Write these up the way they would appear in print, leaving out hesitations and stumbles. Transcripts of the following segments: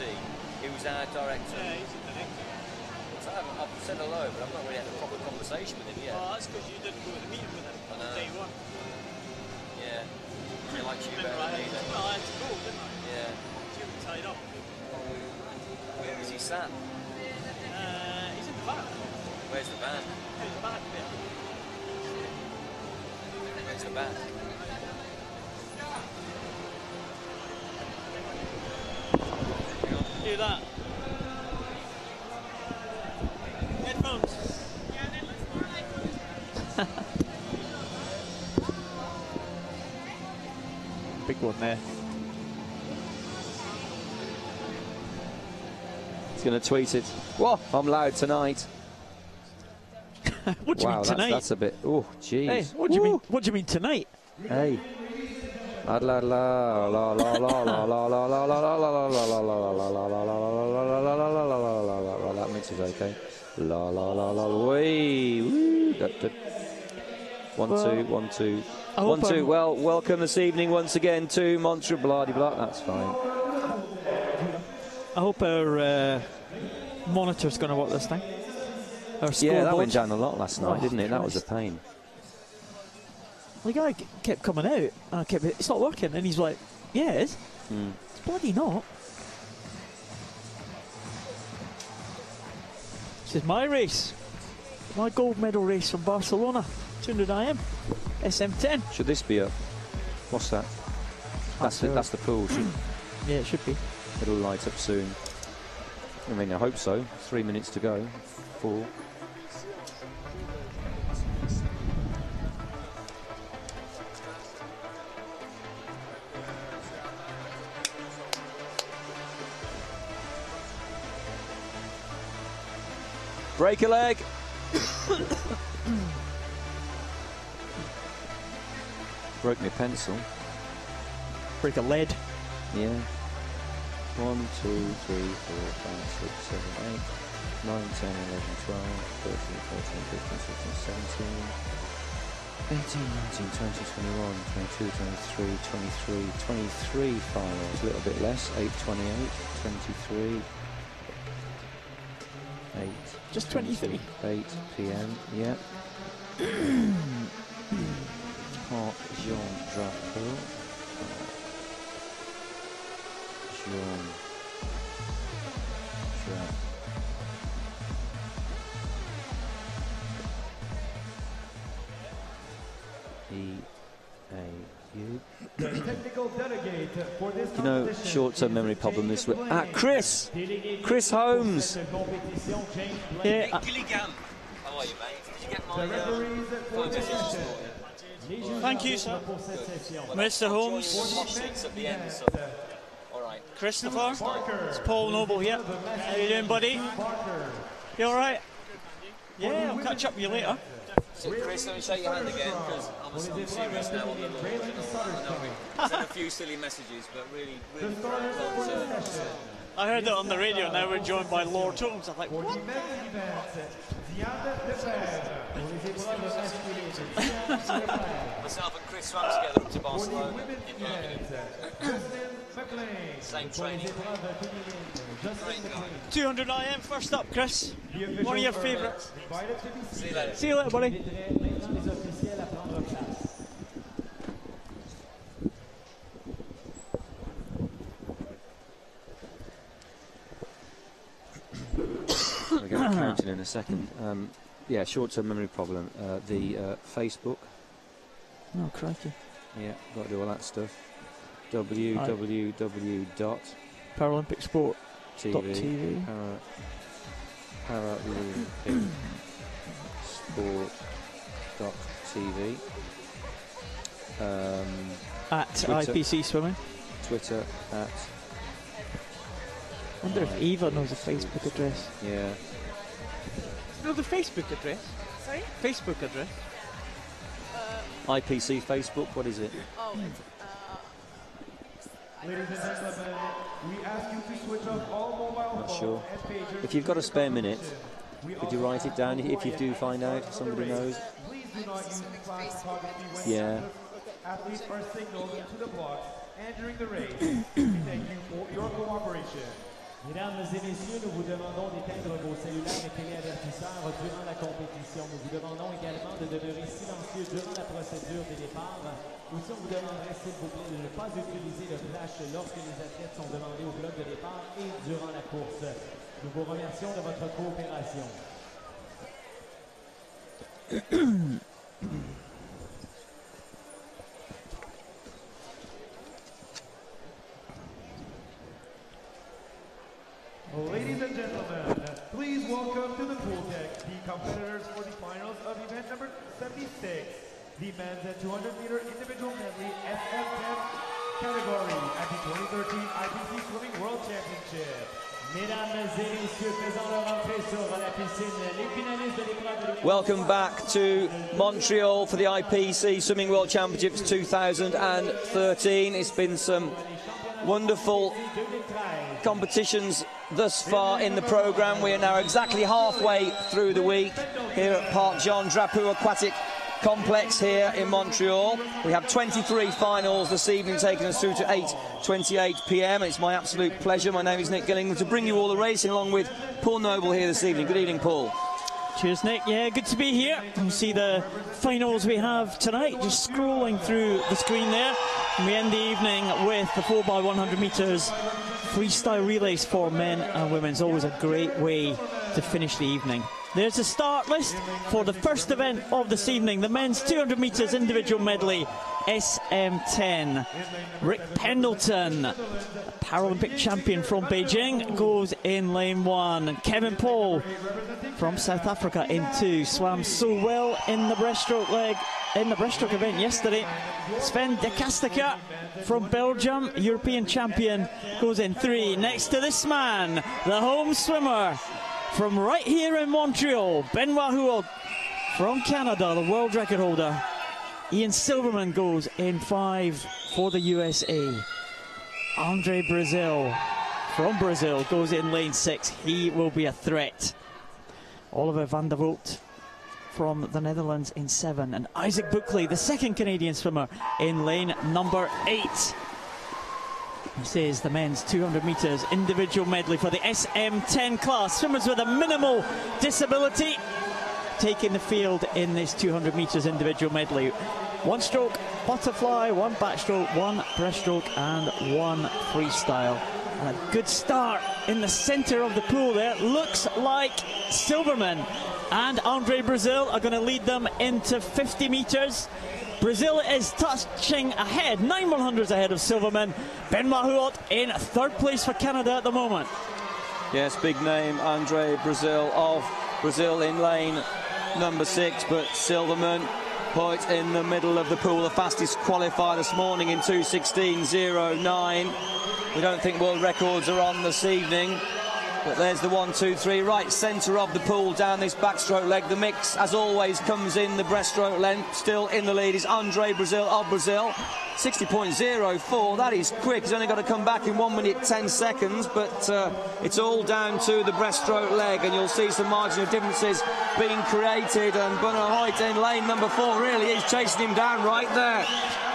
IPC. He was our director. Yeah, he's a director. So I've said hello, but I've not really had a proper conversation with him yet. Oh, that's because you didn't go to the meeting with him on day one. Yeah. He likes you better Remember, than me then. well, I had to go, didn't I? Yeah. You were tied up. Where is he sat? He's in the back. Where's the band? He's back there. Where's the band? Do that. Headphones. Big one there. He's going to tweet it. Whoa, I'm loud tonight. What do you mean tonight? That's a bit. Oh, jeez. Hey, what do you mean? What do you mean tonight? Hey. La la la la la la la la la la la la la la la. That mix is okay. La la la la. Way. 1 2 1 2 1 2. Well, welcome this evening once again to Montreal. Blah blah. That's fine. I hope our monitor's going to work this time. Yeah, that went down a lot last night, didn't it? That was a pain. The guy kept coming out, and I kept, it's not working, and he's like, yeah, it is. It's bloody not. This is my race. My gold medal race from Barcelona. 200 IM. SM10. Should this be up? What's that? That's the pool. Yeah, it should be. It'll light up soon. I mean, I hope so. 3 minutes to go. 4. Break a leg. Broke my pencil. Break a lead. Yeah. 1 2 3 4 5 6 7 8 9 10 11 12 13 14 15 16 17 18 19 20 21 22 23 23 finals. A little bit less. 8 28 23 8. Just 23. 8 p.m. Yeah. Park Jean Drapeau. Jean Drapeau. E-A-U. Technical delegate for this you know, short-term memory problem this week. Chris Holmes. Yeah. How are you, mate? Did you get my Thank you, sir. Mr. Holmes. at the end, so. All right. Christopher. It's Paul Noble here. How you doing, buddy? You all right? Yeah, I'll catch up with you later. So, Chris, let me shake your hand again, because I'm serious now on the law. I sent a few silly messages, but really well. I heard that on the radio, and now we're joined by Lord Holmes. I'm like, what? Myself and Chris swam together up to Barcelona. Same training. 200 IM first up, Chris. One of your favourites. See you later. See you later, buddy. We're going to count in a second. Yeah, short-term memory problem. The Facebook. Oh, crikey. Yeah, got to do all that stuff. www. Paralympic Sport. TV. Paralympic Sport.tv. At Twitter. IPC Swimming. Twitter at. I wonder if Eva knows the Facebook address. Yeah. Know the Facebook address? Sorry? Facebook address. IPC Facebook, what is it? Oh, Ladies and gentlemen, we ask you to switch off all mobile Not phones sure. and pagers. If you've got a spare minute, could you write it down if you do find out, if somebody knows? Please do not use flash photography when Yeah. athletes are signaled to the blocks and during the race. We thank you for your cooperation. Mesdames et messieurs, nous vous demandons d'éteindre vos cellulaires et téléavertisseurs durant la compétition. Nous vous demandons également de demeurer silencieux durant la procédure des départs. Aussi, on vous demanderait, s'il vous plaît, de ne pas utiliser le flash lorsque les athlètes sont demandés au bloc de départ et durant la course. Nous vous remercions de votre coopération. Ladies and gentlemen, please welcome to the pool deck the competitors for the finals of event number 76, the men's at 200-meter individual medley SM5 category at the 2013 IPC Swimming World Championship. Mesdames et messieurs, faisant leur entrée sur la piscine, les finalistes de l'épreuve de... Welcome back to Montreal for the IPC Swimming World Championships 2013. It's been some wonderful competitions thus far in the programme. We are now exactly halfway through the week here at Parc Jean Drapeau Aquatic Complex here in Montreal. We have 23 finals this evening, taking us through to 8:28 p.m. It's my absolute pleasure. My name is Nick Gillingham to bring you all the racing along with Paul Noble here this evening. Good evening, Paul. Cheers, Nick. Yeah, good to be here. You see the finals we have tonight, just scrolling through the screen there. And we end the evening with the 4x100 metres freestyle relays for men and women. It's always a great way to finish the evening. There's a start list for the first event of this evening, the men's 200 metres individual medley SM10. Rick Pendleton, Paralympic champion from Beijing, goes in lane 1. And Kevin Paul from South Africa in 2. Swam so well in the breaststroke leg, in the breaststroke event yesterday. Sven de Casteca from Belgium, European champion, goes in 3. Next to this man, the home swimmer from right here in Montreal, Benoit Huot from Canada, the world record holder. Ian Silverman goes in 5 for the USA. Andre Brazil from Brazil goes in lane 6. He will be a threat. Oliver van der Voort from the Netherlands in 7. And Isaac Buckley, the second Canadian swimmer, in lane number 8. This is the men's 200 metres individual medley for the SM10 class. Swimmers with a minimal disability taking the field in this 200 metres individual medley. 1 stroke butterfly, 1 backstroke, 1 breaststroke and 1 freestyle. And a good start in the centre of the pool there. Looks like Silverman and Andre Brazil are going to lead them into 50 metres. Brazil is touching ahead, 9/100s ahead of Silverman. Benoit Huot in 3rd place for Canada at the moment. Yes, big name, Andre Brazil of Brazil in lane number 6, but Silverman right in the middle of the pool, the fastest qualifier this morning in 2:16.09. We don't think world records are on this evening. But there's the 1, 2, 3, right centre of the pool down this backstroke leg. The mix, as always, comes in the breaststroke length. Still in the lead is Andre Brazil of Brazil. 60.04, that is quick. He's only got to come back in 1 minute 10 seconds, but it's all down to the breaststroke leg, and you'll see some marginal differences being created. And Benoit in lane number 4 really is chasing him down right there.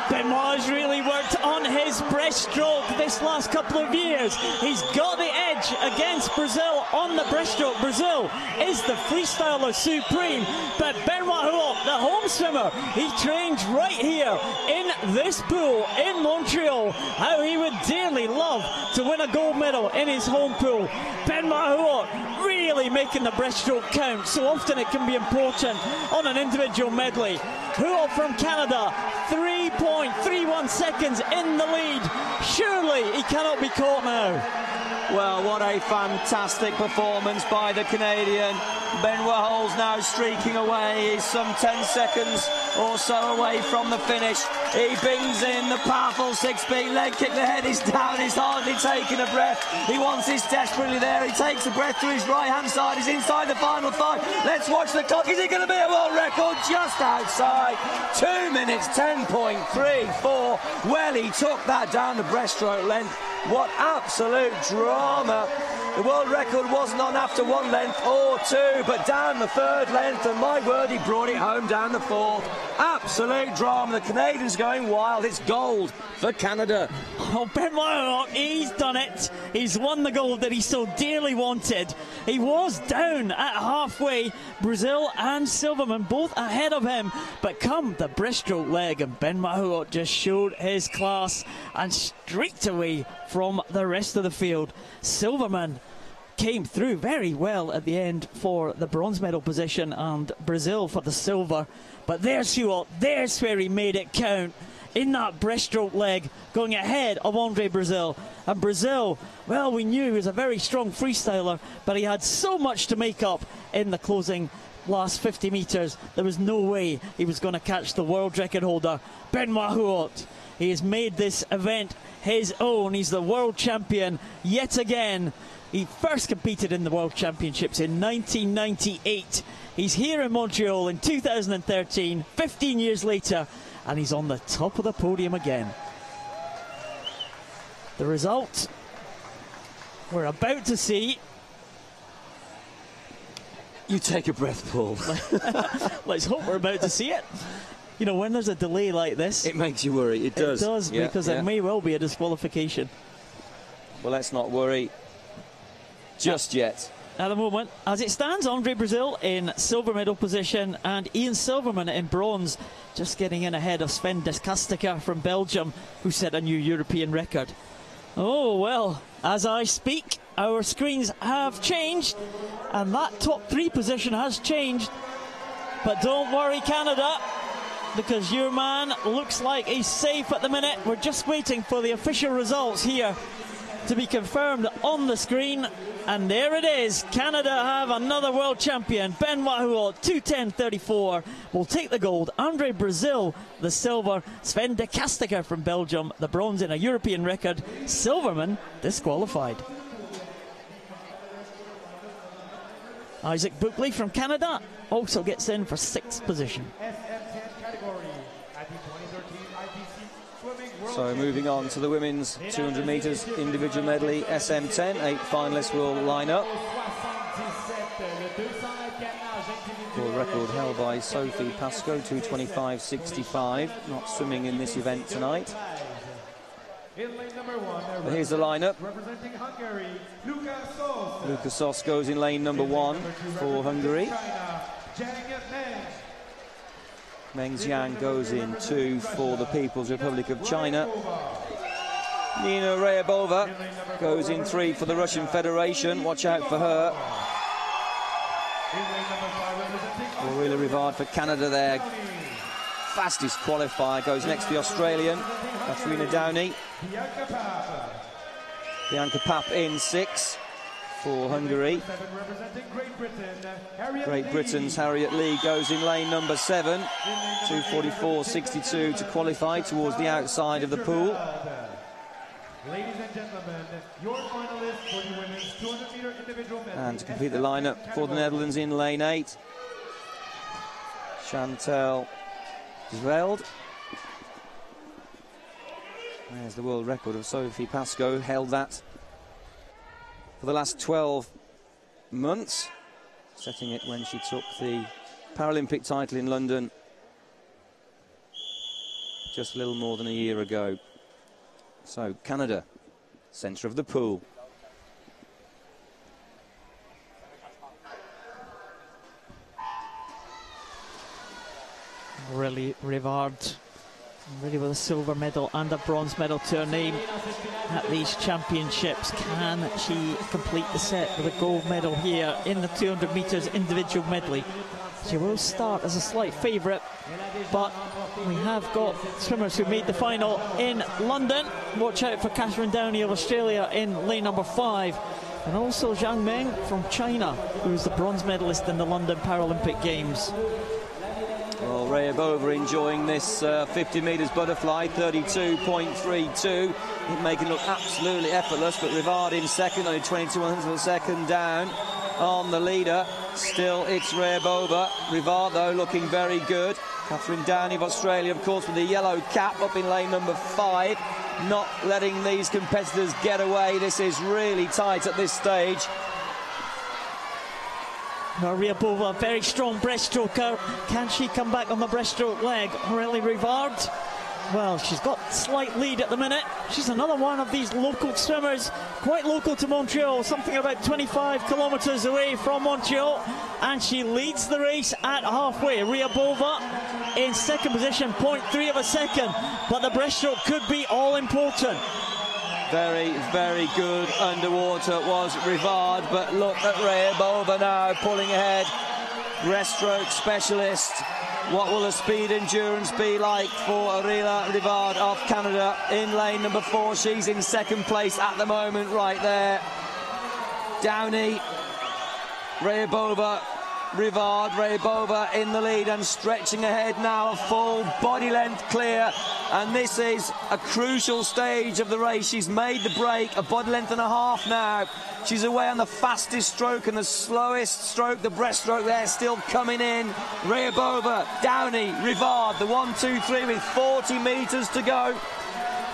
Benoit has really worked on his breaststroke this last couple of years. He's got the edge against Brazil on the breaststroke. Brazil is the freestyler supreme, but Benoit Huot, the home swimmer, he trains right here in this pool in Montreal. How he would dearly love to win a gold medal in his home pool. Benoit Huot really making the breaststroke count. So often it can be important on an individual medley. Huot from Canada, 3.31 seconds in the lead. Surely he cannot be caught now. Well, what a fantastic performance by the Canadian. Benoit Huot's now streaking away. He's some 10 seconds or so away from the finish. He bings in the powerful 6-speed leg kick. The head is down. He's hardly taking a breath. He wants this desperately there. He takes a breath to his right-hand side. He's inside the final 5. Let's watch the clock. Is it going to be a world record? Just outside. 2 minutes 10.34. Well, he took that down the breaststroke length. What absolute drama. The world record wasn't on after 1 length or 2, but down the 3rd length, and my word, he brought it home down the 4th. Absolute drama. The Canadians going wild. It's gold for Canada. Oh, Benoit, he's done it. He's won the gold that he so dearly wanted. He was down at halfway. Brazil and Silverman both ahead of him. But come the breaststroke leg, and Benoit just showed his class and streaked away from the rest of the field. Silverman came through very well at the end for the bronze medal position, and Brazil for the silver. But there's Stewart, there's where he made it count in that breaststroke leg, going ahead of Andre Brazil. And Brazil, well, we knew he was a very strong freestyler, but he had so much to make up in the closing last 50 metres. There was no way he was going to catch the world record holder, Benoit. He has made this event his own. He's the world champion yet again. He first competed in the World Championships in 1998. He's here in Montreal in 2013, 15 years later, and he's on the top of the podium again. The result we're about to see. You take a breath, Paul. Let's hope we're about to see it. You know, when there's a delay like this, It makes you worry. It does. It does, Yeah, because yeah. it may well be a disqualification. Well, let's not worry just yet. At the moment, as it stands, Andre Brazil in silver medal position and Ian Silverman in bronze, just getting in ahead of Sven de Castecker from Belgium, who set a new European record. Oh, well, as I speak, our screens have changed, and that top 3 position has changed. But don't worry, Canada, because your man looks like he's safe at the minute. We're just waiting for the official results here to be confirmed on the screen, and there it is. Canada have another world champion. Benoit, 2:10.34, will take the gold. Andre Brazil, the silver. Sven de Castecker from Belgium, the bronze in a European record. Silverman disqualified. Isaac Buckley from Canada also gets in for 6th position. SM10 category at the 2013 IPC Swimming World So moving on to the women's 200 metres individual medley SM10. 8 finalists will line up. World record held by Sophie Pascoe, 2:25.65. Not swimming in this event tonight. In lane number 1, But here's the lineup. representing Hungary, Luca Sos. Lucas Sos goes in lane number 1 for Hungary. China, Zhang Meng. Meng Jiang goes in 2 for the People's Republic of China. Nina Ryabova goes in 3 for the Russian Federation. Watch out for her. In lane number 5, representing Aurelia Rivard for Canada there. Fastest qualifier goes next to the Australian, Katrina Downey. Bianca Papp. Bianca Papp in 6 for Hungary. 7, representing Great Britain, Harriet Great Lee. Britain's Harriet Lee goes in lane number 7. 2:44.62 to qualify towards the outside of the pool. Ladies and gentlemen, your finalists for the women's 200-meter individual medley. And to complete the lineup for the Netherlands in lane 8, Chantal Zveld. There's the world record of Sophie Pascoe, held that for the last 12 months, setting it when she took the Paralympic title in London just a little more than a year ago. So Canada, centre of the pool. Really, Rivard, really with a silver medal and a bronze medal to her name at these championships. Can she complete the set with a gold medal here in the 200 metres individual medley? She will start as a slight favourite, but we have got swimmers who made the final in London. Watch out for Catherine Downey of Australia in lane number 5. And also Zhang Meng from China, who was the bronze medalist in the London Paralympic Games. Well, Ryabova enjoying this 50 metres butterfly, 32.32. Making it look absolutely effortless, but Rivard in second, only 22 hundredths of a second down. on the leader. Still, it's Ryabova. Rivard, though, looking very good. Catherine Downey of Australia, of course, with the yellow cap up in lane number 5. Not letting these competitors get away. This is really tight at this stage. Ryabova, very strong breaststroker. Can she come back on the breaststroke leg? Aurélie Rivard, well, she's got slight lead at the minute. She's another one of these local swimmers, quite local to Montreal, something about 25 kilometres away from Montreal, and she leads the race at halfway. Ryabova in second position, 0.3 of a second, but the breaststroke could be all important. Very, very good underwater was Rivard, but look at Ryabova now pulling ahead. Breaststroke specialist. What will the speed endurance be like for Aurélie Rivard of Canada in lane number 4? She's in second place at the moment, right there. Downey, Ryabova, Rivard, Ryabova in the lead and stretching ahead now, a full body length clear, and this is a crucial stage of the race. She's made the break, a body length and a half now. She's away on the fastest stroke and the slowest stroke, the breaststroke there still coming in. Ryabova, Downey, Rivard, the 1, 2, 3 with 40 metres to go.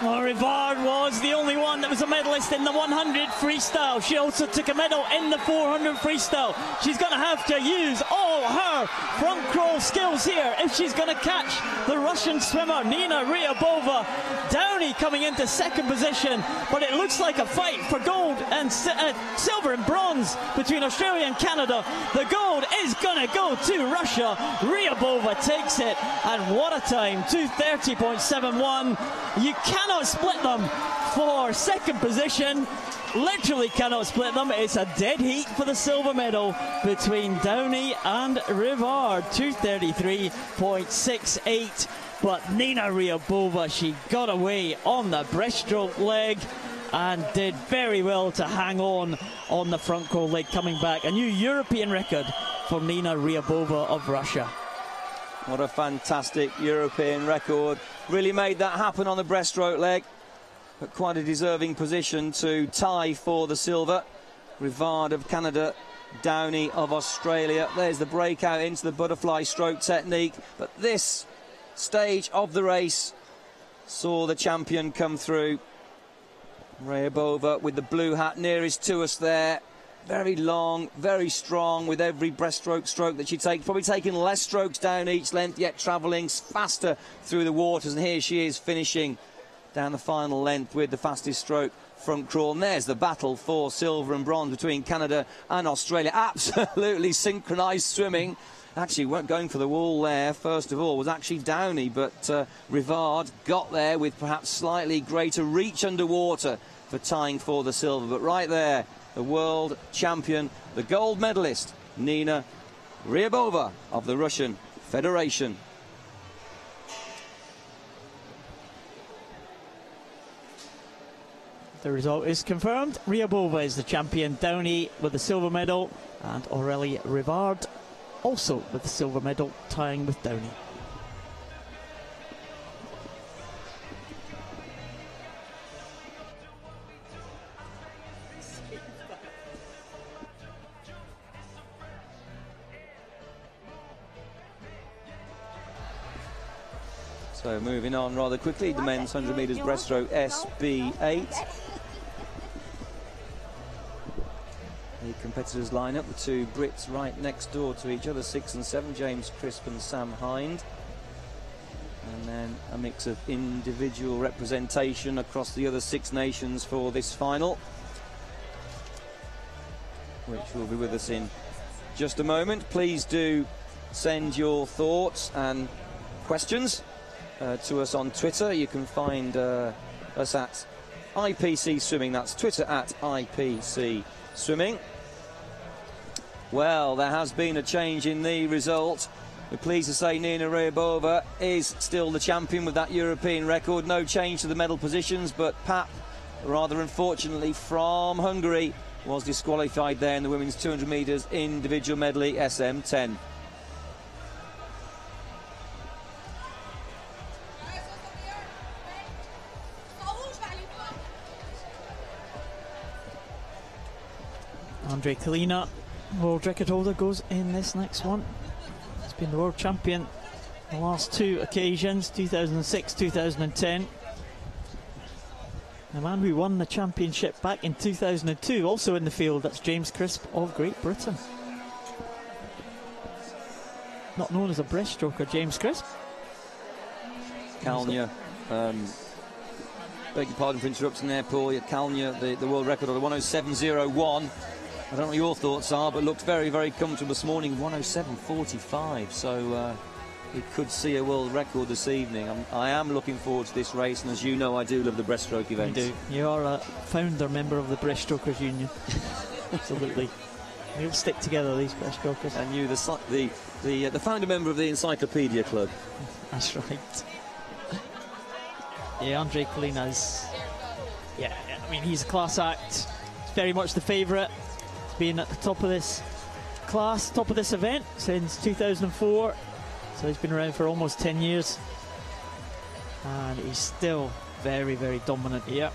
Well, Rivard was the only one that was a medalist in the 100 freestyle. She also took a medal in the 400 freestyle. She's going to have to use all her front crawl skills here if she's going to catch the Russian swimmer Nina Ryabova. Downey coming into second position, but it looks like a fight for gold and silver and bronze between Australia and Canada. The gold is going to go to Russia. Ryabova takes it, and what a time, 2:30.71. You cannot split them for second position. Literally cannot split them. It's a dead heat for the silver medal between Downey and Rivard. 2:33.68. But Nina Ryabova, she got away on the breaststroke leg and did very well to hang on the front crawl leg coming back. A new European record for Nina Ryabova of Russia. What a fantastic European record. Really made that happen on the breaststroke leg. But quite a deserving position to tie for the silver. Rivard of Canada, Downey of Australia. There's the breakout into the butterfly stroke technique. But this stage of the race saw the champion come through. Ryabova with the blue hat nearest to us there. Very long, very strong with every breaststroke stroke that she takes. Probably taking less strokes down each length, yet travelling faster through the waters. And here she is finishing down the final length with the fastest stroke front crawl. And there's the battle for silver and bronze between Canada and Australia. Absolutely synchronised swimming. Actually, weren't going for the wall there. First of all was actually Downey, but Rivard got there with perhaps slightly greater reach underwater for tying for the silver. But right there, the world champion, the gold medalist, Nina Ryabova of the Russian Federation. The result is confirmed. Ryabova is the champion. Downey with the silver medal, and Aurélie Rivard also with the silver medal, tying with Downey. So moving on rather quickly, the men's 100 metres breaststroke SB8. The competitors line up, the two Brits right next door to each other, 6 and 7, James Crisp and Sam Hind. And then a mix of individual representation across the other 6 nations for this final, which will be with us in just a moment. Please do send your thoughts and questions to us on Twitter. You can find us at IPC Swimming. That's Twitter at IPC Swimming. Well, there has been a change in the result. We're pleased to say Nina Ryabova is still the champion with that European record. No change to the medal positions, but Pap, rather unfortunately from Hungary, was disqualified there in the women's 200 metres individual medley SM10. Andre Kalina World record holder goes in this next one. He's been the world champion the last 2 occasions, 2006, 2010. The man who won the championship back in 2002, also in the field, that's James Crisp of Great Britain. Not known as a breaststroker, James Crisp. Kalniah, beg your pardon for interrupting there, Paul. Kalniah, the world record, 107.01. I don't know what your thoughts are, but looked very, very comfortable this morning, 107.45. So we could see a world record this evening. I am looking forward to this race, and as you know, I do love the breaststroke events. You do. You are a founder member of the Breaststrokers Union. Absolutely. We'll stick together, these breaststrokers. And you, the founder member of the Encyclopedia Club. That's right. Yeah, Andre Kalina's. Yeah, I mean, he's a class act. He's very much the favourite. He's been at the top of this class, top of this event since 2004. So he's been around for almost 10 years. And he's still very, very dominant here.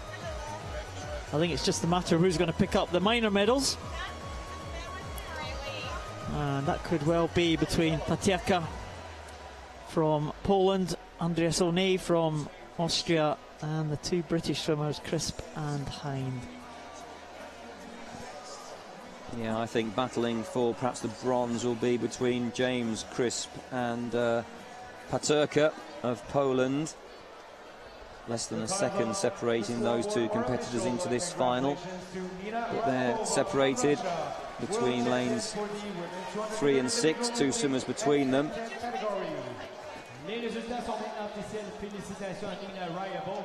I think it's just a matter of who's going to pick up the minor medals. And that could well be between Paterka from Poland, Andreas One from Austria, and the 2 British swimmers, Crisp and Hind. Yeah, I think battling for perhaps the bronze will be between James Crisp and Paterka of Poland. Less than a second separating those 2 competitors into this final. But they're separated between lanes 3 and 6, 2 swimmers between them.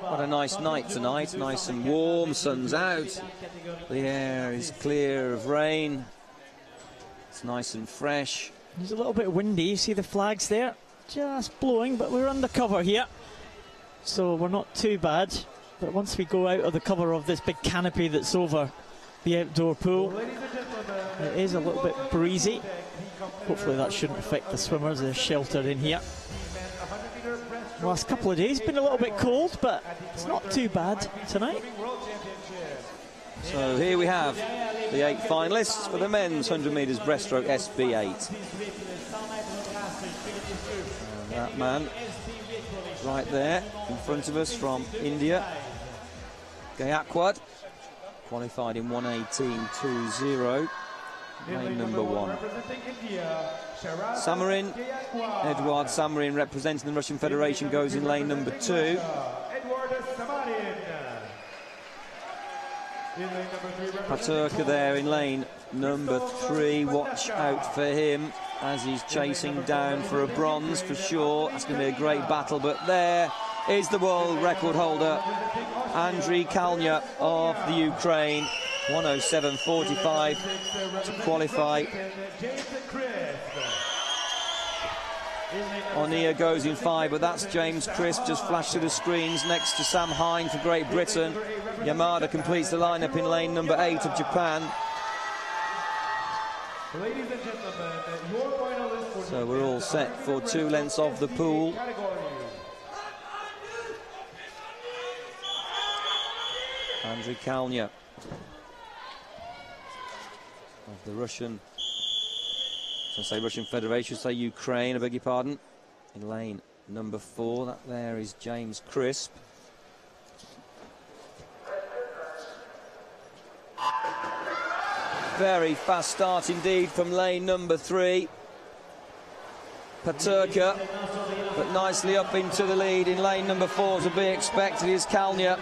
What a nice night tonight, nice and warm, sun's out, the air is clear of rain, it's nice and fresh. It's a little bit windy, you see the flags there, just blowing, but we're under cover here, so we're not too bad. But once we go out of the cover of this big canopy that's over the outdoor pool, it is a little bit breezy. Hopefully that shouldn't affect the swimmers, they're sheltered in here. The last couple of days been a little bit cold, but it's not too bad tonight. So here we have the 8 finalists for the men's 100 metres breaststroke SB8. And that man right there in front of us from India, Gayakwad, qualified in 1:18.20. Lane number 1. Samarin, Edward Samarin, representing the Russian Federation, goes in lane number 2. Paterka there in lane number 3. Watch out for him as he's chasing down for a bronze for sure. That's going to be a great battle, but there is the world record holder, Andriy Kalniah of the Ukraine. 107.45 to qualify. O'Neill goes in 5, but that's James Crisp just flashed to the screens next to Sam Hind for Great Britain. Yamada completes the lineup in lane number 8 of Japan. So we're all set for 2 lengths of the pool. Andriy Kalniah of the Russian, Russian Federation, say Ukraine, I beg your pardon, in lane number 4. That there is James Crisp. Very fast start indeed from lane number 3. Paterka, but nicely up into the lead in lane number 4 to be expected is Kalniah.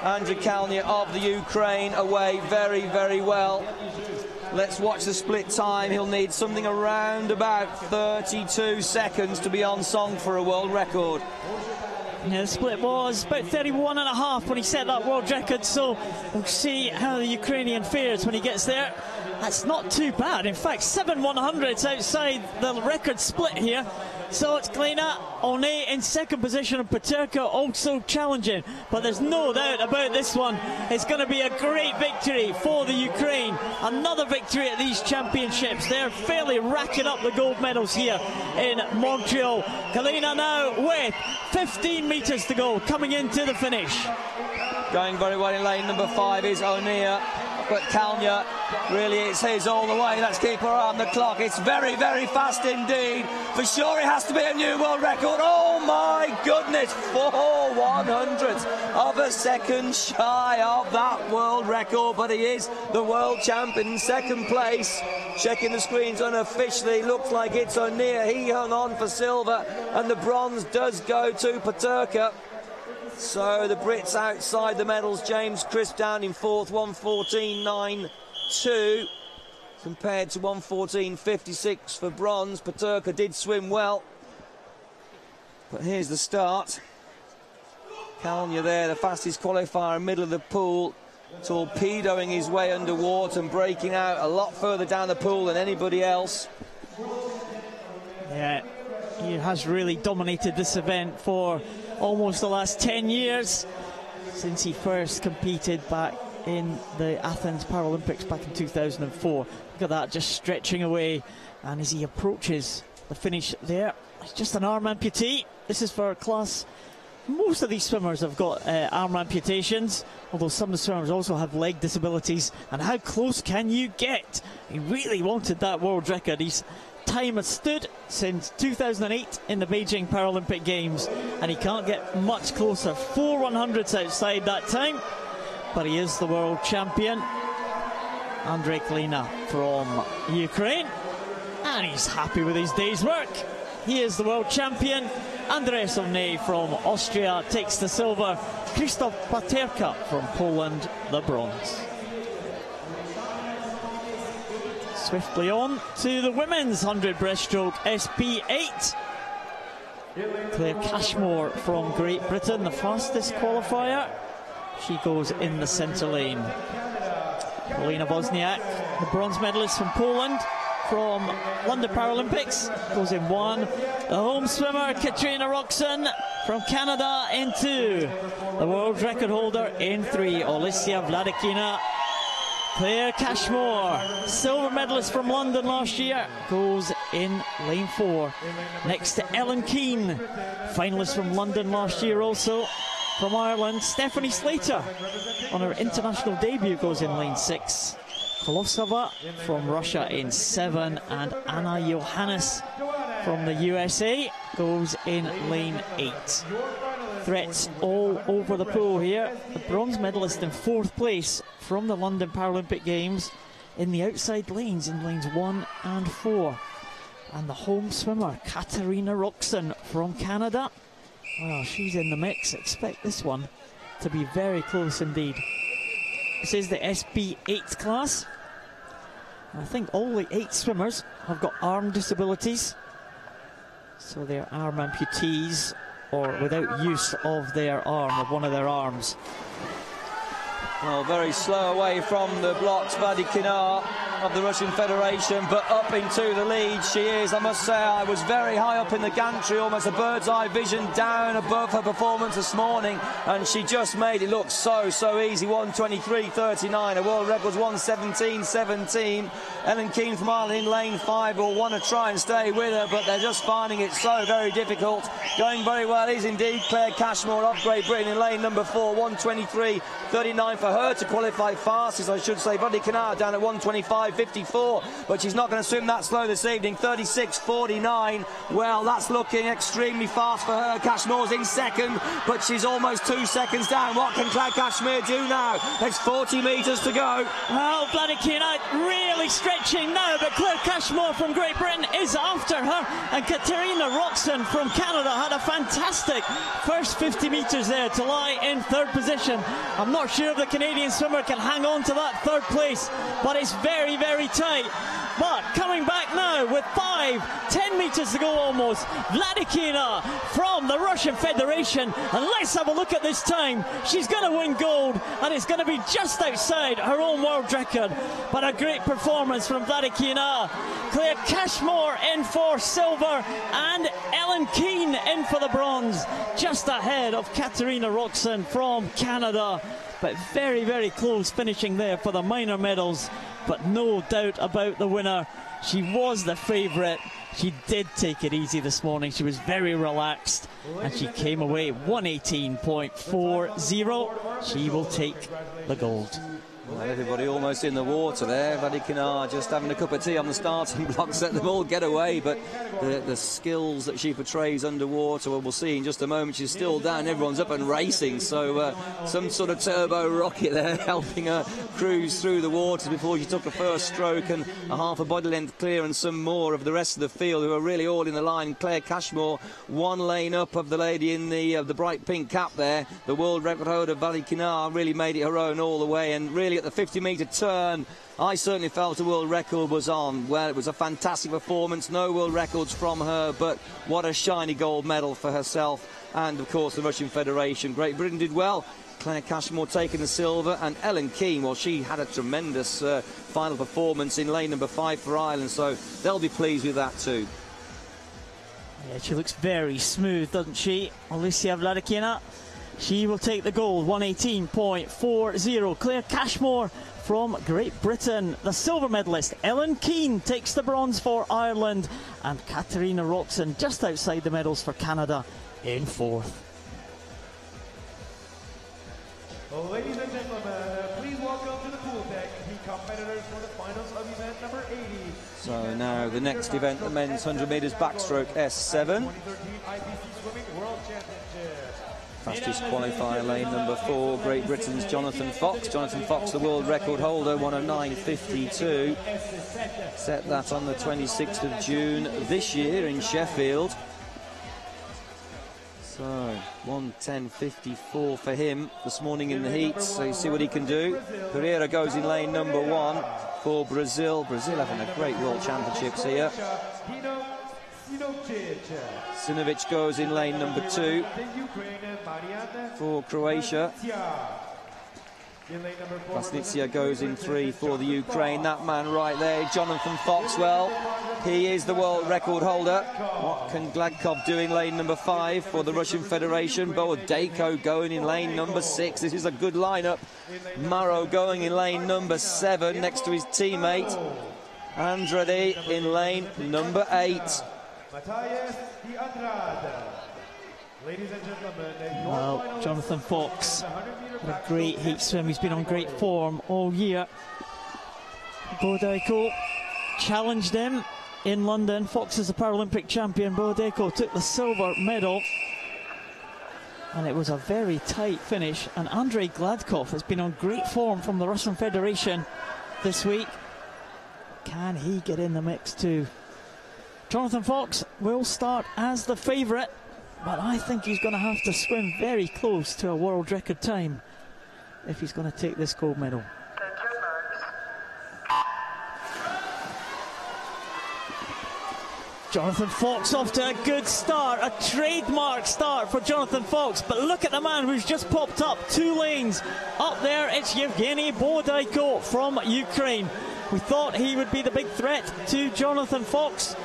Andriy Kalniah of the Ukraine away very, very well. Let's watch the split time. He'll need something around about 32 seconds to be on song for a world record. Yeah, the split was about 31.5 when he set that world record, so we'll see how the Ukrainian fares when he gets there. That's not too bad. In fact, 7/100s outside the record split here. So it's Kalniah, One in second position, and Paterka also challenging. But there's no doubt about this one. It's going to be a great victory for the Ukraine. Another victory at these championships. They're fairly racking up the gold medals here in Montreal. Kalniah now with 15 metres to go, coming into the finish. Going very well in lane number 5 is O'Neill, but Kalniah Really, it's his all the way. Let's keep our eye on the clock. It's very, very fast indeed. For sure, it has to be a new world record. Oh my goodness, 4/100ths of a second shy of that world record, but he is the world champion in second place. Checking the screens unofficially, looks like it's O'Neill. He hung on for silver, and the bronze does go to Paterka. So the Brits outside the medals. James Crisp down in fourth, 1:14.92 compared to 1:14.56 for bronze. Paterka did swim well, but here's the start. Kalnia there, the fastest qualifier, middle of the pool, torpedoing his way underwater and breaking out a lot further down the pool than anybody else. Yeah, he has really dominated this event for almost the last 10 years, since he first competed back in the Athens Paralympics back in 2004. Look at that, just stretching away, and as he approaches the finish there, it's just an arm amputee. This is for class. Most of these swimmers have got arm amputations, although some of the swimmers also have leg disabilities. And how close can you get? He really wanted that world record. His time has stood since 2008 in the Beijing Paralympic Games, and he can't get much closer. 4/100ths outside that time, but he is the world champion. Andrei Klina from Ukraine, and he's happy with his day's work. He is the world champion. Andres Ovney from Austria takes the silver. Krzysztof Paterka from Poland, the bronze. Swiftly on to the women's 100 breaststroke SB8. Claire Cashmore from Great Britain, the fastest qualifier. She goes in the centre lane. Paulina Wozniak, the bronze medalist from Poland, from London Paralympics, goes in 1. The home swimmer, Katarina Roxon from Canada, in 2. The world record holder in 3, Olesya Wladikina. Claire Cashmore, silver medalist from London last year, goes in lane 4. Next to Ellen Keane, finalist from London last year also. From Ireland, Stephanie Slater, on her international debut, goes in lane 6. Kolosova from Russia in 7, and Anna Johannes from the USA goes in lane 8. Threats all over the pool here. The bronze medalist in 4th place from the London Paralympic Games in the outside lanes, in lanes 1 and 4. And the home swimmer, Katarina Roxon from Canada. Well, she's in the mix. Expect this one to be very close indeed. This is the SB8 class. I think all the 8 swimmers have got arm disabilities, so they're arm amputees or without use of their arm, of one of their arms. Well, very slow away from the blocks, Wladikina of the Russian Federation, but up into the lead she is. I must say, I was very high up in the gantry, almost a bird's eye vision down above her performance this morning, and she just made it look so easy. 1:23.39, her world record was 1:17.17. Ellen Keane from Ireland in lane 5 will want to try and stay with her, but they're just finding it so very difficult. Going very well is indeed Claire Cashmore of Great Britain in lane number 4, 1:23.39 for her to qualify fastest, I should say. Wladikina down at 1:25.54, but she's not going to swim that slow this evening. 36.49. Well, that's looking extremely fast for her. Cashmore's in second, but she's almost 2 seconds down. What can Claire Cashmere do now? There's 40 metres to go. Well, Wladikina really stretching now, but Claire Cashmore from Great Britain is after her, and Katarina Roxon from Canada had a fantastic first 50 metres there to lie in 3rd position. I'm not sure if the Canadian swimmer can hang on to that 3rd place, but it's very tight. But coming back now with 10 metres to go almost, Wladikina from the Russian Federation, and let's have a look at this time. She's going to win gold, and it's going to be just outside her own world record, but a great performance from Wladikina. Claire Cashmore in for silver, and Ellen Keane in for the bronze, just ahead of Katarina Roxon from Canada. But very close finishing there for the minor medals, but no doubt about the winner. She was the favourite. She did take it easy this morning. She was very relaxed, and she came away 1:18.40. She will take the gold. Well, everybody almost in the water there. Vadikinar just having a cup of tea on the starting blocks, let them all get away, but the skills that she portrays underwater, well, we'll see in just a moment. She's still down, everyone's up and racing, so some sort of turbo rocket there helping her cruise through the waters before she took her first stroke, and a half a body length clear, and some more of the rest of the field who are really all in the line. Claire Cashmore, one lane up of the lady in the bright pink cap there. The world record holder Vadikinar really made it her own all the way, and really at the 50-metre turn, I certainly felt a world record was on. Well, it was a fantastic performance, no world records from her, but what a shiny gold medal for herself and, of course, the Russian Federation. Great Britain did well. Claire Cashmore taking the silver, and Ellen Keane, well, she had a tremendous final performance in lane number 5 for Ireland, so they'll be pleased with that too. Yeah, she looks very smooth, doesn't she? Alicia Vladikina. She will take the gold, 118.40. Claire Cashmore from Great Britain. The silver medalist, Ellen Keane, takes the bronze for Ireland. And Katarina Roxon just outside the medals for Canada in 4th. Well, ladies and gentlemen, please welcome to the pool deck the competitors for the finals of event number 80. So now the next event, the men's 100 metres backstroke S7. 2013 IPC Swimming World Championship. Fastest qualifier, lane number 4, Great Britain's Jonathan Fox. Jonathan Fox, the world record holder, 109.52. Set that on the 26th of June this year in Sheffield. So 110.54 for him this morning in the heats. So you see what he can do. Pereira goes in lane number 1 for Brazil. Brazil having a great World Championships here. Sinovic goes in lane number 2 for Croatia. Krasnitsia goes in 3 for the Ukraine. That man right there, Jonathan Foxwell, he is the world record holder. What can Gladkov do in lane number 5 for the Russian Federation? Bohodayko going in lane number 6. This is a good lineup. Maro going in lane number 7 next to his teammate. Andrade in lane number 8. Well, Jonathan Fox had a great heat swim. He's been on great form all year. Bohodayko challenged him in London. Fox is a Paralympic champion. Bohodayko took the silver medal, and it was a very tight finish. And Andrei Gladkov has been on great form from the Russian Federation this week. Can he get in the mix too? Jonathan Fox will start as the favourite, but I think he's going to have to swim very close to a world record time if he's going to take this gold medal. Jonathan Fox off to a good start, a trademark start for Jonathan Fox. But look at the man who's just popped up 2 lanes up there. It's Yevgeny Bohodayko from Ukraine. We thought he would be the big threat to Jonathan Fox,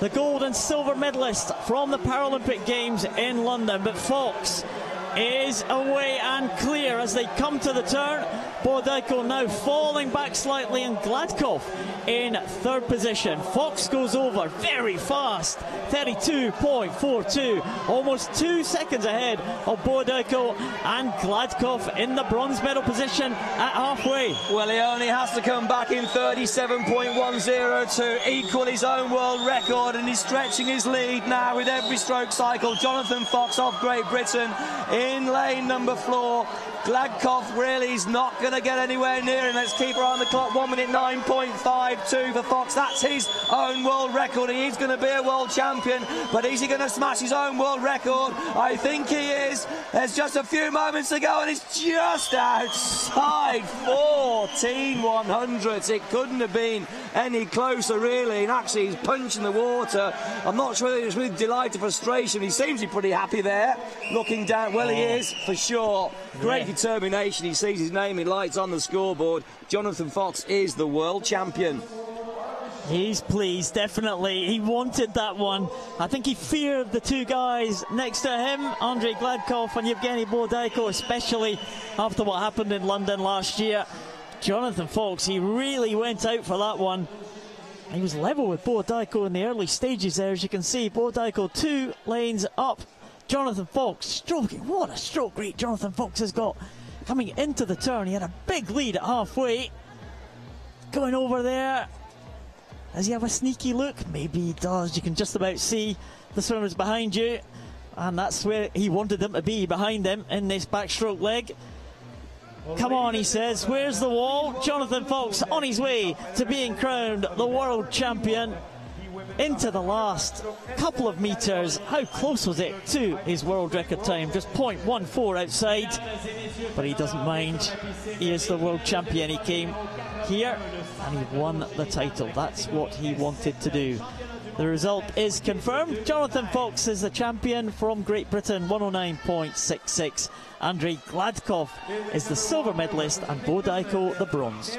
the gold and silver medalist from the Paralympic Games in London. But Fox is away and clear as they come to the turn. Bohodayko now falling back slightly, and Gladkov in 3rd position. Fox goes over very fast, 32.42, almost 2 seconds ahead of Bohodayko, and Gladkov in the bronze medal position at halfway. Well, he only has to come back in 37.10 to equal his own world record, and he's stretching his lead now with every stroke cycle. Jonathan Fox of Great Britain in lane number 4. Gladkov really is not going to get anywhere near him. Let's keep her on the clock. 1 minute 9.52 for Fox. That's his own world record. He is going to be a world champion, but is he going to smash his own world record? I think he is. There's just a few moments to go, and it's just outside 14/100. It couldn't have been any closer, really. And actually, he's punching the water. I'm not sure he was with delight or frustration. He seems to be pretty happy there, looking down. Well, he is, for sure. Great determination. He sees his name in lights on the scoreboard. Jonathan Fox is the world champion. He's pleased, definitely. He wanted that one. I think he feared the 2 guys next to him, Andrei Gladkov and Yevgeny Bohodayko, especially after what happened in London last year. Jonathan Fox, he really went out for that one. He was level with Bohodayko in the early stages there, as you can see. Bohodayko 2 lanes up. Jonathan Fox stroking. What a stroke rate Jonathan Fox has got coming into the turn. He had a big lead at halfway. Going over there. Does he have a sneaky look? Maybe he does. You can just about see the swimmers behind you. And that's where he wanted them to be, behind them in this backstroke leg. Come on, he says. Where's the wall? Jonathan Fox on his way to being crowned the world champion. Into the last couple of meters. How close was it to his world record time? Just 0.14 outside. But he doesn't mind. He is the world champion. He came here and he won the title. That's what he wanted to do. The result is confirmed. Jonathan Fox is the champion from Great Britain, 109.66. Andrei Gladkov is the silver medalist and Bodaiko the bronze.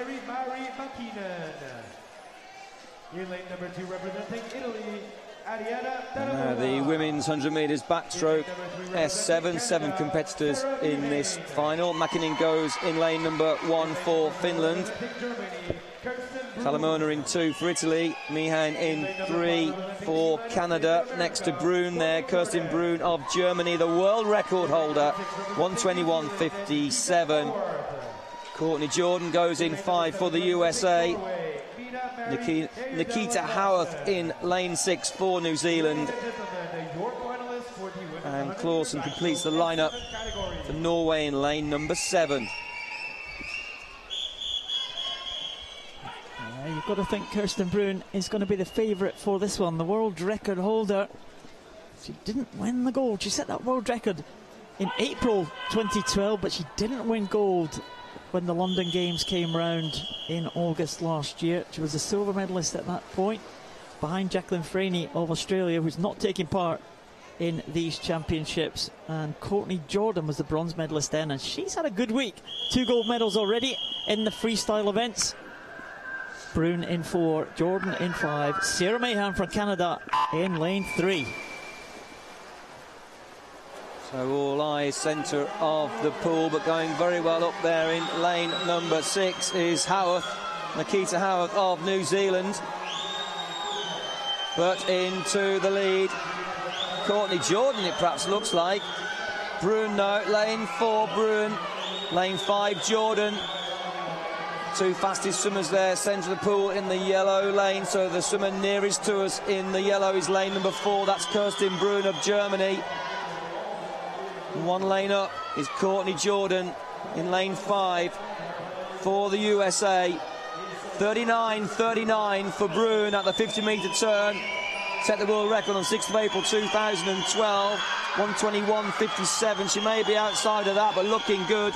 Now the women's 100 metres backstroke S7, 7 competitors in this final. Mäkinen goes in lane number 1 for Finland. Talamona in 2 for Italy. Meehan in 3 for Canada. Next to Brun there, Kirsten Brun of Germany, the world record holder, 121.57. Courtney Jordan goes in 5 for the USA. Nikita Howarth in lane 6 for New Zealand. And Clausen completes the lineup for Norway in lane number 7. You've got to think Kirsten Brun is going to be the favourite for this one, the world record holder. She didn't win the gold. She set that world record in April 2012, but she didn't win gold when the London Games came round in August last year. She was a silver medalist at that point, behind Jacqueline Franey of Australia, who's not taking part in these championships. And Courtney Jordan was the bronze medalist then, and she's had a good week. 2 gold medals already in the freestyle events. Brun in 4, Jordan in 5, Sarah Meehan from Canada in lane 3. So all eyes centre of the pool, but going very well up there in lane number 6 is Howarth, Nikita Howarth of New Zealand. But into the lead, Courtney Jordan, it perhaps looks like. Brun, no, lane 4 Brun, lane 5 Jordan. 2 fastest swimmers there, centre of the pool in the yellow lane. So the swimmer nearest to us in the yellow is lane number 4. That's Kirsten Brun of Germany. 1 lane up is Courtney Jordan in lane 5 for the USA. 39.39 for Brun at the 50-metre turn. Set the world record on 6th of April 2012. 121.57. She may be outside of that, but looking good.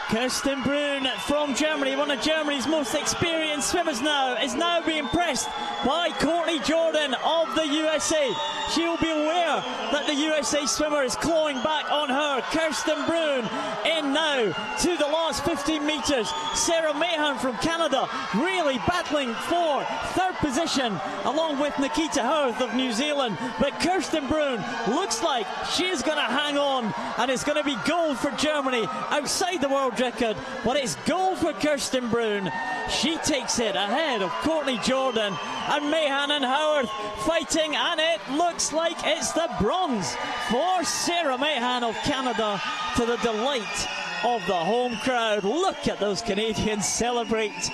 Kirsten Brun from Germany, one of Germany's most experienced swimmers now, is now being pressed by Courtney Jordan of the USA. She will be aware that the USA swimmer is clawing back on her. Kirsten Brun in now to the last 15 metres. Sarah Meehan from Canada really battling for 3rd position along with Nikita Howarth of New Zealand. But Kirsten Brun looks like she is going to hang on, and it's going to be gold for Germany outside the world record, but it's gold for Kirsten Brun. She takes it ahead of Courtney Jordan, and Meehan and Howarth fighting, and it looks like it's the bronze for Sarah Meehan of Canada, to the delight of the home crowd. Look at those Canadians celebrate.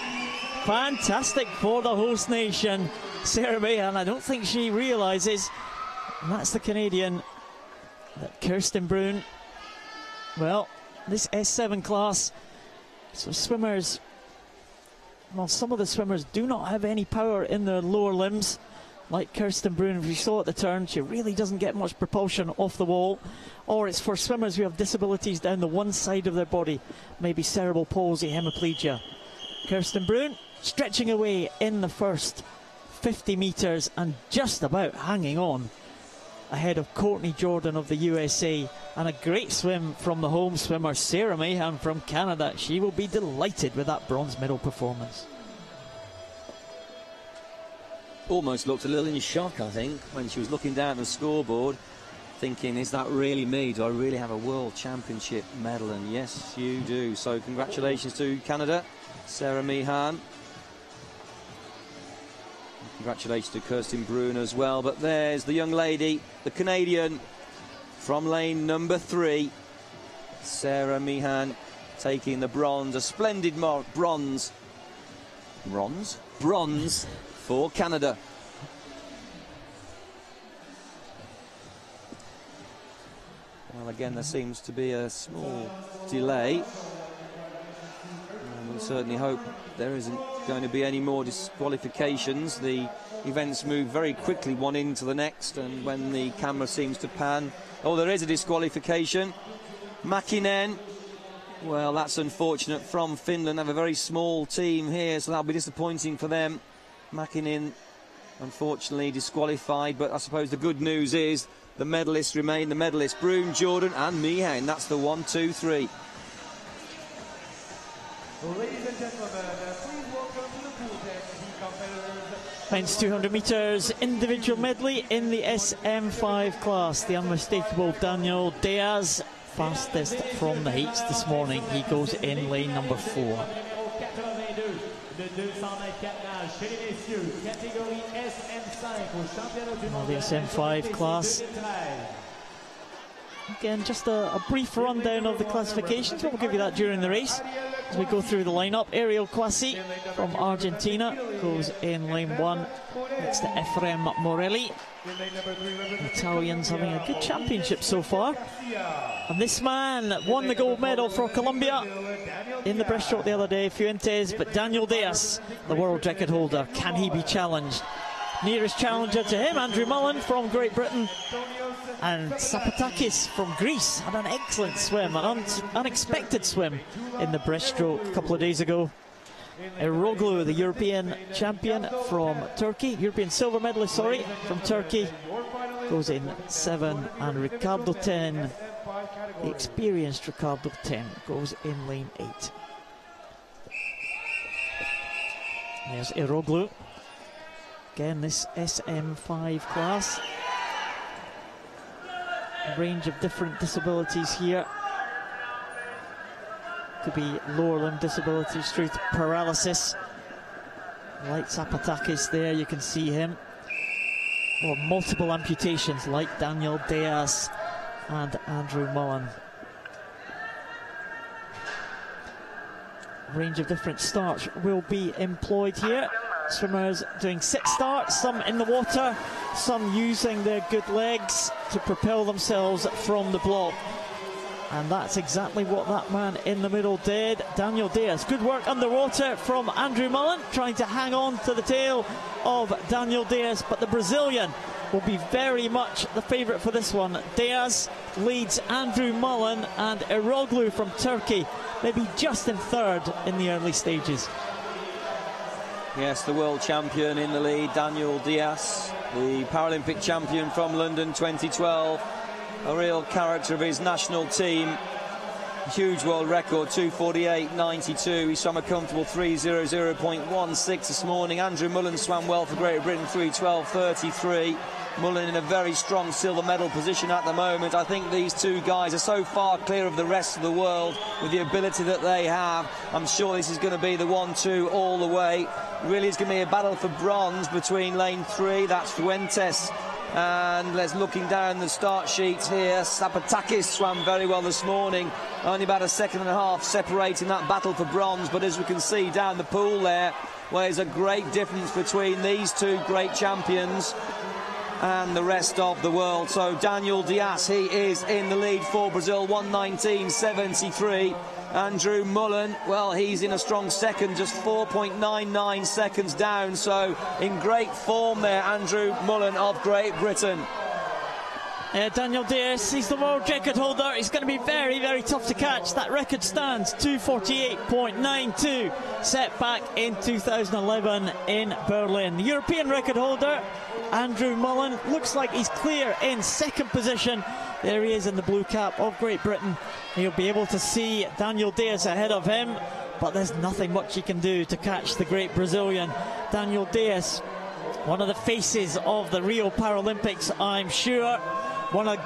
Fantastic for the host nation. Sarah Meehan, I don't think she realises, and that's the Canadian, that Kirsten Brun, well, this S7 class, so swimmers, well, some of the swimmers do not have any power in their lower limbs, like Kirsten Brun. If you saw at the turn, she really doesn't get much propulsion off the wall. Or it's for swimmers who have disabilities down the one side of their body, maybe cerebral palsy, hemiplegia. Kirsten Brun stretching away in the first 50 metres and just about hanging on ahead of Courtney Jordan of the USA, and a great swim from the home swimmer Sarah Meehan from Canada. She will be delighted with that bronze medal performance. Almost looked a little in shock, I think, when she was looking down at the scoreboard, thinking, is that really me? Do I really have a world championship medal? And yes, you do. So congratulations to Canada, Sarah Meehan. Congratulations to Kirsten Brun as well. But there's the young lady, the Canadian, from lane number 3, Sarah Meehan taking the bronze, a splendid bronze for Canada. Well, again, there seems to be a small delay. And we certainly hope there isn't going to be any more disqualifications. The events move very quickly, one into the next, and when the camera seems to pan, oh, there is a disqualification. Mäkinen, well, that's unfortunate, from Finland. Have a very small team here, so that'll be disappointing for them. Mäkinen, unfortunately, disqualified, but I suppose the good news is the medalists remain the medalists. Broom, Jordan and Meehan. That's the 1, 2, 3. Ladies and gentlemen, please welcome to the pool deck the competitors. Men's 200 metres individual medley in the SM5 class. The unmistakable Daniel Diaz, fastest from the heats this morning. He goes in lane number 4. The SM5 class. Again, just a brief rundown of the classifications. We'll give you that during the race as we go through the lineup. Ariel Quasi from Argentina goes in lane 1 next to Efrem Morelli. The Italians having a good championship so far. And this man won the gold medal for Colombia in the breaststroke the other day, Fuentes, but Daniel Diaz, the world record holder, can he be challenged? Nearest challenger to him, Andrew Mullen from Great Britain, and Sapatakis from Greece had an excellent swim, an unexpected swim in the breaststroke a couple of days ago. Eroglu, the European champion from Turkey, European silver medalist, sorry, from Turkey, goes in 7, and Ricardo 10, the experienced Ricardo 10, goes in lane 8. There's Eroglu. Again, this SM5 class. A range of different disabilities here. Could be lower limb disabilities through to paralysis. Like Sapatakis there, you can see him. Or multiple amputations like Daniel Diaz and Andrew Mullen. A range of different starts will be employed here. Swimmers doing 6 starts, some in the water, some using their good legs to propel themselves from the block. And that's exactly what that man in the middle did, Daniel Diaz. Good work underwater from Andrew Mullen, trying to hang on to the tail of Daniel Diaz, but the Brazilian will be very much the favourite for this one. Diaz leads Andrew Mullen, and Eroglu from Turkey maybe just in 3rd in the early stages. Yes, the world champion in the lead, Daniel Diaz, the Paralympic champion from London 2012, a real character of his national team. Huge world record, 2:48.92. He swam a comfortable 3:00.16 this morning. Andrew Mullen swam well for Great Britain, 3:12.33. Mullen in a very strong silver medal position at the moment. I think these two guys are so far clear of the rest of the world with the ability that they have. I'm sure this is going to be the 1-2 all the way. Really, it's going to be a battle for bronze between lane 3, that's Fuentes. And let's looking down the start sheets here. Sapatakis swam very well this morning, only about 1.5 seconds separating that battle for bronze. But as we can see down the pool there, well, there's a great difference between these two great champions and the rest of the world. So Daniel Diaz, he is in the lead for Brazil, 1:19.73. Andrew Mullen, well, he's in a strong second, just 4.99 seconds down. So in great form there, Andrew Mullen of Great Britain. Daniel Diaz, he's the world record holder. It's going to be very, very tough to catch. That record stands 2:48.92, set back in 2011 in Berlin. The European record holder, Andrew Mullen, looks like he's clear in 2nd position. There he is in the blue cap of Great Britain. He'll be able to see Daniel Diaz ahead of him, but there's nothing much he can do to catch the great Brazilian. Daniel Diaz, one of the faces of the Rio Paralympics, I'm sure. One of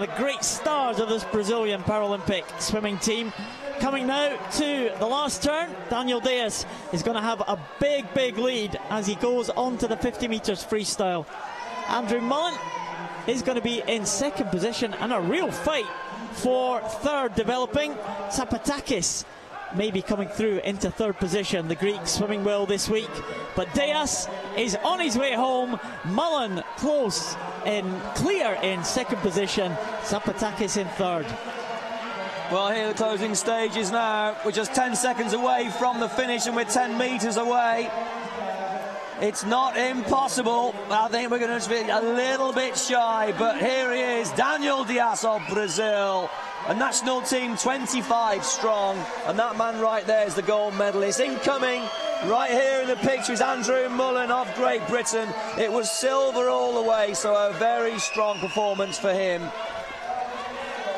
the great stars of this Brazilian Paralympic swimming team. Coming now to the last turn, Daniel Diaz is going to have a big, big lead as he goes on to the 50 metres freestyle. Andrew Mullen is going to be in second position, and a real fight for third developing. Tsapatakis maybe coming through into third position. The Greek swimming well this week, but Diaz is on his way home. Mullen clear in second position. Tsapatakis in third. Well, here are the closing stages now. We're just 10 seconds away from the finish, and we're 10 metres away. It's not impossible. I think we're going to be a little bit shy, but here he is, Daniel Diaz of Brazil. A national team 25 strong, and that man right there is the gold medalist. Incoming right here in the picture is Andrew Mullen of Great Britain. It was silver all the way, so a very strong performance for him.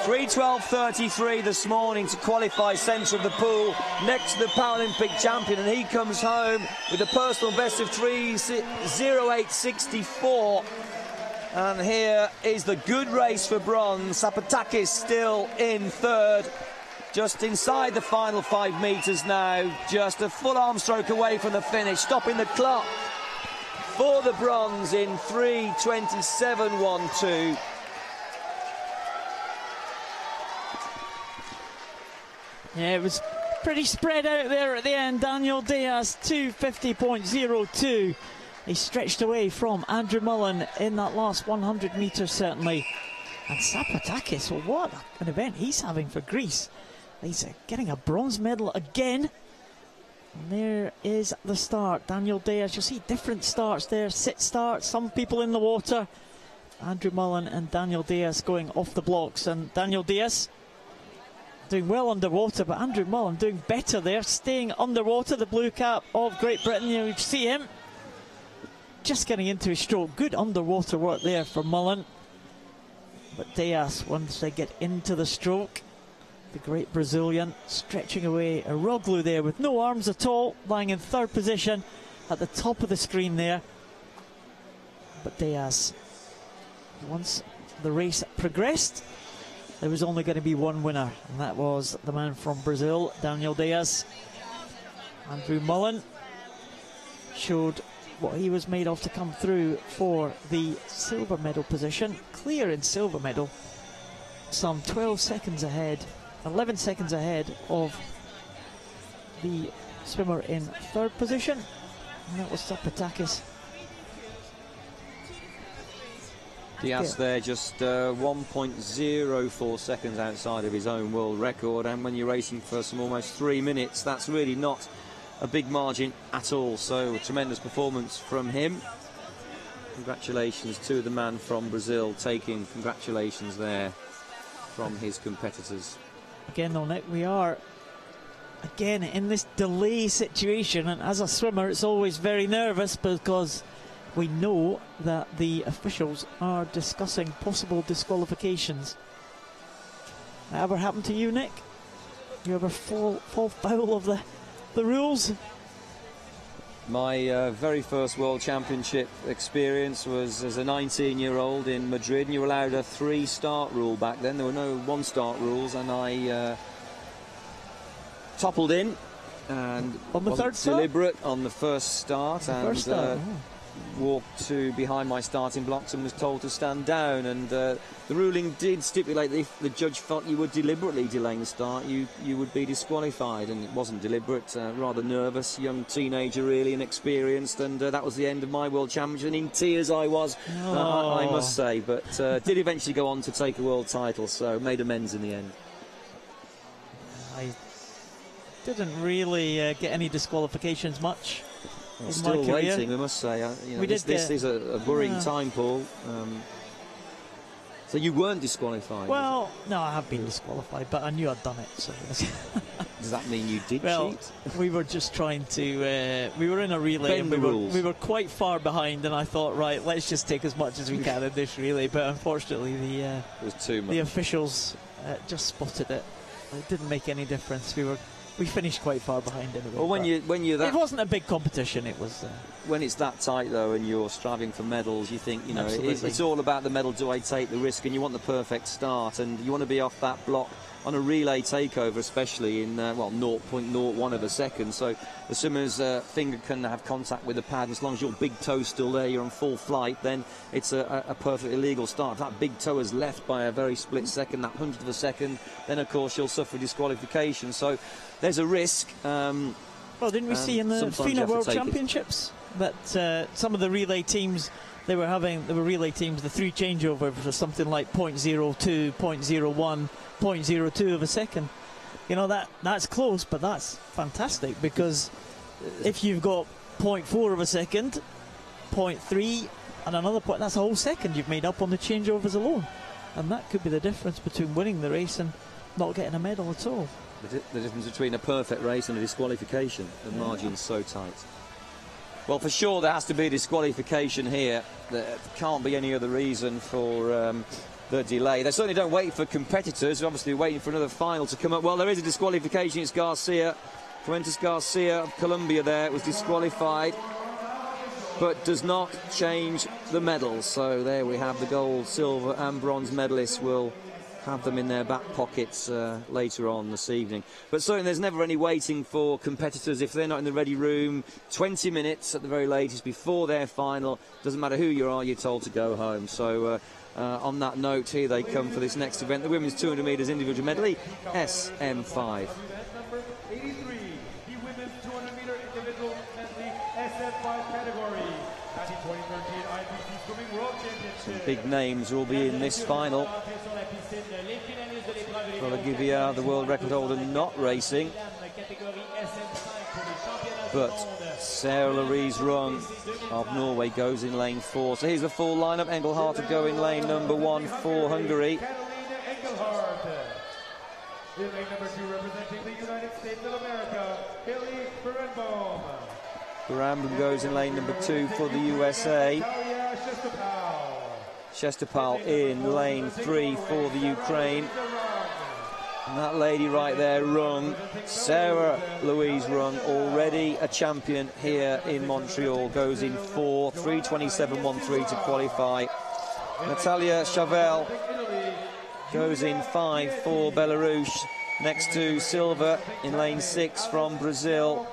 3:12.33 this morning to qualify centre of the pool next to the Paralympic champion, and he comes home with a personal best of 3:08.64. And here is the good race for bronze. Tsapatakis still in third, just inside the final 5 metres now, just a full arm stroke away from the finish, stopping the clock for the bronze in 3:27.12. Yeah, it was pretty spread out there at the end. Daniel Diaz, 2:50.02. He stretched away from Andrew Mullen in that last 100 metres, certainly. And Tsapatakis, well, what an event he's having for Greece. He's getting a bronze medal again. And there is the start. Daniel Diaz, you'll see different starts there. Sit starts, some people in the water. Andrew Mullen and Daniel Diaz going off the blocks. And Daniel Diaz doing well underwater, but Andrew Mullen doing better there, staying underwater. The blue cap of Great Britain, you see him just getting into his stroke. Good underwater work there for Mullen. But Diaz, once they get into the stroke, the great Brazilian stretching away. Aroglu there with no arms at all, lying in third position at the top of the screen there. But Diaz, once the race progressed, there was only going to be one winner, and that was the man from Brazil, Daniel Diaz. Andrew Mullen showed what he was made of to come through for the silver medal position. Clear in silver medal, some 12 seconds ahead, 11 seconds ahead of the swimmer in third position, and that was Tsapatakis. Diaz there just 1.04 seconds outside of his own world record, and when you're racing for some almost 3 minutes, that's really not a big margin at all. So a tremendous performance from him. Congratulations to the man from Brazil, taking congratulations there from his competitors. Again though, Nick, we are again in this delay situation, and as a swimmer it's always very nervous because we know that the officials are discussing possible disqualifications. That ever happened to you, Nick? You ever fall foul of the rules? My very first World Championship experience was as a 19-year-old in Madrid, and you were allowed a 3-start rule back then. There were no 1-start rules, and I toppled in and on the third start? Deliberate on the first start, walked to behind my starting blocks and was told to stand down, and the ruling did stipulate that if the judge felt you were deliberately delaying the start, you would be disqualified, and it wasn't deliberate. Rather nervous, young teenager, really inexperienced, and that was the end of my World Championship, and in tears I was, I must say, but did eventually go on to take a world title, so made amends in the end. I didn't really get any disqualifications much. Well, still waiting, we must say. This is a worrying time, Paul. So you weren't disqualified? Well, no, I have been disqualified, but I knew I'd done it. So. Does that mean you did cheat? We were just trying to. We were in a relay, and we were quite far behind, and I thought, right, let's just take as much as we can in this relay. But unfortunately, it was too much. The officials just spotted it. It didn't make any difference. We finished quite far behind anyway. Well, when you're that, it wasn't a big competition. It was when it's that tight though, and you're striving for medals. You think, it's all about the medal. Do I take the risk? And you want the perfect start, and you want to be off that block on a relay takeover, especially in, well, 0.01 of a second. So the swimmer's finger can have contact with the pad. As long as your big toe's still there, you're on full flight, then it's a perfectly legal start. If that big toe is left by a very split second, that 100th of a second, then, of course, you'll suffer disqualification. So there's a risk. Well, didn't we see in the FINA World Championships that some of the relay teams, they were relay teams, the 3 changeover for something like 0.02, 0.01, 0.02 of a second. You know, that's close, but that's fantastic, because if you've got 0.4 of a second, 0.3 and another point, that's a whole second you've made up on the changeovers alone. And that could be the difference between winning the race and not getting a medal at all. The difference between a perfect race and a disqualification, the margin's so tight. Well, for sure there has to be a disqualification here. There can't be any other reason for the delay. They certainly don't wait for competitors. They're obviously waiting for another final to come up. Well, there is a disqualification. It's Garcia. Fuentes Garcia of Colombia there was disqualified, but does not change the medals. So there we have the gold, silver and bronze medalists. Will have them in their back pockets later on this evening. But certainly there's never any waiting for competitors if they're not in the ready room. 20 minutes at the very latest before their final. Doesn't matter who you are, you're told to go home. So on that note, here they come for this next event, the women's 200 metres individual medley SM5. Number 83, the women's 200 meter individual medley SM5 category at the 2013 IPC Swimming World Championship. Some big names will be in this final. Bolivia, the world record holder, not racing, but Sarah Louise Rung of Norway goes in lane 4. So here's the full lineup. Engelhardt to go in lane number 1 for Hungary. In lane number 2, representing the United States of America, Haley Berenbaum. Berenbaum goes in lane number 2 for the USA. Shestopal in lane 3 for the Ukraine. And that lady right there, Rung, Sarah Louise Rung, already a champion here in Montreal, goes in 4, 3:27.13 to qualify. Natalia Chavel goes in 5 for Belarus, next to Silva in lane 6 from Brazil.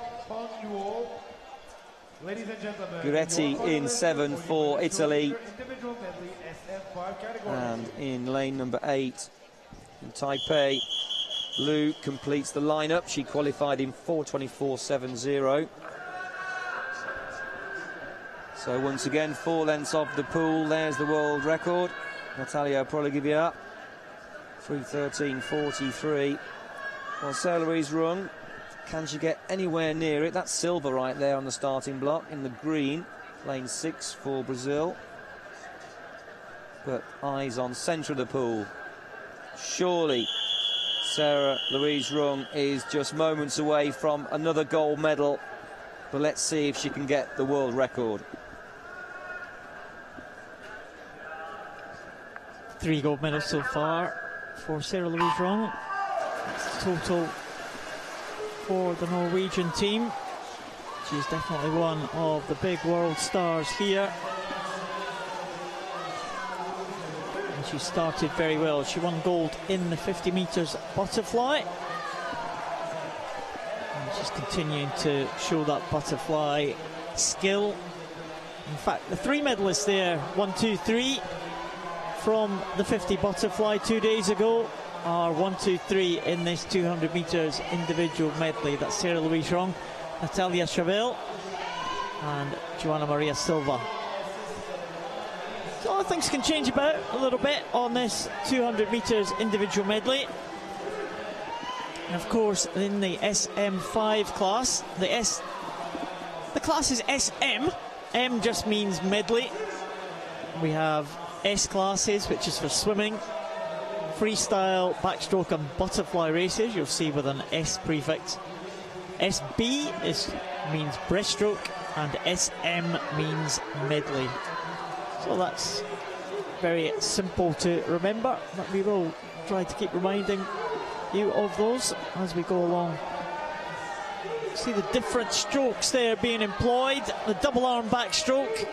Guretti in 7 for Italy. And in lane number 8 in Taipei, Liu completes the lineup. She qualified in 4:24.70. So once again, 4 lengths off the pool. There's the world record. Natalia Prologivia, 3:13.43. Well, Sarah Louise Rung, can she get anywhere near it? That's Silva right there on the starting block in the green, lane 6 for Brazil. But eyes on centre of the pool. Surely Sarah Louise Rung is just moments away from another gold medal, but let's see if she can get the world record. 3 gold medals so far for Sarah Louise Rung. That's the total for the Norwegian team. She's definitely one of the big world stars here. She started very well. She won gold in the 50 metres butterfly. And she's continuing to show that butterfly skill. In fact, the 3 medalists there, 1, 2, 3, from the 50 butterfly 2 days ago, are 1, 2, 3 in this 200 metres individual medley. That's Sarah Louise Rung, Natalia Chavel, and Joanna Maria Silva. So things can change about a little bit on this 200 metres individual medley. And of course, in the SM5 class, the class is SM. M just means medley. We have S classes, which is for swimming, freestyle, backstroke and butterfly races, you'll see with an S prefix. SB means breaststroke, and SM means medley. So that's very simple to remember, but we will try to keep reminding you of those as we go along. See the different strokes there being employed. The double arm backstroke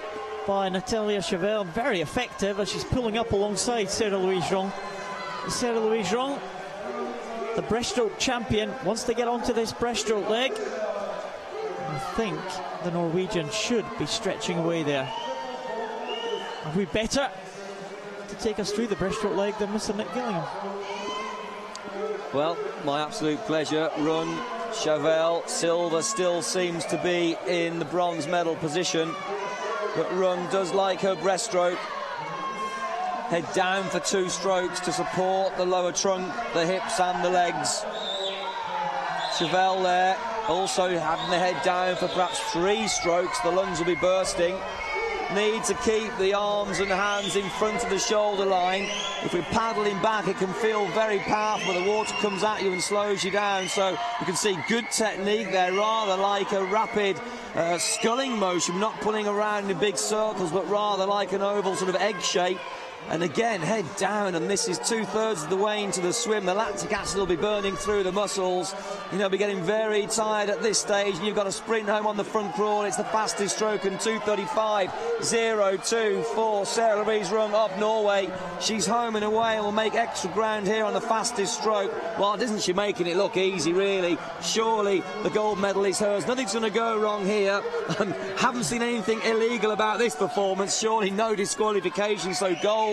by Natalia Chavel, very effective as she's pulling up alongside Sarah Louise Rung. Sarah Louise Rung the breaststroke champion, wants to get onto this breaststroke leg. I think the Norwegian should be stretching away there. Are we better to take us through the breaststroke leg than Mr. Nick Gillingham? Well, my absolute pleasure. Rung, Chevelle, Silver still seems to be in the bronze medal position, but Rung does like her breaststroke. Head down for 2 strokes to support the lower trunk, the hips and the legs. Chevelle there, also having the head down for perhaps 3 strokes. The lungs will be bursting. Need to keep the arms and hands in front of the shoulder line. If we're paddling back, it can feel very powerful. The water comes at you and slows you down. So you can see good technique there, rather like a rapid sculling motion, not pulling around in big circles, but rather like an oval sort of egg shape. And again, head down, and this is 2/3 of the way into the swim. The lactic acid will be burning through the muscles. You'll be getting very tired at this stage, and you've got to sprint home on the front crawl. It's the fastest stroke, and 2:35.024. Sarah Louise Rung of Norway. She's home and away and will make extra ground here on the fastest stroke. Well, isn't she making it look easy, really? Surely the gold medal is hers. Nothing's going to go wrong here. Haven't seen anything illegal about this performance. Surely no disqualification, so gold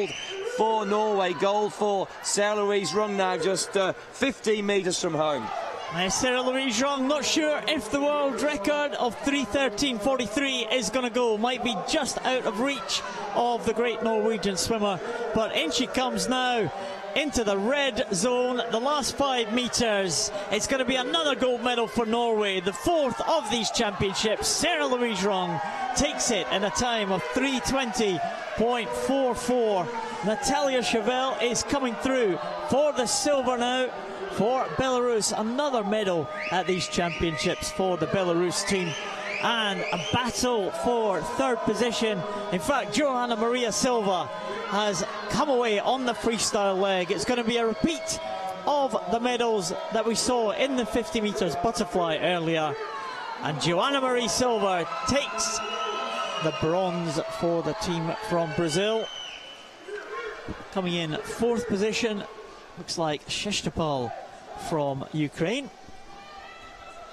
for Norway, gold for Sarah Louise Rung now, just 15 metres from home. Sarah Louise Rung, not sure if the world record of 3:13.43 is going to go. Might be just out of reach of the great Norwegian swimmer. But in she comes now into the red zone, the last 5 metres. It's going to be another gold medal for Norway, the 4th of these championships. Sarah Louise Rung takes it in a time of 3:20.44. Natalia Chevelle is coming through for the silver now for Belarus. Another medal at these championships for the Belarus team. And a battle for 3rd position. In fact, Johanna Maria Silva has come away on the freestyle leg. It's going to be a repeat of the medals that we saw in the 50 metres butterfly earlier. And Johanna Maria Silva takes the bronze for the team from Brazil. Coming in 4th position, looks like Sheshtapal from Ukraine.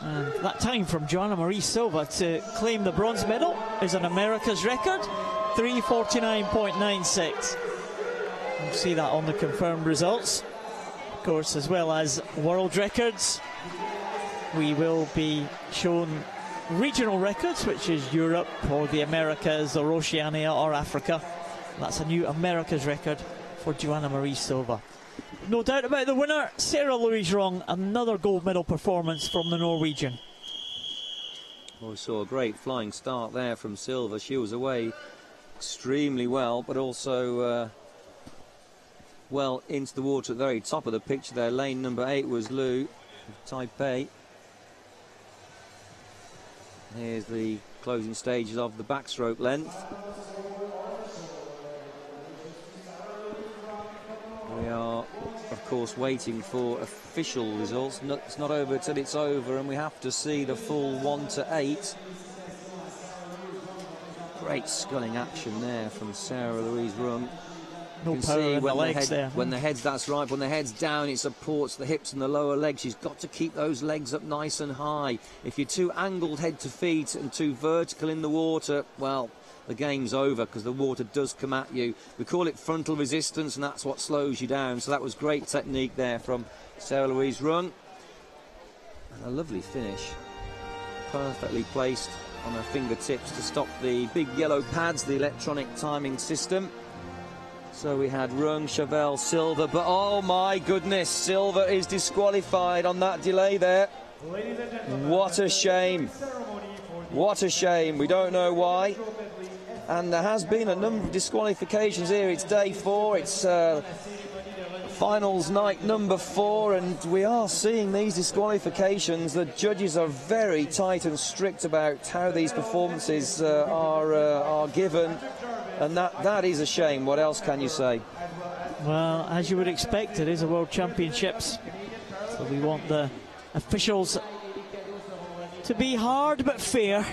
And that time from Johanna Maria Silva to claim the bronze medal is an America's record, 3:49.96. We'll see that on the confirmed results. Of course, as well as world records, we will be shown regional records, which is Europe or the Americas or Oceania or Africa. That's a new America's record for Johanna Maria Silva. No doubt about the winner, Sarah Louise Rung. Another gold medal performance from the Norwegian. Well, we saw a great flying start there from Silva. She was away extremely well, but also well into the water at the very top of the picture there. Lane number 8 was Lu of Taipei. Here's the closing stages of the backstroke length. We are, of course, waiting for official results. It's not over till it's over, and we have to see the full 1 to 8. Great sculling action there from Sarah Louise Rung. No power in the legs there. When the head's, that's right, when the head's down, it supports the hips and the lower legs. She's got to keep those legs up nice and high. If you're too angled head to feet and too vertical in the water, well, the game's over, because the water does come at you. We call it frontal resistance, and that's what slows you down. So that was great technique there from Sarah Louise Rung. And a lovely finish. Perfectly placed on her fingertips to stop the big yellow pads, the electronic timing system. So we had Rung, Chevelle, Silva, but oh my goodness, Silva is disqualified on that delay there. What a shame. What a shame. We don't know why. And there has been a number of disqualifications here. It's day 4, it's finals night number 4, and we are seeing these disqualifications. The judges are very tight and strict about how these performances are given. And that is a shame. What else can you say? Well, as you would expect, it is a World Championships. So we want the officials to be hard but fair.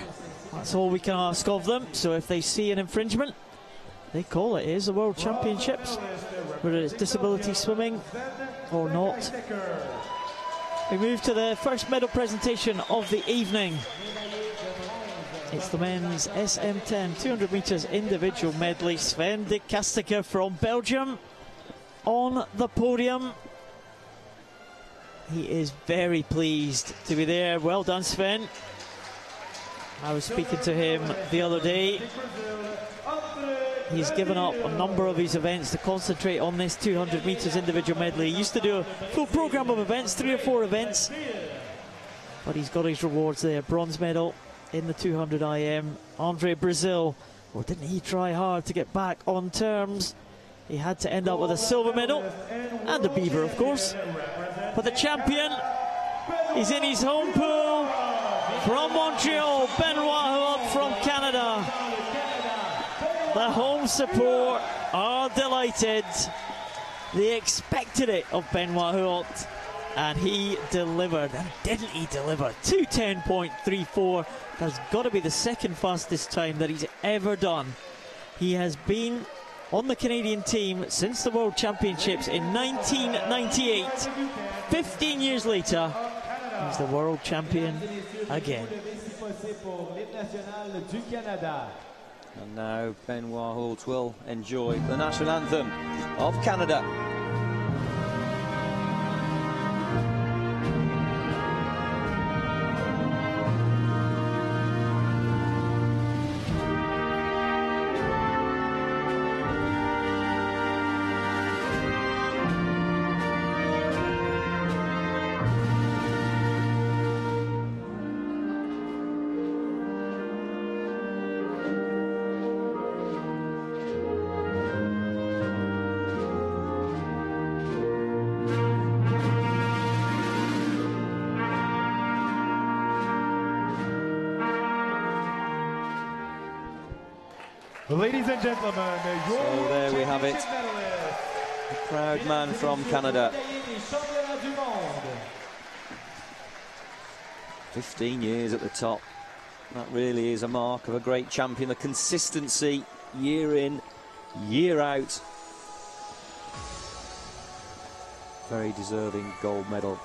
That's all we can ask of them. So if they see an infringement, they call it. It is a World Championships, whether it's disability swimming or not. We move to the first medal presentation of the evening. It's the men's SM10 200 metres individual medley. Sven de Casticker from Belgium on the podium. He is very pleased to be there. Well done, Sven. I was speaking to him the other day. He's given up a number of his events to concentrate on this 200 metres individual medley. He used to do a full programme of events, 3 or 4 events. But he's got his rewards there. Bronze medal in the 200 IM. Andre Brazil, well, didn't he try hard to get back on terms? He had to end up with a silver medal and a beaver, of course. But the champion is in his home pool from Montreal, Benoit Huot from Canada. The home support are delighted. They expected it of Benoit Huot, and he delivered. And didn't he deliver? 2:10.34. That's got to be the second fastest time that he's ever done. He has been on the Canadian team since the World Championships in 1998. 15 years later, he's the world champion again. And now Benoit Huot will enjoy the national anthem of Canada. Ladies and gentlemen, so there we have it. A proud man from Canada. 15 years at the top. That really is a mark of a great champion. The consistency, year in, year out. Very deserving gold medal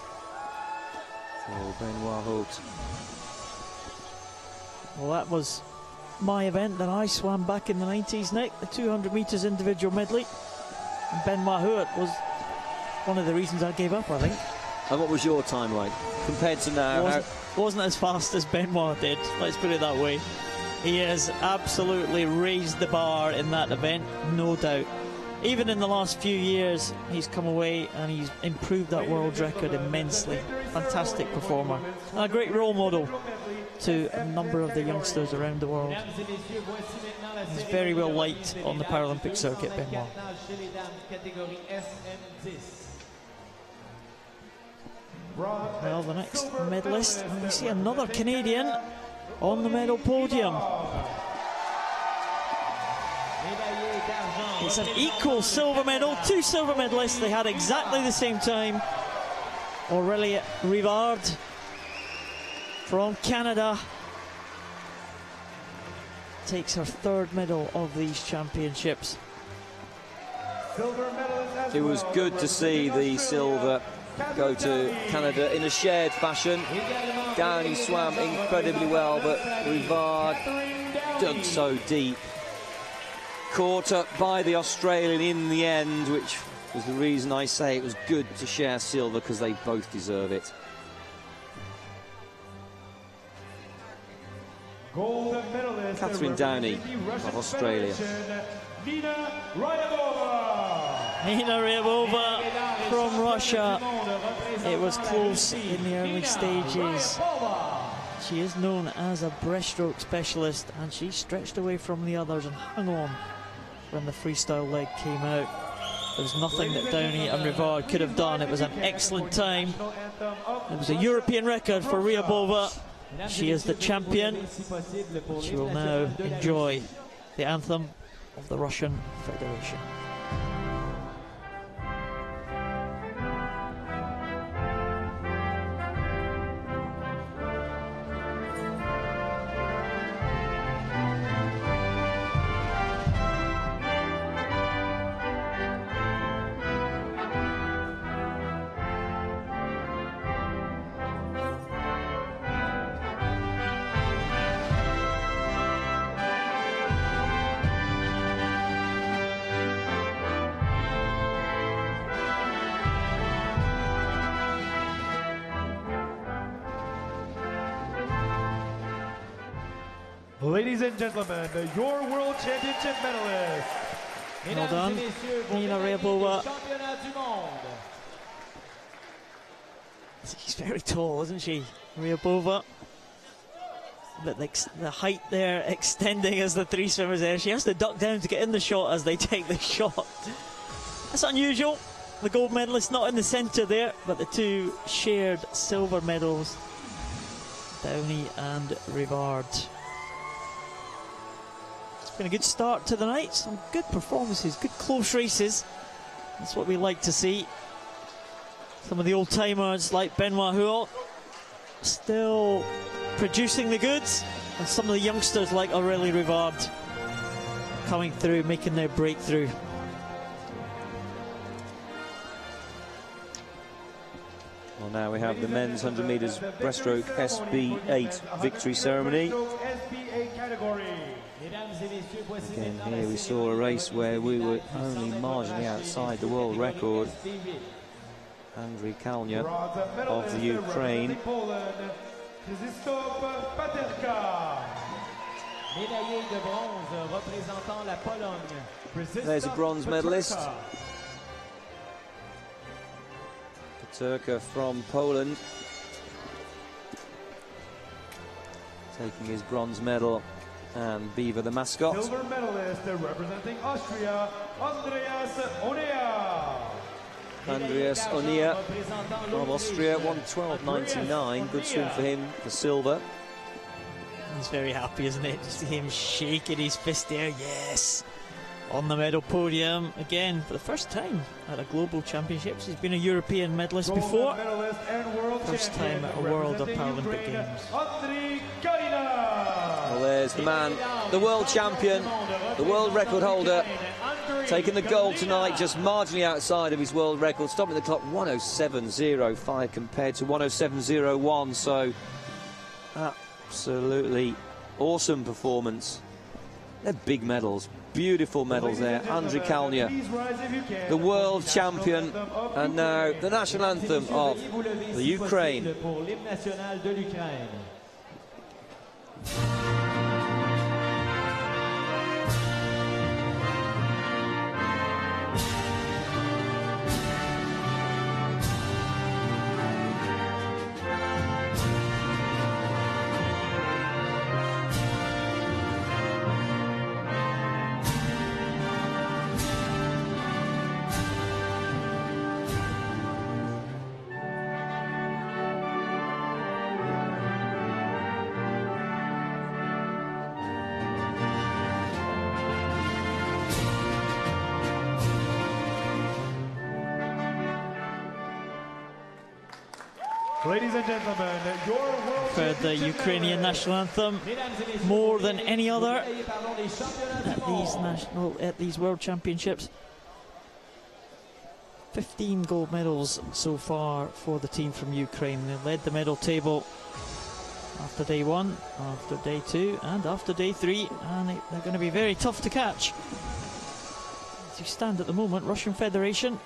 for Benoit Huot. Well, that was my event that I swam back in the 90s, Nick, the 200 metres individual medley. And Benoit Huot was one of the reasons I gave up, I think. And what was your time like compared to now? Wasn't as fast as Benoit did, let's put it that way. He has absolutely raised the bar in that event, no doubt. Even in the last few years, he's come away and he's improved that world record immensely. Fantastic performer and a great role model to a number of the youngsters around the world. He's very well liked on the Paralympic circuit, Benoit. Well, the next medalist, and we see another Canadian on the medal podium. It's an equal silver medal, 2 silver medalists. They had exactly the same time. Aurélie Rivard from Canada takes her 3rd medal of these championships. It was good to see the silver go to Canada in a shared fashion. Downey swam incredibly well, but Rivard dug so deep. Caught up by the Australian in the end, which was the reason I say it was good to share silver, because they both deserve it. Catherine Downey of Australia. Nina Ryabova from Russia. It was close in the early stages. She is known as a breaststroke specialist, and she stretched away from the others and hung on when the freestyle leg came out. There was nothing that Downey and Rivard could have done. It was an excellent time. It was a European record for Ryabova. She is the champion. She will now enjoy the anthem of the Russian Federation. Ladies and gentlemen, your World Championship medalists. Well done, Nina Ryabova. She's very tall, isn't she, Ryabova? But the height there extending as the three swimmers there. She has to duck down to get in the shot as they take the shot. That's unusual. The gold medalist not in the centre there, but the two shared silver medals, Downey and Rivard. It's been a good start to the night. Some good performances, good close races. That's what we like to see. Some of the old timers like Benoit Huot still producing the goods, and some of the youngsters like Aurélie Rivard coming through, making their breakthrough. Well, now we have the men's 100 metres breaststroke SB8 victory ceremony. Again, here we saw a race where we were only marginally outside the world record. Andriy Kalnia of the Ukraine. There's a bronze medalist. Paterka from Poland, taking his bronze medal, and Beaver the mascot. Silver medalist representing Austria, Andreas Onea. Andreas Onea of Austria, 1:12.99. Good swim for him for silver. He's very happy, isn't it? To see him shaking his fist there. Yes! On the medal podium again for the first time at a global championships. He's been a European medalist before. First time at a World or Paralympic Games. Well, there's the man, the world champion, the world record holder, taking the gold tonight, just marginally outside of his world record, stopping the clock 1:07.05 compared to 1:07.01. So absolutely awesome performance. They're big medals, beautiful medals there. Andriy Kalnia, the world champion, and now the national anthem of the Ukraine. Ladies and gentlemen, your world For the Ukrainian national anthem more than any other at these World Championships. 15 gold medals so far for the team from Ukraine. They led the medal table after day 1, after day 2 and after day 3, and they're going to be very tough to catch. As you stand at the moment, Russian Federation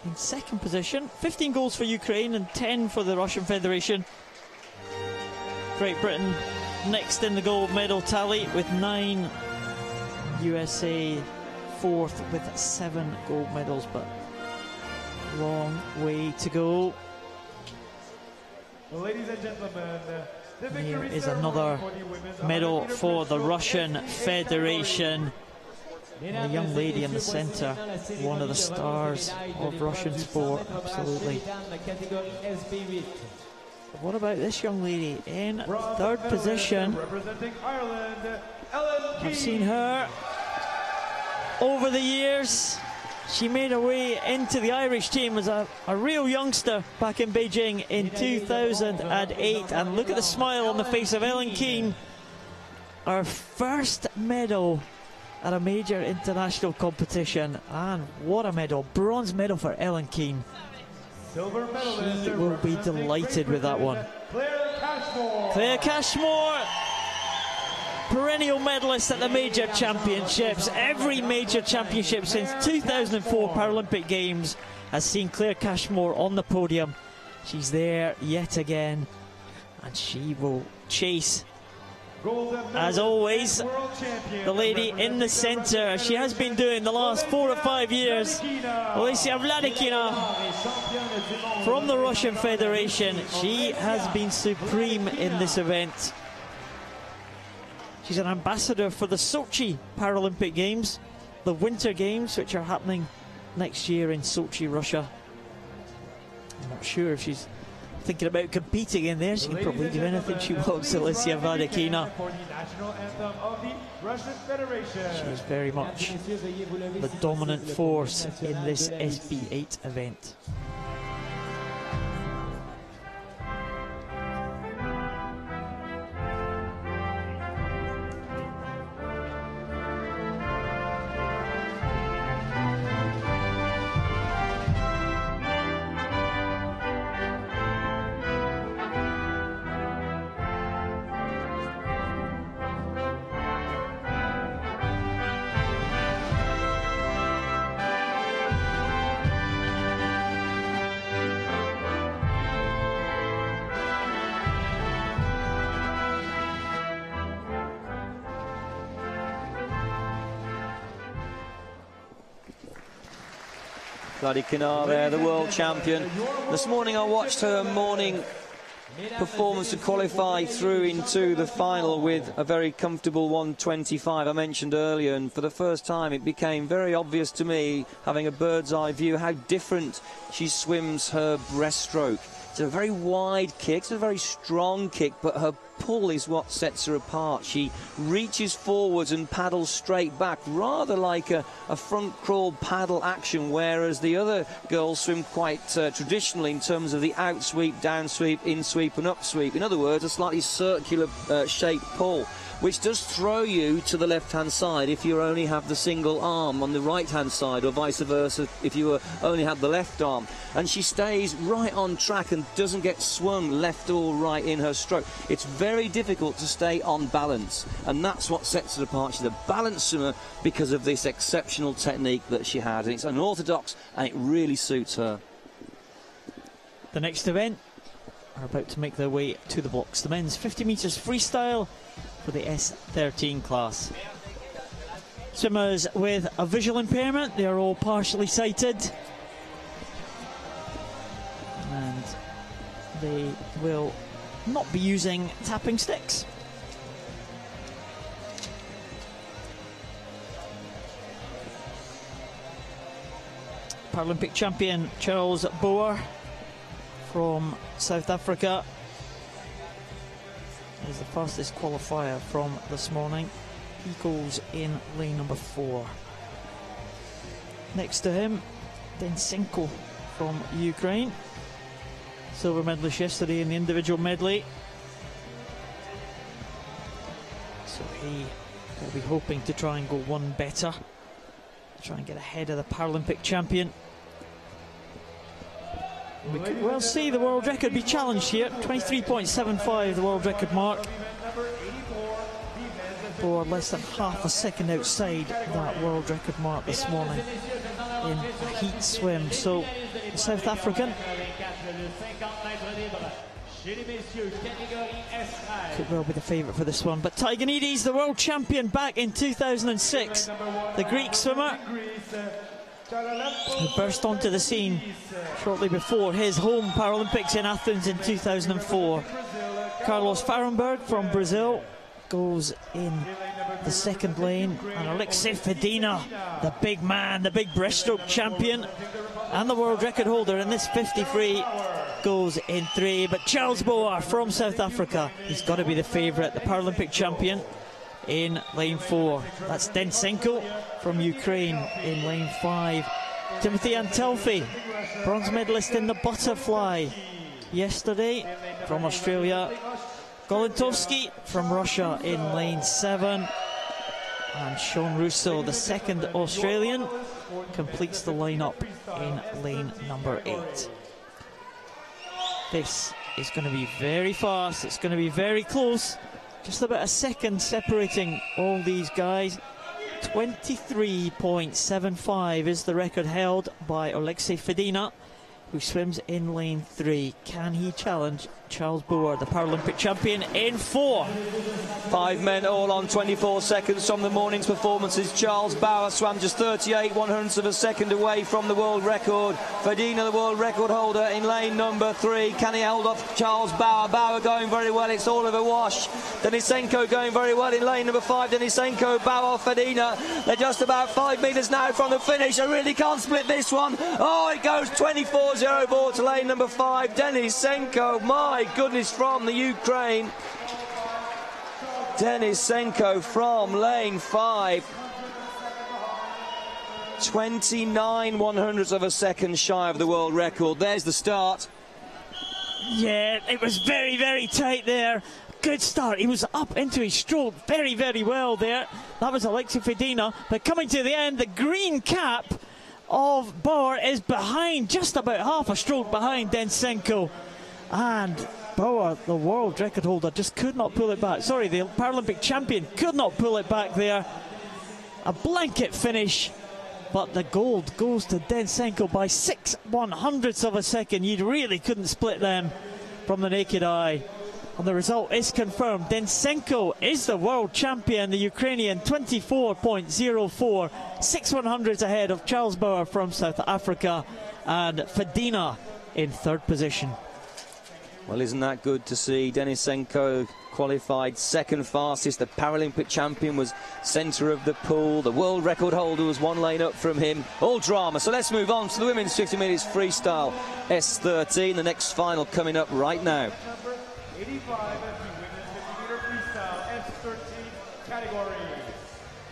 in second position, 15 goals for Ukraine and 10 for the Russian Federation. Great Britain next in the gold medal tally with 9. USA fourth with 7 gold medals, but long way to go. Ladies and gentlemen, here is another medal for the Russian Federation. The young lady in the centre, one of the stars of Russian sport, absolutely. What about this young lady in third position? I've seen her over the years. She made her way into the Irish team as a real youngster back in Beijing in 2008. And look at the smile on the face of Ellen Keane. Her first medal at a major international competition, and what a medal. Bronze medal for Ellen Keane. She will be delighted with that one. Claire Cashmore, perennial medalist at the major championships. Every major championship since 2004 Paralympic Games has seen Claire Cashmore on the podium. She's there yet again, and she will chase as always, the lady in the centre. She has been doing the last 4 or 5 years. Olesya Vladikina from the Russian Federation. She has been supreme in this event. She's an ambassador for the Sochi Paralympic Games, the Winter Games, which are happening next year in Sochi, Russia. I'm not sure if she's thinking about competing in there. She can probably do anything she wants, Olesya Vladikina. She is very much the dominant force in this SB8 event. Vladikina there, the world champion. This morning I watched her morning performance to qualify through into the final with a very comfortable 1:25 I mentioned earlier, and for the first time it became very obvious to me, having a bird's eye view, how different she swims her breaststroke. It's a very wide kick, it's a very strong kick, but her pull is what sets her apart. She reaches forwards and paddles straight back, rather like a front crawl paddle action, whereas the other girls swim quite traditionally in terms of the out sweep, down sweep, in sweep and up sweep. In other words, a slightly circular shaped pull, which does throw you to the left-hand side if you only have the single arm on the right-hand side, or vice versa if you only have the left arm. And she stays right on track and doesn't get swung left or right in her stroke. It's very difficult to stay on balance, and that's what sets her apart. She's a balance swimmer because of this exceptional technique that she had, and it's unorthodox and it really suits her. The next event are about to make their way to the blocks. The men's 50 metres freestyle for the S13 class. Swimmers with a visual impairment, they are all partially sighted, and they will not be using tapping sticks. Paralympic champion Charles Boer from South Africa is the fastest qualifier from this morning. He goes in lane number 4. Next to him, Densenko from Ukraine, silver medalist yesterday in the individual medley. So he will be hoping to try and go one better, try and get ahead of the Paralympic champion. We could well see the world record be challenged here. 23.75, the world record mark. Or less than half a second outside that world record mark this morning in a heat swim. So the South African could well be the favourite for this one. But Tigonides, the world champion back in 2006, the Greek swimmer who burst onto the scene shortly before his home Paralympics in Athens in 2004. Carlos Fahrenberg from Brazil goes in the second lane, and Alexei Fedina, the big man, the big breaststroke champion and the world record holder in this 50 free, goes in 3. But Charles Boer from South Africa, he's got to be the favourite, the Paralympic champion, in lane 4. That's Densenko from Ukraine in lane 5. Timothy Antelfi, bronze medalist in the butterfly yesterday from Australia. Golentovsky from Russia in lane 7. And Sean Russo, the second Australian, completes the lineup in lane number 8. This is going to be very fast, it's going to be very close. Just about a second separating all these guys. 23.75 is the record held by Alexei Fedina who swims in lane 3. Can he challenge Charles Boer, the Paralympic champion, in 4? 5 men all on 24 seconds from the morning's performances. Charles Boer swam just 38/100ths of a second away from the world record. Fedina, the world record holder, in lane number 3. Can he hold off Charles Boer? Boer going very well. It's all of a wash. Denisenko going very well in lane number 5. Denisenko, Boer, Fedina. They're just about 5 metres now from the finish. I really can't split this one. Oh, it goes 24.04 to lane number 5. Denisenko, my goodness, from the Ukraine. Denisenko from lane 5. 29/100ths of a second shy of the world record. There's the start. Yeah, it was very, very tight there. Good start. He was up into his stroke very, very well there. That was Alexei Fedina. But coming to the end, the green cap of Boer is behind, just about half a stroke behind Denisenko. And Boer, the world record holder, just could not pull it back. Sorry, the Paralympic champion could not pull it back there. A blanket finish, but the gold goes to Denisenko by 6/100ths of a second. You really couldn't split them from the naked eye. And the result is confirmed. Denisenko is the world champion, the Ukrainian, 24.04, 6/100ths ahead of Charles Boer from South Africa, and Fedina in 3rd position. Well, isn't that good to see? Denisenko qualified 2nd fastest. The Paralympic champion was centre of the pool. The world record holder was 1 lane up from him. All drama. So let's move on to the women's 50 metres freestyle S13. The next final coming up right now. 85 at the women's 50-meter freestyle S13 category.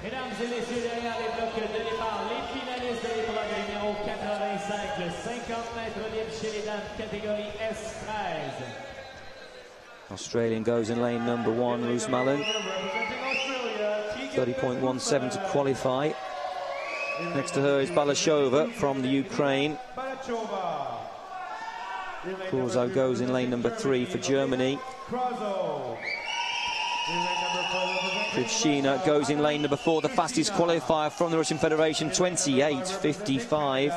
Mesdames et messieurs, derrière les blocs de départ, les finalistes de l'épreuve numéro 85, le 50 mètres libre chez les dames, catégorie S13. Australian goes in lane number 1, Roos Mallon. 30.17 to qualify. Next to her is Balashova from the Ukraine. Krauso goes in lane number 3 for Germany. Krivshina goes in lane number 4, the fastest qualifier from the Russian Federation, 28.55.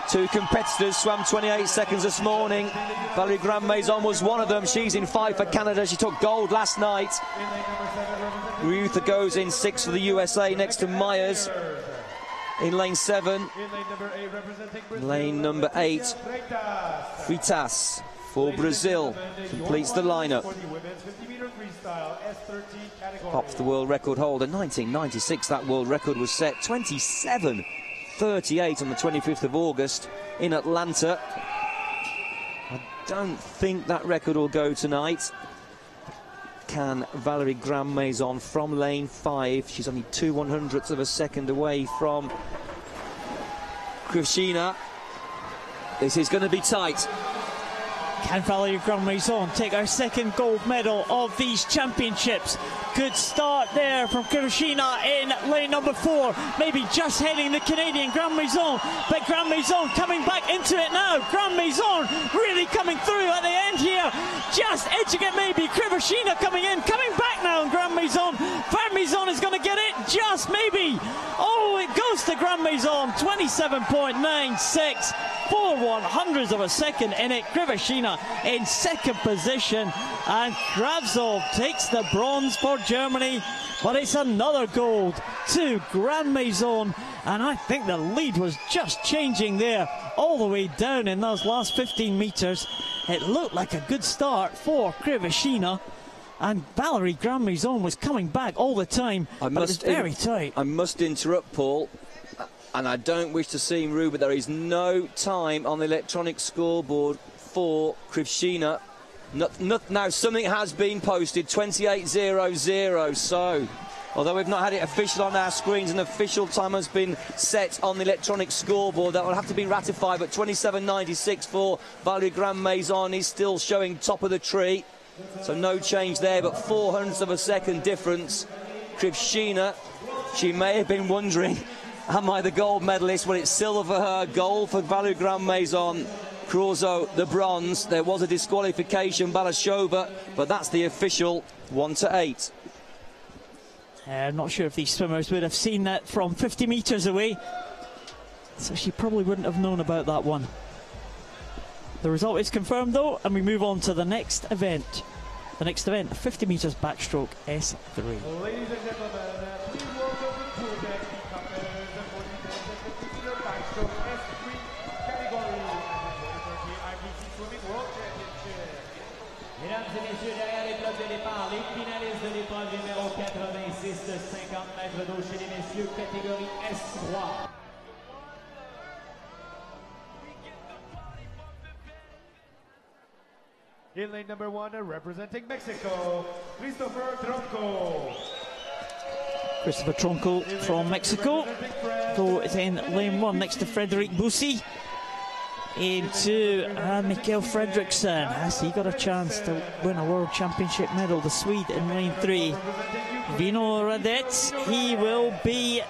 2 competitors swam 28 seconds this morning. Valerie Grandmaison was one of them. She's in 5 for Canada. She took gold last night. Ryutha goes in 6 for the USA next to Myers. In lane 7, lane number 8, Freitas for Brazil completes the lineup. Pops the world record holder, 1996 that world record was set, 27.38 on the 25th of August in Atlanta. I don't think that record will go tonight. Can Valerie Grandmaison from lane 5. She's only 2/100ths of a second away from Krivshina. This is going to be tight. Can Valerie Grandmaison take our 2nd gold medal of these championships? Good start there from Krivshina in lane number 4. Maybe just heading the Canadian Grandmaison, but Grandmaison coming back into it now. Grandmaison really coming through at the end here. Just edging it maybe. Krivshina coming in, coming back now, and Grandmaison. Grandmaison is going to get it, just maybe. Oh, it goes to Grandmaison, 27.96. 4/100ths of a second in it. Krivshina in 2nd position, and Kravtsov takes the bronze for Germany, but it's another gold to Grandmaison, and I think the lead was just changing there all the way down in those last 15 metres. It looked like a good start for Krivshina, and Valerie Grandmaison was coming back all the time, but it was very tight. I must interrupt, Paul. And I don't wish to seem rude, but there is no time on the electronic scoreboard for Krivshina. Now, something has been posted, 28.00. So, although we've not had it official on our screens, an official time has been set on the electronic scoreboard. That will have to be ratified, but 27.96 for Valerie Grandmaison is still showing top of the tree. So no change there, but 4/100ths of a second difference. Krivshina, she may have been wondering, am I the gold medalist? Well, it's silver for her, gold for Valerie Grandmaison. Krauso, the bronze. There was a disqualification, Balashova, but that's the official 1-8. I'm not sure if these swimmers would have seen that from 50 metres away. so she probably wouldn't have known about that one. The result is confirmed though, and we move on to the next event. The next event, 50 metres backstroke S3. Ladies and gentlemen, please welcome to the pool deck the competitors for the 50 meter backstroke S3 category at the 2020 IPC Swimming World Championship. Mesdames et messieurs, derrière les blocs de départ, les finalistes de l'épreuve numéro 86 de 50 mètres d'eau chez les messieurs, catégorie S3. In lane number 1, representing Mexico, Christopher Tronco. Christopher Tronco from Mexico. So it's in lane 1 next to Frederick Busi. Into Mikael Fredriksson. Has he got a chance to win a World Championship medal? The Swede in lane 3. Vino Radets, he will be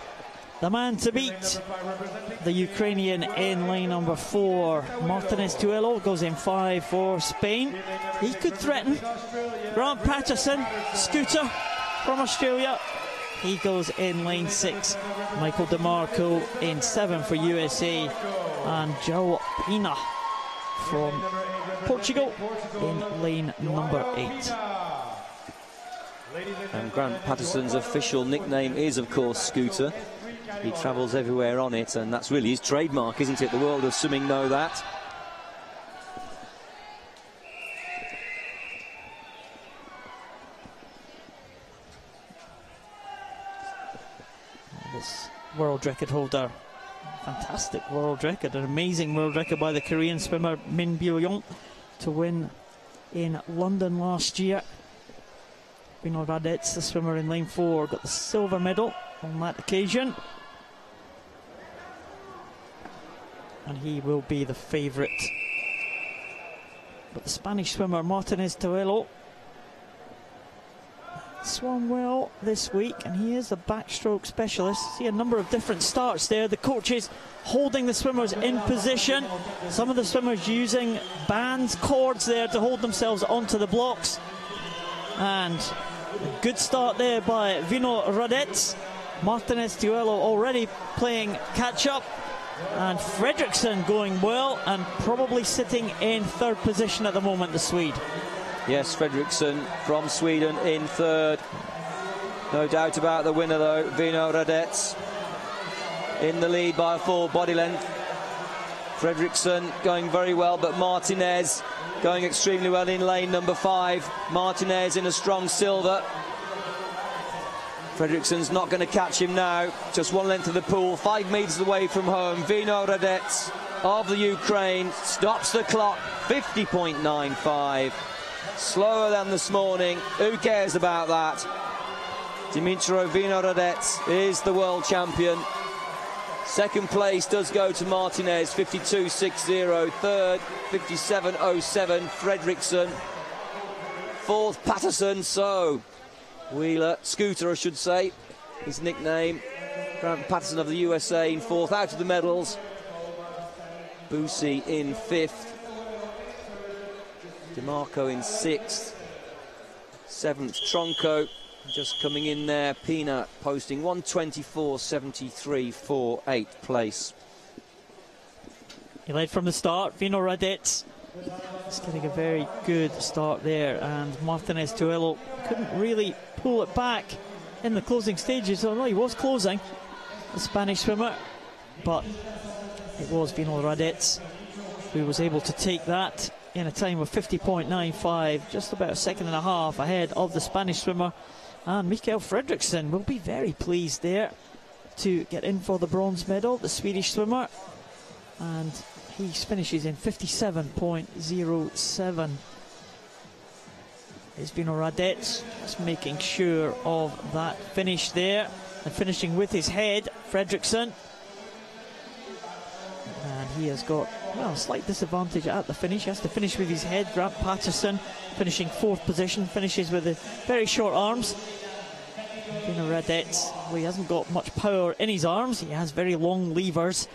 the man to beat. The Ukrainian in lane number 4. Martinez Tuello goes in 5 for Spain. He could threaten. Grant Patterson, scooter from Australia. He goes in lane 6. Michael DeMarco in 7 for USA. And João Pina from Portugal in lane number 8. And Grant Patterson's official nickname is, of course, Scooter. He travels everywhere on it, and that's really his trademark, isn't it? The world of swimming know that. This world record holder, fantastic world record, an amazing world record by the Korean swimmer Min Byul-yong to win in London last year. Vino Radets, the swimmer in lane 4, got the silver medal on that occasion. And he will be the favourite. But the Spanish swimmer Martinez Tuello swam well this week, and he is a backstroke specialist. See a number of different starts there. The coaches holding the swimmers in position. Some of the swimmers using bands, cords there to hold themselves onto the blocks. And a good start there by Vino Radets. Martinez Tuello already playing catch up. And Fredriksson going well and probably sitting in 3rd position at the moment, the Swede. Yes, Fredriksson from Sweden in 3rd. No doubt about the winner though, Vino Radets. In the lead by a full body length. Fredriksson going very well, but Martinez going extremely well in lane number 5. Martinez in a strong silver. Fredriksson's not going to catch him now. Just 1 length of the pool, 5 metres away from home. Vino Radets of the Ukraine stops the clock, 50.95. Slower than this morning. Who cares about that? Dimitro Vino Radets is the world champion. 2nd place does go to Martinez, 52.60. 3rd, 57.07. Fredriksson. 4th, Patterson. So Wheeler, Scooter I should say, his nickname. Grant Patterson of the USA in 4th, out of the medals. Busi in 5th. DeMarco in 6th. 7th, Tronco just coming in there. Pina posting 124.73 for 8th place. He led from the start. Vino Radets is getting a very good start there, and Martinez Tuello couldn't really pull it back in the closing stages, although he was closing, the Spanish swimmer, but it was Vino Radets who was able to take that in a time of 50.95, just about a 1.5 seconds ahead of the Spanish swimmer. And Mikael Fredriksson will be very pleased there to get in for the bronze medal, the Swedish swimmer, and he finishes in 57.07. It's Vino Radets just making sure of that finish there, and finishing with his head, Fredriksson. And he has got, well, a slight disadvantage at the finish. He has to finish with his head. Grant Patterson finishing 4th position, finishes with very short arms. Vino Radets, well, he hasn't got much power in his arms. He has very long levers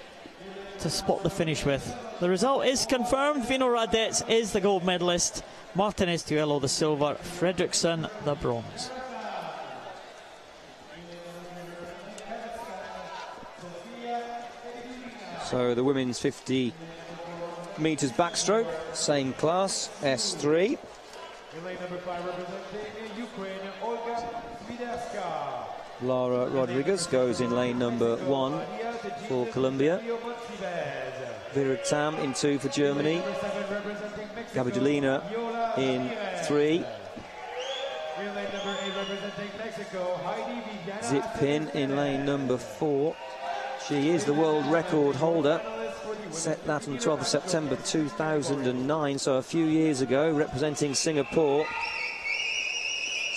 to spot the finish with. The result is confirmed. Vino Radets is the gold medalist. Martinez Tuello the silver. Fredriksson the bronze. So So the women's 50 metres backstroke, same class, S3. Lara Rodriguez goes in lane number 1 for Colombia. Vera Tam in 2 for Germany. Gabidulina in 3. Zip Pin in lane number 4. She is the world record holder. Set that on the 12th of September 2009, so a few years ago, representing Singapore.